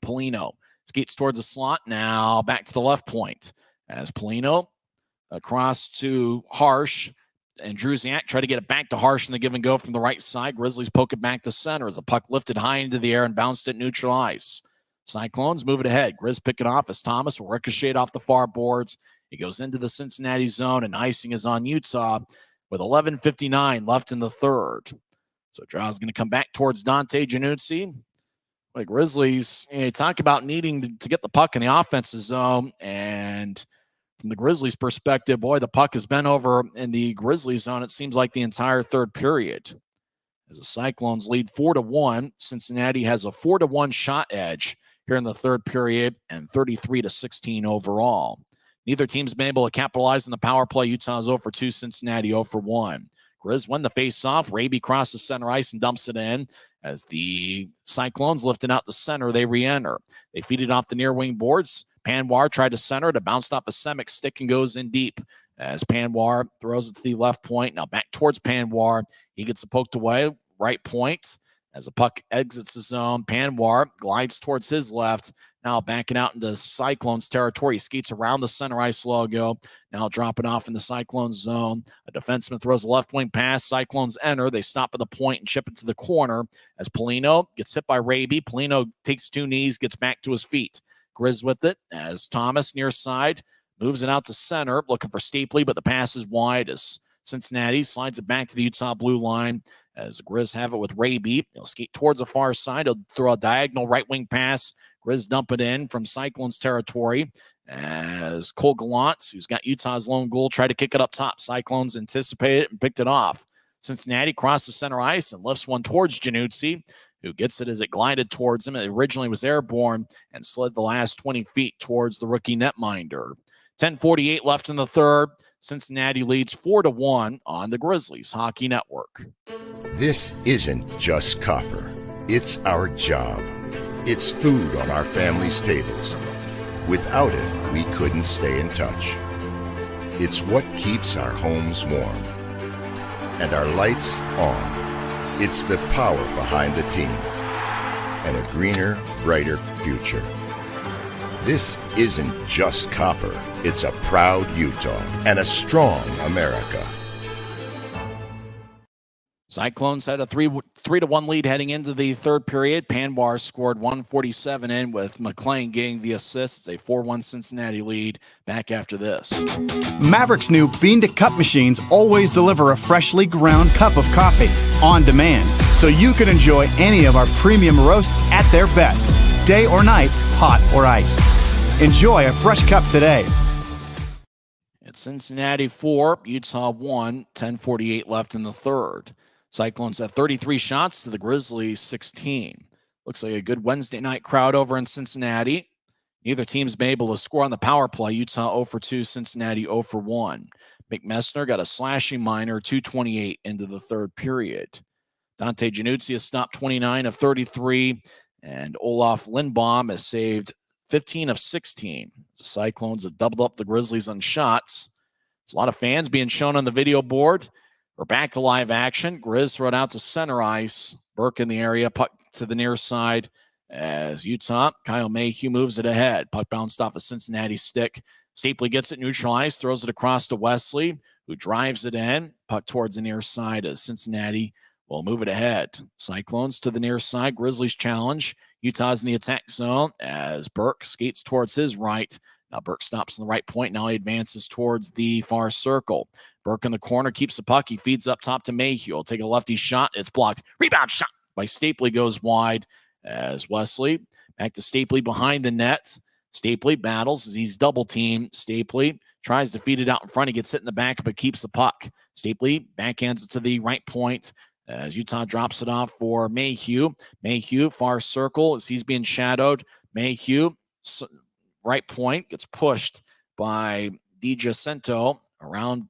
Polino skates towards the slot. Now back to the left point. As Polino across to Harsh. And Druziak try to get it back to Harsh in the give and go from the right side. Grizzlies poke it back to center as the puck lifted high into the air and bounced at neutral ice. Cyclones move it ahead. Grizz pick it off as Thomas will ricochet off the far boards. It goes into the Cincinnati zone, and icing is on Utah with 11:59 left in the third. So Draw's going to come back towards Dante Januzzi. Like Grizzlies, talk about needing to get the puck in the offensive zone. And from the Grizzlies' perspective, boy, the puck has been over in the Grizzlies zone, it seems like the entire third period. As the Cyclones lead 4-1, Cincinnati has a 4-1 shot edge here in the third period and 33-16 overall. Neither team's been able to capitalize on the power play. Utah's 0-2, Cincinnati 0-1. Grizz win the face-off. Raby crosses center ice and dumps it in. As the Cyclones lifting out the center, they re-enter. They feed it off the near wing boards. Panwar tried to center it. It bounced off a Semick stick and goes in deep. As Panwar throws it to the left point. Now back towards Panwar. He gets it poked away. Right point. As the puck exits the zone, Panwar glides towards his left. Now backing out into Cyclones territory. He skates around the center ice logo. Now dropping off in the Cyclones zone. A defenseman throws a left wing pass. Cyclones enter. They stop at the point and chip it to the corner. As Polino gets hit by Raby. Polino takes 2 knees, gets back to his feet. Grizz with it as Thomas near side moves it out to center. Looking for Stapley, but the pass is wide as Cincinnati slides it back to the Utah blue line. As the Grizz have it with Raby. He'll skate towards the far side. He'll throw a diagonal right wing pass. Grizz dump it in from Cyclones territory as Cole Gallant, who's got Utah's lone goal, tried to kick it up top. Cyclones anticipated it and picked it off. Cincinnati crosses center ice and lifts one towards Januzzi, who gets it as it glided towards him. It originally was airborne and slid the last 20 feet towards the rookie netminder. 10:48 left in the third. Cincinnati leads 4-1 on the Grizzlies Hockey Network. This isn't just copper. It's our job. It's food on our family's tables. Without it, we couldn't stay in touch. It's what keeps our homes warm and our lights on. It's the power behind the team and a greener, brighter future. This isn't just copper. It's a proud Utah and a strong America. Cyclones had a 3-1 lead heading into the third period. Panbar scored 147 in, with McLean getting the assist. It's a 4-1 Cincinnati lead. Back after this. Maverick's new bean-to-cup machines always deliver a freshly ground cup of coffee on demand, so you can enjoy any of our premium roasts at their best, day or night, hot or iced. Enjoy a fresh cup today. It's Cincinnati 4, Utah 1, 10:48 left in the third. Cyclones have 33 shots to the Grizzlies 16. Looks like a good Wednesday night crowd over in Cincinnati. Neither team's been able to score on the power play. Utah 0 for 2, Cincinnati 0 for 1. McMessner got a slashing minor, 2:28 into the third period. Dante Januzzi has stopped 29 of 33, and Olaf Lindbaum has saved 15 of 16. The Cyclones have doubled up the Grizzlies on shots. There's a lot of fans being shown on the video board. We're back to live action. Grizz throw it out to center ice. Burke in the area, puck to the near side as Utah. Kyle Mayhew moves it ahead. Puck bounced off a Cincinnati stick. Stapley gets it neutralized, throws it across to Wesley, who drives it in. Puck towards the near side as Cincinnati will move it ahead. Cyclones to the near side. Grizzlies challenge. Utah's in the attack zone as Burke skates towards his right. Now Burke stops in the right point. Now he advances towards the far circle. Burke in the corner keeps the puck. He feeds up top to Mayhew. He'll take a lefty shot. It's blocked. Rebound shot by Stapley goes wide as Wesley. Back to Stapley behind the net. Stapley battles as he's double teamed. Stapley tries to feed it out in front. He gets hit in the back but keeps the puck. Stapley backhands it to the right point as Utah drops it off for Mayhew. Mayhew, far circle as he's being shadowed. Mayhew, right point, gets pushed by DiGiacinto around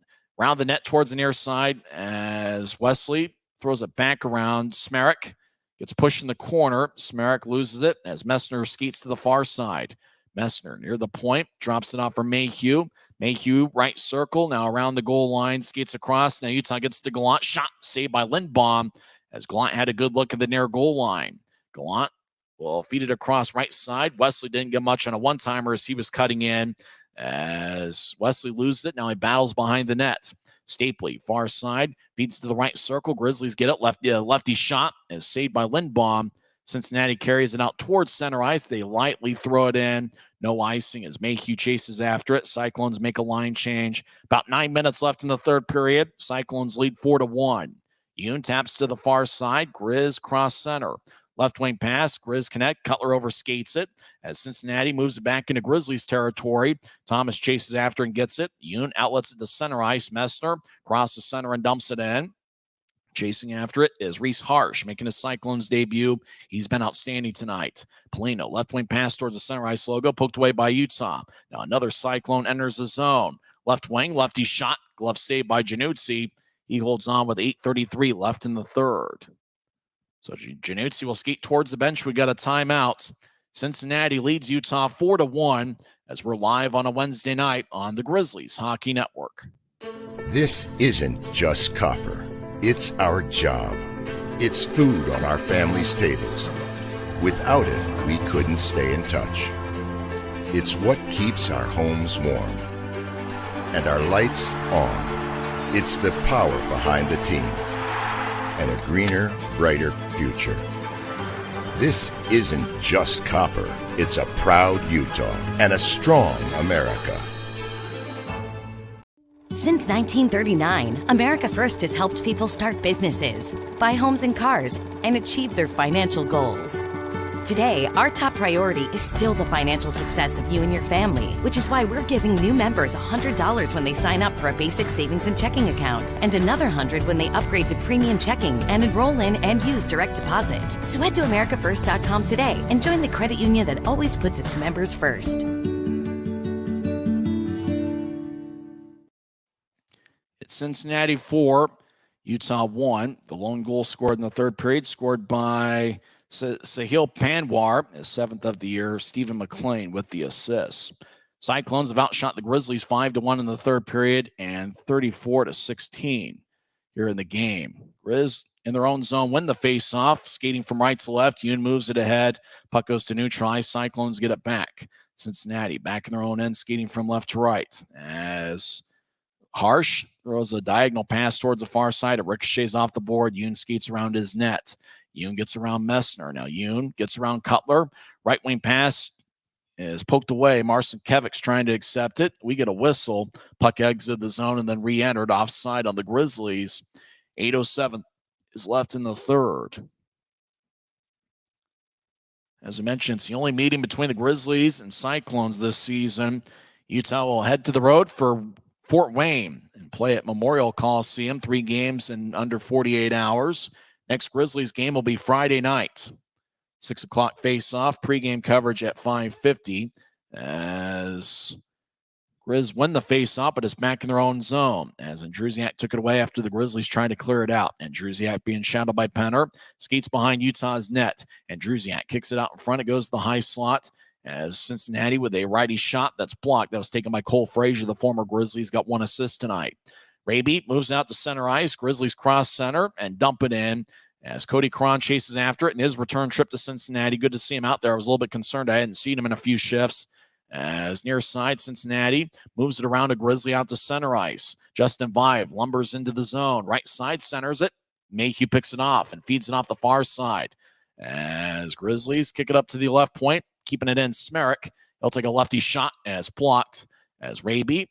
the net towards the near side as Wesley throws it back around. Smerrick gets pushed in the corner. Smerrick loses it as Messner skates to the far side. Messner near the point, drops it off for Mayhew. Mayhew, right circle, now around the goal line, skates across. Now Utah gets to Gallant. Shot saved by Lindbaum as Gallant had a good look at the near goal line. Gallant will feed it across right side. Wesley didn't get much on a one-timer as he was cutting in. As Wesley loses it, now he battles behind the net. Stapley, far side, feeds to the right circle. Grizzlies get it. Lefty shot is saved by Lindbaum. Cincinnati carries it out towards center ice. They lightly throw it in. No icing as Mayhew chases after it. Cyclones make a line change. About 9 minutes left in the third period. Cyclones lead 4-1. Yoon taps to the far side. Grizz cross center. Left wing pass. Grizz connect. Cutler overskates it as Cincinnati moves it back into Grizzlies territory. Thomas chases after and gets it. Yoon outlets it to center ice. Messner crosses center and dumps it in. Chasing after it is Reese Harsh, making his Cyclones debut. He's been outstanding tonight. Polino, left wing pass towards the center ice logo, poked away by Utah. Now another Cyclone enters the zone. Left wing, lefty shot, glove saved by Januzzi. He holds on with 8:33 left in the third. So Januzzi will skate towards the bench. We got a timeout. Cincinnati leads Utah 4-1 as we're live on a Wednesday night on the Grizzlies Hockey Network. This isn't just copper. It's our job. It's food on our family's tables. Without it, we couldn't stay in touch. It's what keeps our homes warm and our lights on. It's the power behind the team and a greener, brighter future. This isn't just copper. It's a proud Utah and a strong America. Since 1939, America First has helped people start businesses, buy homes and cars, and achieve their financial goals. Today, our top priority is still the financial success of you and your family, which is why we're giving new members $100 when they sign up for a basic savings and checking account, and another $100 when they upgrade to premium checking and enroll in and use direct deposit. So head to americafirst.com today and join the credit union that always puts its members first. It's Cincinnati 4, Utah 1. The lone goal scored in the third period, scored by Sahil Panwar, his 7th of the year. Stephen McLean with the assists. Cyclones have outshot the Grizzlies 5-1 in the third period and 34-16 here in the game. Grizz in their own zone win the face-off, skating from right to left. Yoon moves it ahead. Puck goes to neutralize. Cyclones get it back. Cincinnati back in their own end, skating from left to right as Harsh throws a diagonal pass towards the far side. It ricochets off the board. Yoon skates around his net. Yoon gets around Messner. Now Yoon gets around Cutler. Right wing pass is poked away. Marcin Kevik's trying to accept it. We get a whistle. Puck exited the zone and then re-entered offside on the Grizzlies. 8:07 is left in the third. As I mentioned, it's the only meeting between the Grizzlies and Cyclones this season. Utah will head to the road for Fort Wayne and play at Memorial Coliseum. 3 games in under 48 hours. Next Grizzlies game will be Friday night. 6 o'clock face-off. Pre-game coverage at 5:50 as Grizz win the face-off, but it's back in their own zone as Andrusiak took it away after the Grizzlies tried to clear it out. Andrusiak being shadowed by Penner. Skates behind Utah's net. Andrusiak kicks it out in front. It goes to the high slot as Cincinnati with a righty shot that's blocked. That was taken by Cole Frazier, the former Grizzlies, got 1 assist tonight. Raby moves out to center ice. Grizzlies cross center and dump it in as Cody Cron chases after it in his return trip to Cincinnati. Good to see him out there. I was a little bit concerned. I hadn't seen him in a few shifts. As near side, Cincinnati moves it around a Grizzly out to center ice. Justin Vive lumbers into the zone. Right side centers it. Mayhew picks it off and feeds it off the far side. As Grizzlies kick it up to the left point, keeping it in. Smerrick, he'll take a lefty shot as blocked. As Raby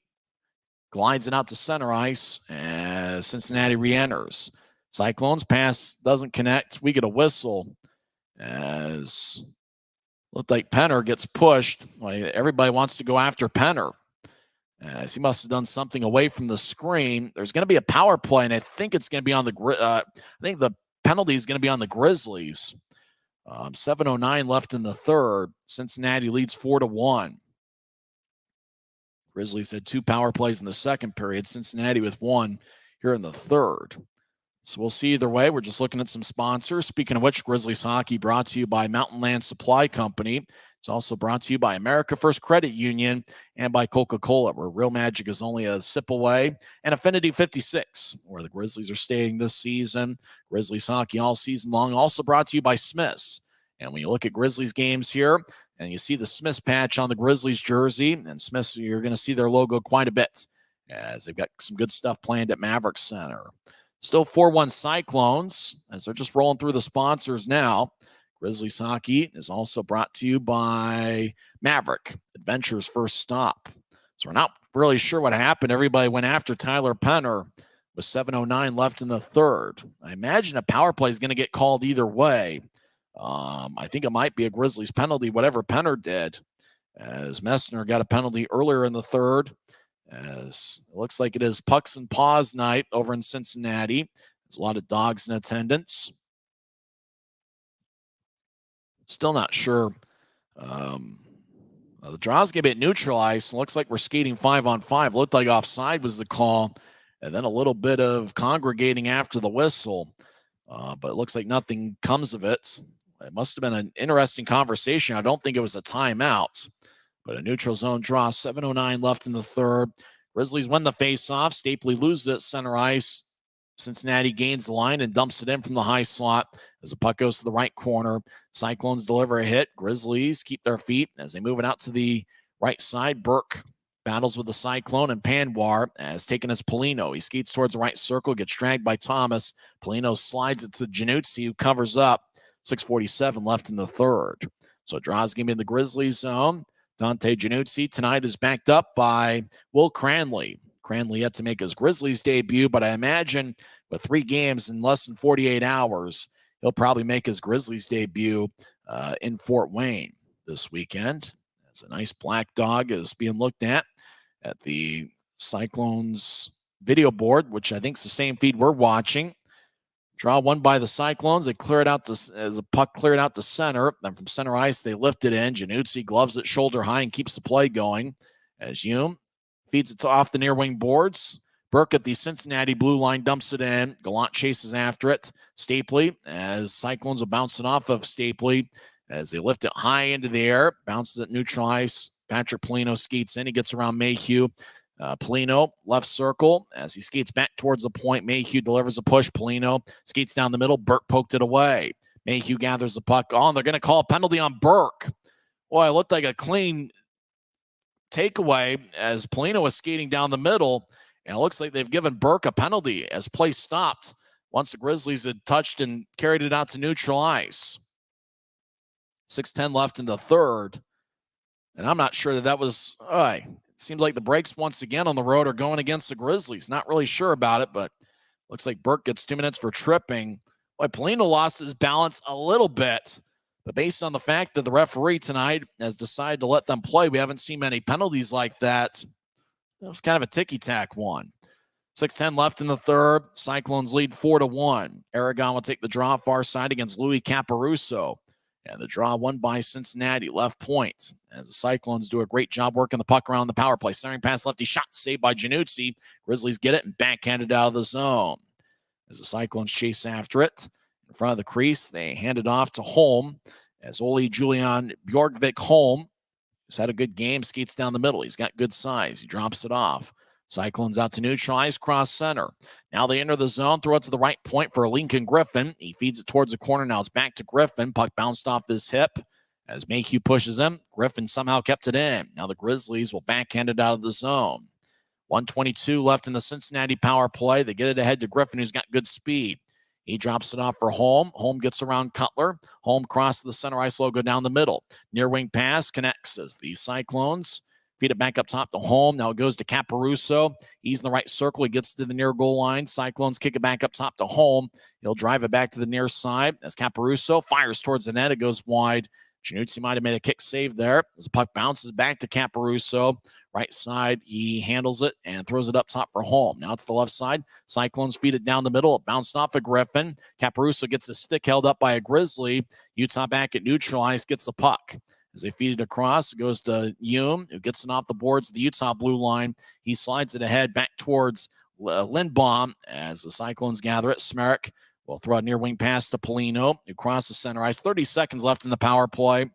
glides it out to center ice as Cincinnati re-enters. Cyclones pass doesn't connect. We get a whistle as looked like Penner gets pushed. Everybody wants to go after Penner as he must have done something away from the screen. There's going to be a power play, and I think it's going to be on the I think the penalty is going to be on the Grizzlies. 7:09 left in the third. Cincinnati leads 4-1. Grizzlies had 2 power plays in the second period. Cincinnati with 1 here in the third. So we'll see either way. We're just looking at some sponsors. Speaking of which, Grizzlies Hockey brought to you by Mountain Land Supply Company. It's also brought to you by America First Credit Union and by Coca-Cola, where real magic is only a sip away, and Affinity 56, where the Grizzlies are staying this season. Grizzlies Hockey all season long. Also brought to you by Smith's. And when you look at Grizzlies games here, and you see the Smith's patch on the Grizzlies jersey, and Smith's, you're going to see their logo quite a bit, as they've got some good stuff planned at Maverick Center. Still 4-1 Cyclones, as they're just rolling through the sponsors now. Grizzlies Hockey is also brought to you by Maverick, Adventure's first stop. So we're not really sure what happened. Everybody went after Tyler Penner with 7:09 left in the third. I imagine a power play is going to get called either way. I think it might be a Grizzlies penalty, whatever Penner did, as Messner got a penalty earlier in the third. As it looks like it is Pucks and Paws night over in Cincinnati. There's a lot of dogs in attendance. Still not sure. The draw's going to get neutralized. Looks like we're skating 5-on-5. Looked like offside was the call. And then a little bit of congregating after the whistle. But it looks like nothing comes of it. It must have been an interesting conversation. I don't think it was a timeout. But a neutral zone draw, 7:09 left in the third. Grizzlies win the faceoff. Stapley loses it center ice. Cincinnati gains the line and dumps it in from the high slot as the puck goes to the right corner. Cyclones deliver a hit. Grizzlies keep their feet as they move it out to the right side. Burke battles with the Cyclone, and Panwar has taken his Polino. He skates towards the right circle, gets dragged by Thomas. Polino slides it to Januzzi, who covers up. 6:47 left in the third. So draws game in the Grizzlies zone. Dante Januzzi tonight is backed up by Will Cranley. Cranley yet to make his Grizzlies debut, but I imagine with 3 games in less than 48 hours, he'll probably make his Grizzlies debut in Fort Wayne this weekend. As a nice black dog is being looked at the Cyclones video board, which I think is the same feed we're watching. Draw won by the Cyclones. They clear it out as the puck cleared out to center. Then from center ice, they lift it in. Januzzi gloves it shoulder high and keeps the play going. As Hume feeds it off the near wing boards. Burke at the Cincinnati blue line dumps it in. Gallant chases after it. Stapley, as Cyclones will bounce it off of Stapley as they lift it high into the air. Bounces it neutral ice. Patrick Polino skates in. He gets around Mayhew. Polino, left circle, as he skates back towards the point. Mayhew delivers a push. Polino skates down the middle. Burke poked it away. Mayhew gathers the puck on. They're going to call a penalty on Burke. Boy, it looked like a clean takeaway as Polino was skating down the middle. And it looks like they've given Burke a penalty as play stopped once the Grizzlies had touched and carried it out to neutral ice. 6:10 left in the third. And I'm not sure that was... Seems like the breaks once again on the road are going against the Grizzlies. Not really sure about it, but looks like Burke gets 2 minutes for tripping. Boy, Polino lost his balance a little bit, but based on the fact that the referee tonight has decided to let them play, we haven't seen many penalties like that. It was kind of a ticky-tack one. 6:10 left in the third. Cyclones lead 4-1. Aragon will take the draw far side against Louis Caparuso. And the draw won by Cincinnati, left point. As the Cyclones do a great job working the puck around the power play. Centering pass lefty shot saved by Januzzi. Grizzlies get it and backhand it out of the zone. As the Cyclones chase after it. In front of the crease, they hand it off to Holm. As Ole Julian Bjorkvik Holm, who's had a good game, skates down the middle. He's got good size. He drops it off. Cyclones out to neutral ice, cross center. Now they enter the zone, throw it to the right point for Lincoln Griffin. He feeds it towards the corner. Now it's back to Griffin. Puck bounced off his hip as Mayhew pushes him. Griffin somehow kept it in. Now the Grizzlies will backhand it out of the zone. 1:22 left in the Cincinnati power play. They get it ahead to Griffin, who's got good speed. He drops it off for Holm. Holm gets around Cutler. Holm crosses the center ice logo down the middle. Near wing pass connects as the Cyclones feed it back up top to Holm. Now it goes to Caparuso. He's in the right circle. He gets to the near goal line. Cyclones kick it back up top to Holm. He'll drive it back to the near side as Caparuso fires towards the net. It goes wide. Januzzi might have made a kick save there as the puck bounces back to Caparuso. Right side, he handles it and throws it up top for Holm. Now it's the left side. Cyclones feed it down the middle. It bounced off of Griffin. Caparuso gets his stick held up by a Grizzly. Utah back at neutral ice gets the puck. As they feed it across, it goes to Hume, who gets it off the boards of the Utah blue line. He slides it ahead back towards Lindbaum as the Cyclones gather it. Smerrick will throw a near wing pass to Polino, who crosses center ice. 30 seconds left in the power play.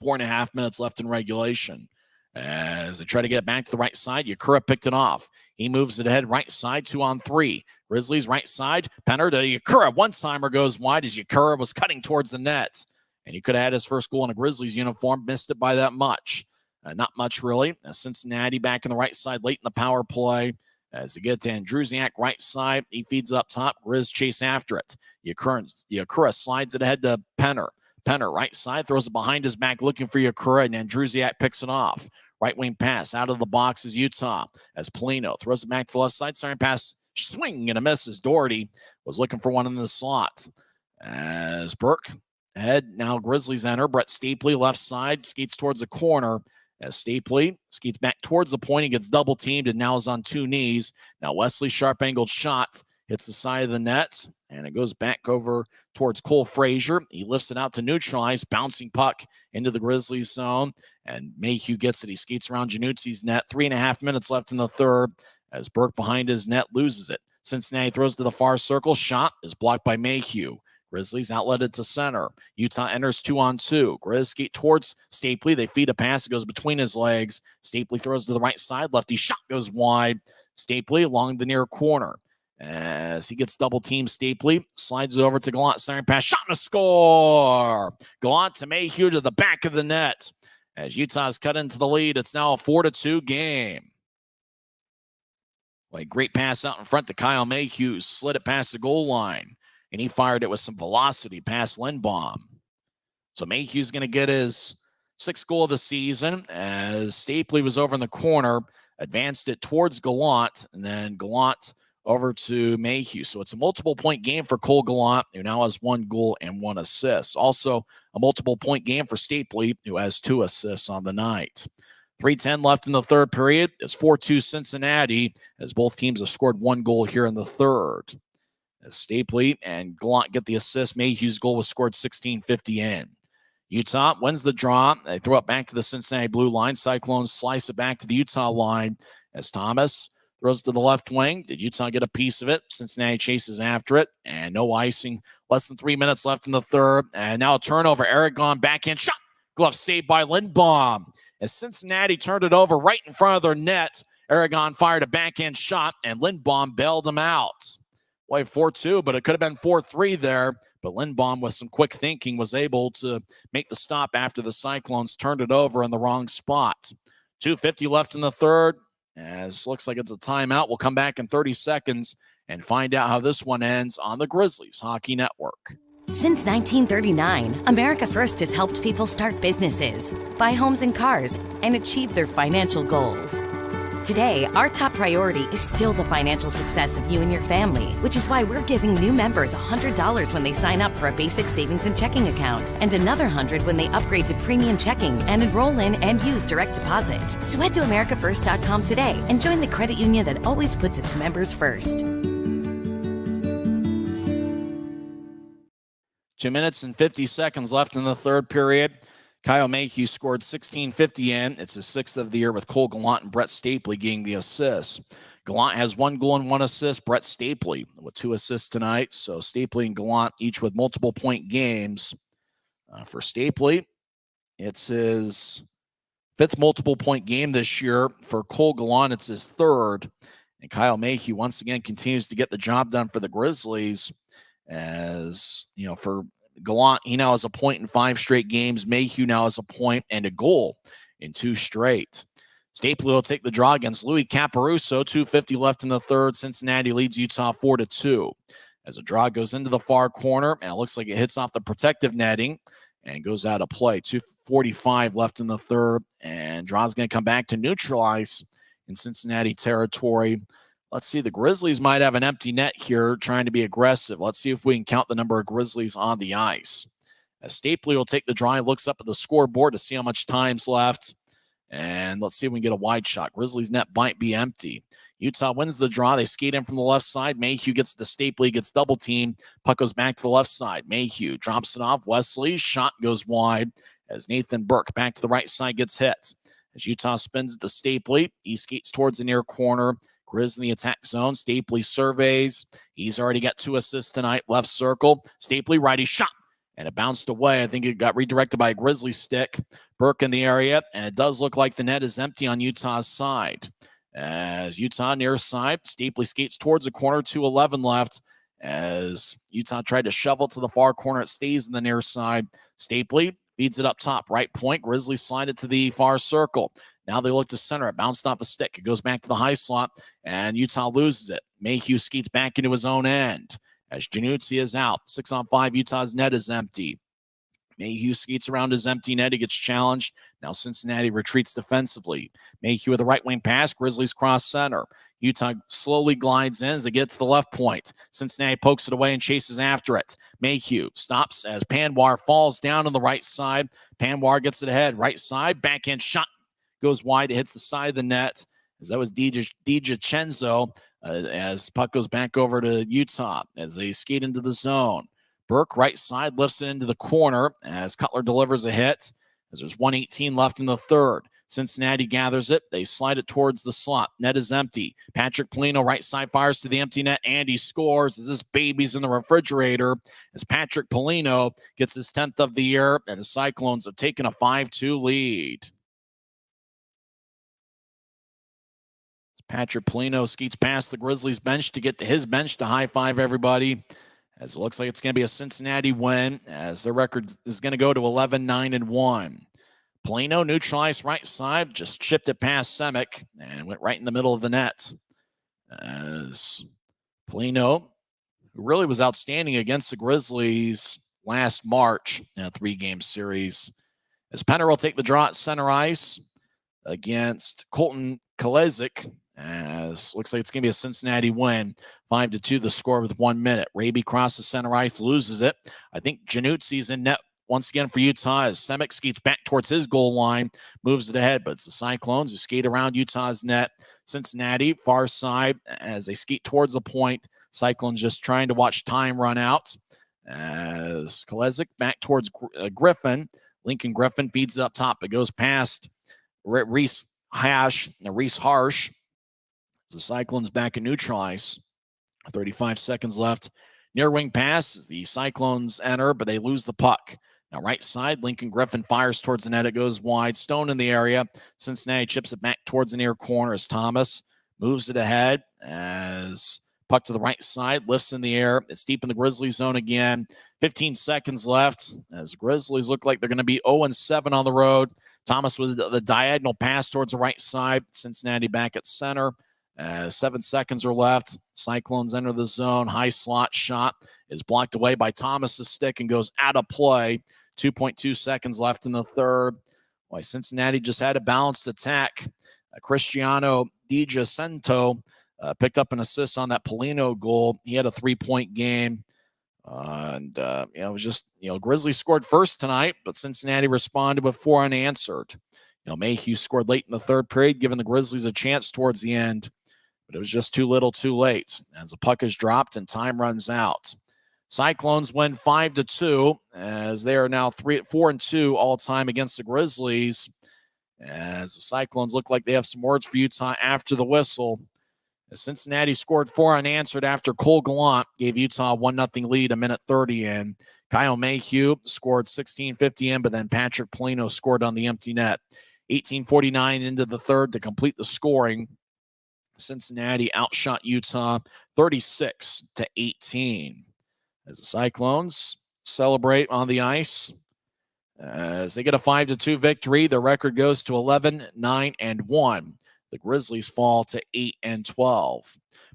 4.5 minutes left in regulation. As they try to get it back to the right side, Yakura picked it off. He moves it ahead right side, 2-on-3. Grizzlies right side. Penner to Yakura. One-timer goes wide as Yakura was cutting towards the net. And he could have had his first goal in a Grizzlies uniform, missed it by that much. Not much, really. Cincinnati back in the right side late in the power play. As they get to Andrusiak right side, he feeds it up top. Grizz chase after it. Yakura slides it ahead to Penner. Penner right side, throws it behind his back, looking for Yakura, and Andrusiak picks it off. Right wing pass out of the box is Utah. As Polino throws it back to the left side. Starting pass, swing and a miss as Doherty was looking for one in the slot. As Burke ahead, now Grizzlies enter. Brett Stapley, left side, skates towards the corner. As Stapley skates back towards the point, he gets double teamed and now is on two knees. Now Wesley, sharp angled shot, hits the side of the net, and it goes back over towards Cole Frazier. He lifts it out to neutralize, bouncing puck into the Grizzlies zone, and Mayhew gets it. He skates around Januzzi's net. 3.5 minutes left in the third as Burke behind his net loses it. Cincinnati throws to the far circle. Shot is blocked by Mayhew. Grizzlies outletted to center. Utah enters 2-on-2. Grizz skate towards Stapley. They feed a pass. It goes between his legs. Stapley throws to the right side. Lefty shot goes wide. Stapley along the near corner. As he gets double teamed, Stapley slides it over to Gallant. Center pass. Shot and a score. Gallant to Mayhew to the back of the net. As Utah's cut into the lead, it's now a 4-2 game. Well, a great pass out in front to Kyle Mayhew. Slid it past the goal line. And he fired it with some velocity past Lindbaum. So Mayhew's going to get his 6th goal of the season as Stapley was over in the corner, advanced it towards Gallant, and then Gallant over to Mayhew. So it's a multiple-point game for Cole Gallant, who now has 1 goal and 1 assist. Also, a multiple-point game for Stapley, who has 2 assists on the night. 3:10 left in the third period. It's 4-2 Cincinnati, as both teams have scored 1 goal here in the third. As Stapley and Gallant get the assist, Mayhew's goal was scored 16:50 in. Utah wins the draw. They throw it back to the Cincinnati blue line. Cyclones slice it back to the Utah line as Thomas throws to the left wing. Did Utah get a piece of it? Cincinnati chases after it, and no icing. Less than 3 minutes left in the third, and now a turnover. Aragon backhand shot. Glove saved by Lindbaum. As Cincinnati turned it over right in front of their net, Aragon fired a backhand shot, and Lindbaum bailed him out. Boy, 4-2, but it could have been 4-3 there. But Lindbaum, with some quick thinking, was able to make the stop after the Cyclones turned it over in the wrong spot. 2:50 left in the third. As looks like it's a timeout. We'll come back in 30 seconds and find out how this one ends on the Grizzlies Hockey Network. Since 1939, America First has helped people start businesses, buy homes and cars, and achieve their financial goals. Today, our top priority is still the financial success of you and your family, which is why we're giving new members $100 when they sign up for a basic savings and checking account, and another $100 when they upgrade to premium checking and enroll in and use direct deposit. So head to americafirst.com today and join the credit union that always puts its members first. 2 minutes and 50 seconds left in the third period. Kyle Mayhew scored 16:50 in. It's his 6th of the year, with Cole Gallant and Brett Stapley getting the assists. Gallant has 1 goal and 1 assist. Brett Stapley with 2 assists tonight. So Stapley and Gallant each with multiple-point games. For Stapley, it's his 5th multiple-point game this year. For Cole Gallant, it's his 3rd. And Kyle Mayhew once again continues to get the job done for the Grizzlies. As, you know, for Gallant, he now has a point in 5 straight games. Mayhew now has a point and a goal in 2 straight. Stapley will take the draw against Louis Caparuso. 2:50 left in the third. Cincinnati leads Utah 4-2. As a draw goes into the far corner, and it looks like it hits off the protective netting and goes out of play. 2:45 left in the third, and draw's going to come back to neutralize in Cincinnati territory. Let's see, the Grizzlies might have an empty net here, trying to be aggressive. Let's see if we can count the number of Grizzlies on the ice. As Stapley will take the draw, he looks up at the scoreboard to see how much time's left. And let's see if we can get a wide shot. Grizzlies net might be empty. Utah wins the draw. They skate in from the left side. Mayhew gets to Stapley, gets double teamed. Puck goes back to the left side. Mayhew drops it off. Wesley's shot goes wide as Nathan Burke back to the right side gets hit. As Utah spins it to Stapley, he skates towards the near corner. Grizz in the attack zone. Stapley surveys. He's already got 2 assists tonight. Left circle. Stapley, righty shot. And it bounced away. I think it got redirected by a Grizzly stick. Burke in the area. And it does look like the net is empty on Utah's side. As Utah near side, Stapley skates towards the corner. 2:11 left. As Utah tried to shovel it to the far corner, it stays in the near side. Stapley feeds it up top. Right point. Grizzlies slide it to the far circle. Now they look to center. It bounced off a stick. It goes back to the high slot, and Utah loses it. Mayhew skates back into his own end as Januzzi is out. 6-on-5, Utah's net is empty. Mayhew skates around his empty net. He gets challenged. Now Cincinnati retreats defensively. Mayhew with a right wing pass. Grizzlies cross center. Utah slowly glides in as they get to the left point. Cincinnati pokes it away and chases after it. Mayhew stops as Panwar falls down on the right side. Panwar gets it ahead. Right side, backhand shot. Goes wide, it hits the side of the net, as that was DiGiacenzo, as puck goes back over to Utah as they skate into the zone. Burke, right side, lifts it into the corner as Cutler delivers a hit, as there's 1:18 left in the third. Cincinnati gathers it. They slide it towards the slot. Net is empty. Patrick Polino, right side, fires to the empty net, and he scores as this baby's in the refrigerator, as Patrick Polino gets his 10th of the year, and the Cyclones have taken a 5-2 lead. Patrick Polino skates past the Grizzlies bench to get to his bench to high-five everybody, as it looks like it's going to be a Cincinnati win, as their record is going to go to 11-9-1. Polino neutralized right side, just chipped it past Semick and went right in the middle of the net. As Polino, who really was outstanding against the Grizzlies last March in a 3-game series, as Penner will take the draw at center ice against Colton Kalezic, As looks like it's going to be a Cincinnati win. 5-2 the score with 1 minute. Raby crosses center ice, loses it. I think Januzzi's in net once again for Utah as Semick skates back towards his goal line, moves it ahead, but it's the Cyclones who skate around Utah's net. Cincinnati, far side, as they skate towards the point. Cyclones just trying to watch time run out. As Kolezik back towards Griffin. Lincoln Griffin feeds it up top. It goes past Reese Harsh. The Cyclones back in neutral ice. 35 seconds left. Near wing pass. The Cyclones enter, but they lose the puck. Now right side, Lincoln Griffin fires towards the net. It goes wide. Stone in the area. Cincinnati chips it back towards the near corner as Thomas moves it ahead as puck to the right side, lifts in the air. It's deep in the Grizzlies zone again. 15 seconds left as the Grizzlies look like they're going to be 0-7 on the road. Thomas with the diagonal pass towards the right side. Cincinnati back at center. 7 seconds are left. Cyclones enter the zone. High slot shot is blocked away by Thomas's stick and goes out of play. 2.2 seconds left in the third. Boy, Cincinnati just had a balanced attack. Cristiano Di Giacinto picked up an assist on that Polino goal. He had a 3-point game. It was just, Grizzlies scored first tonight, but Cincinnati responded with 4 unanswered. Mayhew scored late in the third period, giving the Grizzlies a chance towards the end, but it was just too little too late as the puck is dropped and time runs out. Cyclones win 5-2 as they are now 4-2 all time against the Grizzlies, as the Cyclones look like they have some words for Utah after the whistle. As Cincinnati scored 4 unanswered after Cole Gallant gave Utah a 1-0 lead a minute 30 in. Kyle Mayhew scored 16:50 in, but then Patrick Polino scored on the empty net. 18:49 into the third to complete the scoring. Cincinnati outshot Utah 36-18. As the Cyclones celebrate on the ice, as they get a 5-2 victory, their record goes to 11-9-1. The Grizzlies fall to 8-12.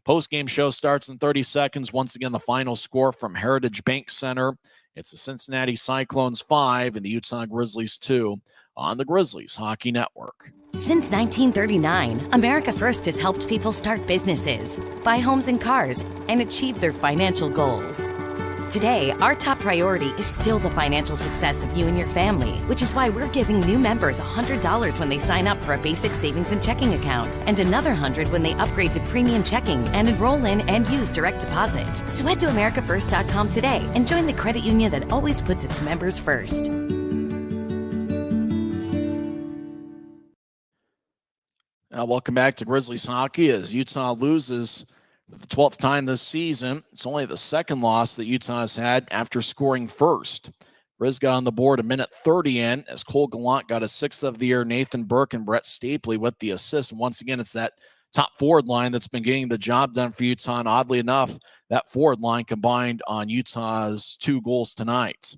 Post-game show starts in 30 seconds. Once again, the final score from Heritage Bank Center. It's the Cincinnati Cyclones 5 and the Utah Grizzlies 2 on the Grizzlies Hockey Network. Since 1939, America First has helped people start businesses, buy homes and cars, and achieve their financial goals. Today, our top priority is still the financial success of you and your family, which is why we're giving new members $100 when they sign up for a basic savings and checking account, and another $100 when they upgrade to premium checking and enroll in and use direct deposit. So head to AmericaFirst.com today and join the credit union that always puts its members first. Welcome back to Grizzlies Hockey as Utah loses for the 12th time this season. It's only the second loss that Utah has had after scoring first. Grizz got on the board a minute 30 in as Cole Gallant got a 6th of the year. Nathan Burke and Brett Stapley with the assist. And once again, it's that top forward line that's been getting the job done for Utah. And oddly enough, that forward line combined on Utah's 2 goals tonight.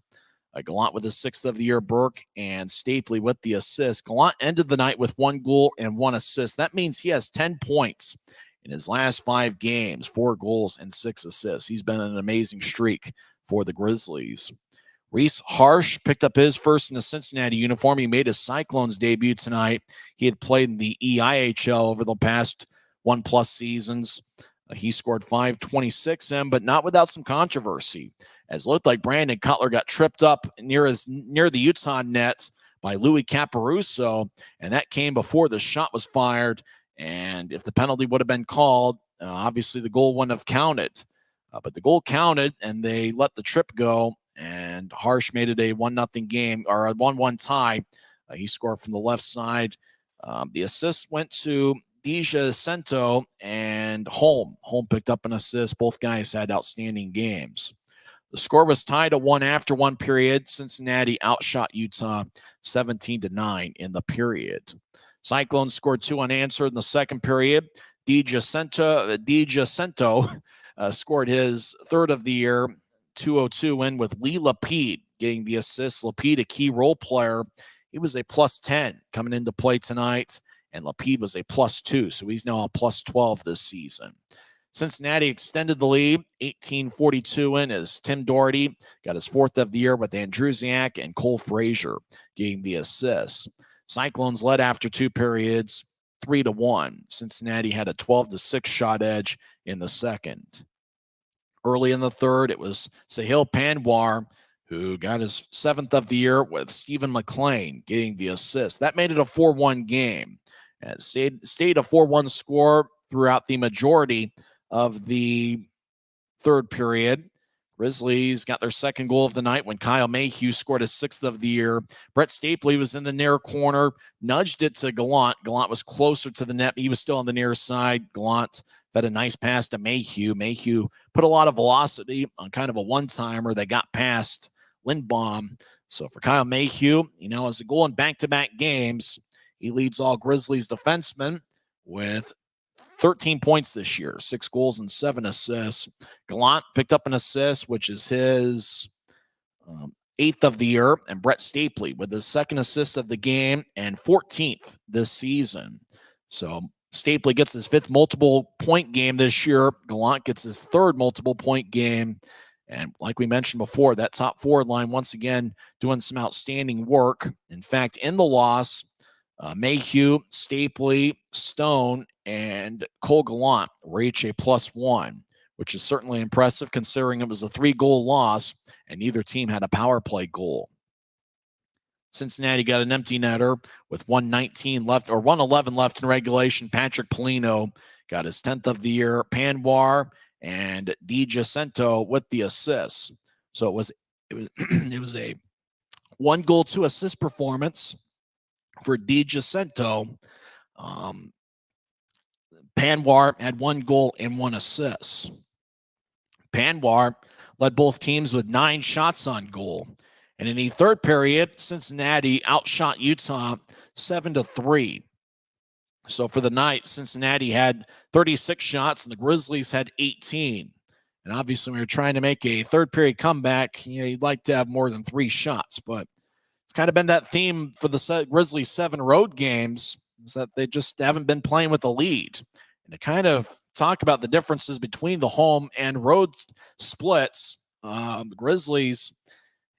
Gallant with his 6th of the year, Burke and Stapley with the assist. Gallant ended the night with 1 goal and 1 assist. That means he has 10 points in his last 5 games, 4 goals and 6 assists. He's been an amazing streak for the Grizzlies. Reese Harsh picked up his first in the Cincinnati uniform. He made his Cyclones debut tonight. He had played in the EIHL over the past 1+ seasons. He scored 5.26 in, but not without some controversy, as it looked like Brandon Cutler got tripped up near the Utah net by Louis Caparuso, and that came before the shot was fired. And if the penalty would have been called, obviously the goal wouldn't have counted. But the goal counted, and they let the trip go, and Harsh made it a 1-0 game, or a 1-1 tie. He scored from the left side. The assist went to Di Giacinto and Holm. Holm picked up an assist. Both guys had outstanding games. The score was tied at 1 after 1 period. Cincinnati outshot Utah 17-9 in the period. Cyclones scored 2 unanswered in the second period. Di Giacinto scored his 3rd of the year, 2-0-2 win with Lee Lapide getting the assist. Lapide, a key role player. He was a +10 coming into play tonight, and Lapide was a +2, so he's now a +12 this season. Cincinnati extended the lead, 18:42 in, as Tim Doherty got his 4th of the year with Andrusiak and Cole Frazier getting the assists. Cyclones led after 2 periods. 3-1. Cincinnati had a 12-6 shot edge in the second. Early in the third, it was Sahil Panwar who got his 7th of the year, with Stephen McLean getting the assist. That made it a 4-1 game. It stayed a 4-1 score throughout the majority of the third period. Grizzlies got their second goal of the night when Kyle Mayhew scored his 6th of the year. Brett Stapley was in the near corner, nudged it to Gallant. Gallant was closer to the net. He was still on the near side. Gallant fed a nice pass to Mayhew. Mayhew put a lot of velocity on kind of a one-timer that got past Lindbaum. So for Kyle Mayhew, as a goal in back-to-back games, he leads all Grizzlies defensemen with 13 points this year, 6 goals and 7 assists. Gallant picked up an assist, which is his 8th of the year, and Brett Stapley with his 2nd assist of the game and 14th this season. So Stapley gets his 5th multiple-point game this year. Gallant gets his 3rd multiple-point game. And like we mentioned before, that top forward line, once again, doing some outstanding work. In fact, in the loss, Mayhew, Stapley, Stone, and Cole Gallant were each a +1, which is certainly impressive considering it was a 3-goal loss and neither team had a power play goal. Cincinnati got an empty netter with 1:19 left, or 1:11 left in regulation. Patrick Polino got his 10th of the year. Panwar and DiGiacinto with the assists. So it was a 1-goal, 2-assist performance for DiGiacinto. Panwar had 1 goal and 1 assist. Panwar led both teams with 9 shots on goal. And in the third period, Cincinnati outshot Utah 7-3. So for the night, Cincinnati had 36 shots and the Grizzlies had 18. And obviously, when you're trying to make a third period comeback, you'd like to have more than 3 shots. But it's kind of been that theme for the Grizzlies' 7 road games, is that they just haven't been playing with the lead. And to kind of talk about the differences between the home and road splits, the Grizzlies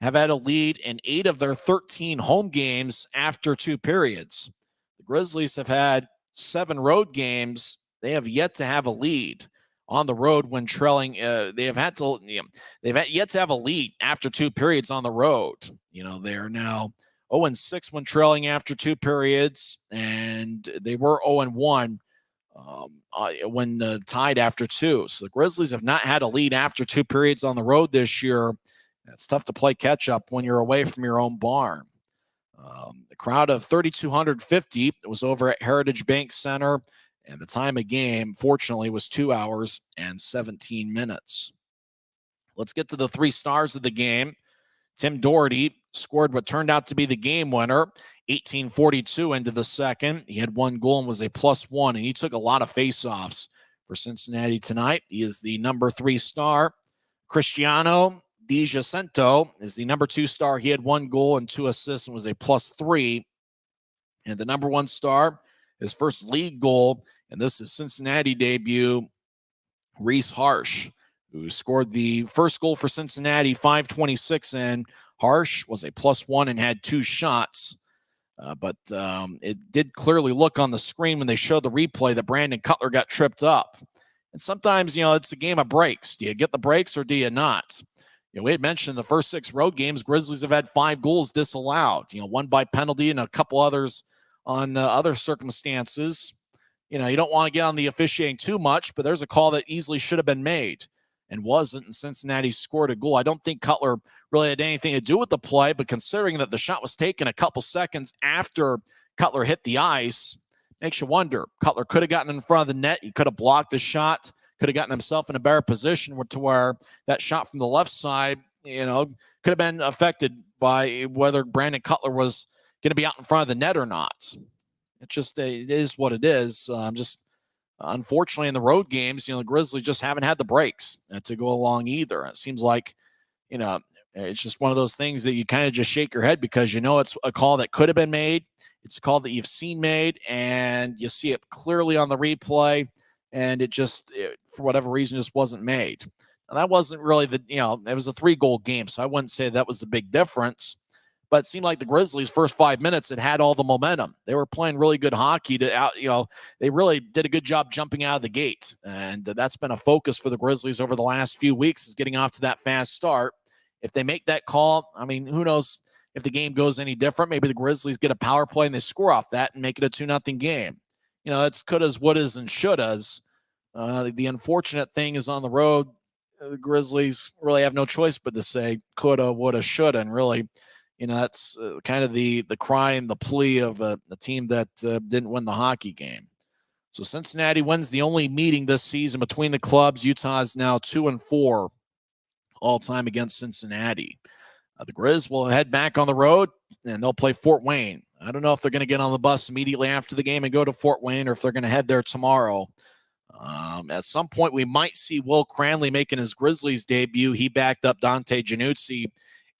have had a lead in 8 of their 13 home games after 2 periods. The Grizzlies have had 7 road games. They have yet to have a lead on the road when trailing. They've yet to have a lead after 2 periods on the road. They are now 0-6 when trailing after 2 periods, and they were 0-1 when tied after 2. So the Grizzlies have not had a lead after 2 periods on the road this year. It's tough to play catch up when you're away from your own barn. The crowd of 3,250 was over at Heritage Bank Center, and the time of game, fortunately, was 2 hours and 17 minutes. Let's get to the 3 stars of the game. Tim Doherty scored what turned out to be the game winner, 18:42 into the second. He had 1 goal and was a +1, and he took a lot of faceoffs for Cincinnati tonight. He is the number 3 star. Cristiano DiGiacinto is the number 2 star. He had 1 goal and 2 assists and was a +3. And the number 1 star, his first league goal, and this is Cincinnati debut, Reese Harsh, who scored the first goal for Cincinnati, 5:26 in. Harsh was a +1 and had 2 shots. But it did clearly look on the screen when they showed the replay that Brandon Cutler got tripped up. And sometimes, it's a game of breaks. Do you get the breaks or do you not? We had mentioned the first 6 road games, Grizzlies have had 5 goals disallowed, 1 by penalty and a couple others on other circumstances. You don't want to get on the officiating too much, but there's a call that easily should have been made and wasn't, and Cincinnati scored a goal. I don't think Cutler really had anything to do with the play, but considering that the shot was taken a couple seconds after Cutler hit the ice, makes you wonder. Cutler could have gotten in front of the net. He could have blocked the shot, could have gotten himself in a better position to where that shot from the left side, could have been affected by whether Brandon Cutler was going to be out in front of the net or not. It is what it is. Unfortunately, in the road games, the Grizzlies just haven't had the breaks to go along either. It seems like, it's just one of those things that you kind of just shake your head because it's a call that could have been made. It's a call that you've seen made, and you see it clearly on the replay, and it for whatever reason, just wasn't made. Now, that wasn't really it was a 3-goal game, so I wouldn't say that was the big difference. But it seemed like the Grizzlies' first 5 minutes had all the momentum. They were playing really good hockey. They really did a good job jumping out of the gate. And that's been a focus for the Grizzlies over the last few weeks, is getting off to that fast start. If they make that call, I mean, who knows if the game goes any different. Maybe the Grizzlies get a power play and they score off that and make it a 2-0 game. It's couldas, wouldas, and shouldas. The unfortunate thing is on the road, the Grizzlies really have no choice but to say coulda, woulda, shoulda, and really, that's kind of the cry and the plea of a team that didn't win the hockey game. So Cincinnati wins the only meeting this season between the clubs. Utah is now 2-4 all time against Cincinnati. The Grizz will head back on the road, and they'll play Fort Wayne. I don't know if they're going to get on the bus immediately after the game and go to Fort Wayne, or if they're going to head there tomorrow. At some point, we might see Will Cranley making his Grizzlies debut. He backed up Dante Januzzi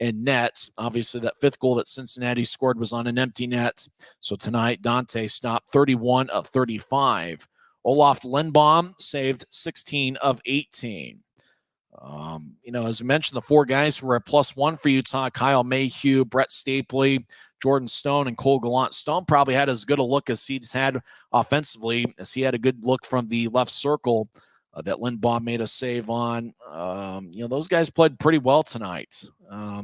in net. Obviously, that fifth goal that Cincinnati scored was on an empty net. So tonight, Dante stopped 31 of 35. Olaf Lindbaum saved 16 of 18. As we mentioned, the four guys who were at +1 for Utah: Kyle Mayhew, Brett Stapley, Jordan Stone, and Cole Gallant. Stone probably had as good a look as he's had offensively, as he had a good look from the left circle that Lindbaum made a save on. Those guys played pretty well tonight. I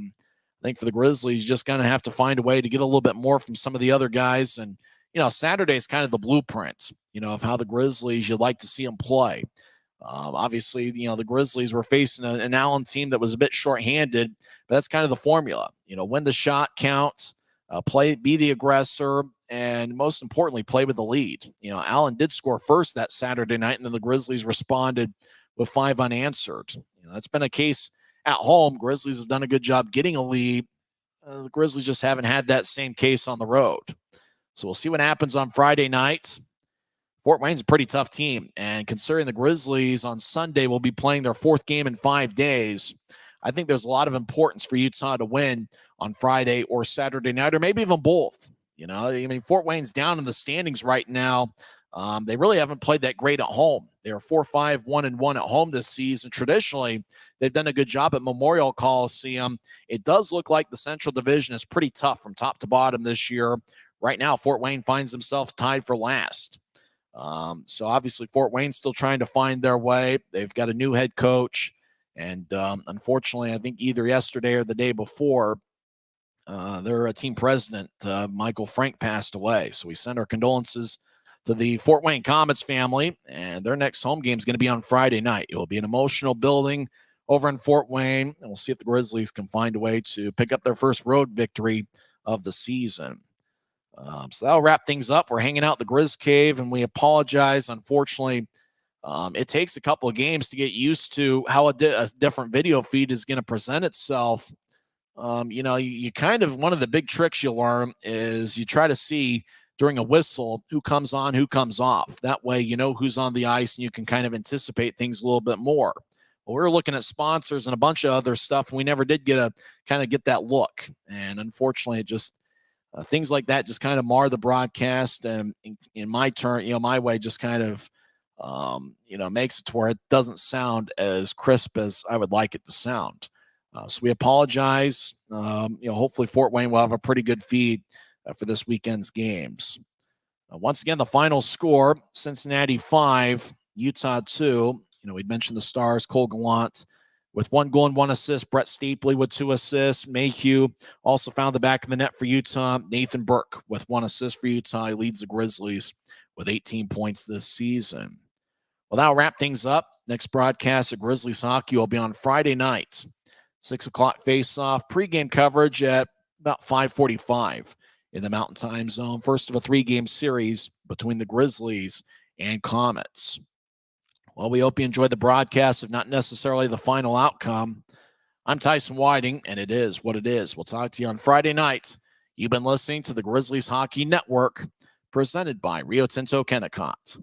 think for the Grizzlies, you just going to have to find a way to get a little bit more from some of the other guys. And, Saturday is kind of the blueprint, of how the Grizzlies, you'd like to see them play. Obviously, the Grizzlies were facing an Allen team that was a bit shorthanded, but that's kind of the formula. Win the shot count, be the aggressor, and most importantly, play with the lead. Allen did score first that Saturday night, and then the Grizzlies responded with 5 unanswered. That's been a case at home. Grizzlies have done a good job getting a lead. The Grizzlies just haven't had that same case on the road. So we'll see what happens on Friday night. Fort Wayne's a pretty tough team, and considering the Grizzlies on Sunday will be playing their 4th game in 5 days, I think there's a lot of importance for Utah to win on Friday or Saturday night, or maybe even both. Fort Wayne's down in the standings right now. They really haven't played that great at home. They are 4-5, 1-1 at home this season. Traditionally, they've done a good job at Memorial Coliseum. It does look like the Central Division is pretty tough from top to bottom this year. Right now, Fort Wayne finds themselves tied for last. So obviously Fort Wayne's still trying to find their way. They've got a new head coach. And unfortunately, I think either yesterday or the day before, their team president, Michael Frank, passed away. So we send our condolences to the Fort Wayne Comets family. And their next home game is going to be on Friday night. It will be an emotional building over in Fort Wayne. And we'll see if the Grizzlies can find a way to pick up their first road victory of the season. So that'll wrap things up. We're hanging out the Grizz Cave, and we apologize. Unfortunately, it takes a couple of games to get used to how a different video feed is going to present itself. You kind of, one of the big tricks you learn is you try to see during a whistle who comes on, who comes off. That way, who's on the ice, and you can kind of anticipate things a little bit more. Well, we were looking at sponsors and a bunch of other stuff, and we never did get that look. And unfortunately, it just things like that just kind of mar the broadcast, and in my turn, my way just kind of, makes it to where it doesn't sound as crisp as I would like it to sound. So we apologize. Hopefully Fort Wayne will have a pretty good feed for this weekend's games. Once again, the final score: Cincinnati 5, Utah 2. We'd mentioned the Stars, Cole Gallant with 1 goal and 1 assist. Brett Stapley with 2 assists. Mayhew also found the back of the net for Utah. Nathan Burke with 1 assist for Utah. He leads the Grizzlies with 18 points this season. Well, that'll wrap things up. Next broadcast of Grizzlies hockey will be on Friday night. 6 o'clock face-off. Pre-game coverage at about 5:45 in the Mountain Time Zone. First of a 3-game series between the Grizzlies and Comets. Well, we hope you enjoyed the broadcast, if not necessarily the final outcome. I'm Tyson Whiting, and it is what it is. We'll talk to you on Friday night. You've been listening to the Grizzlies Hockey Network, presented by Rio Tinto Kennecott.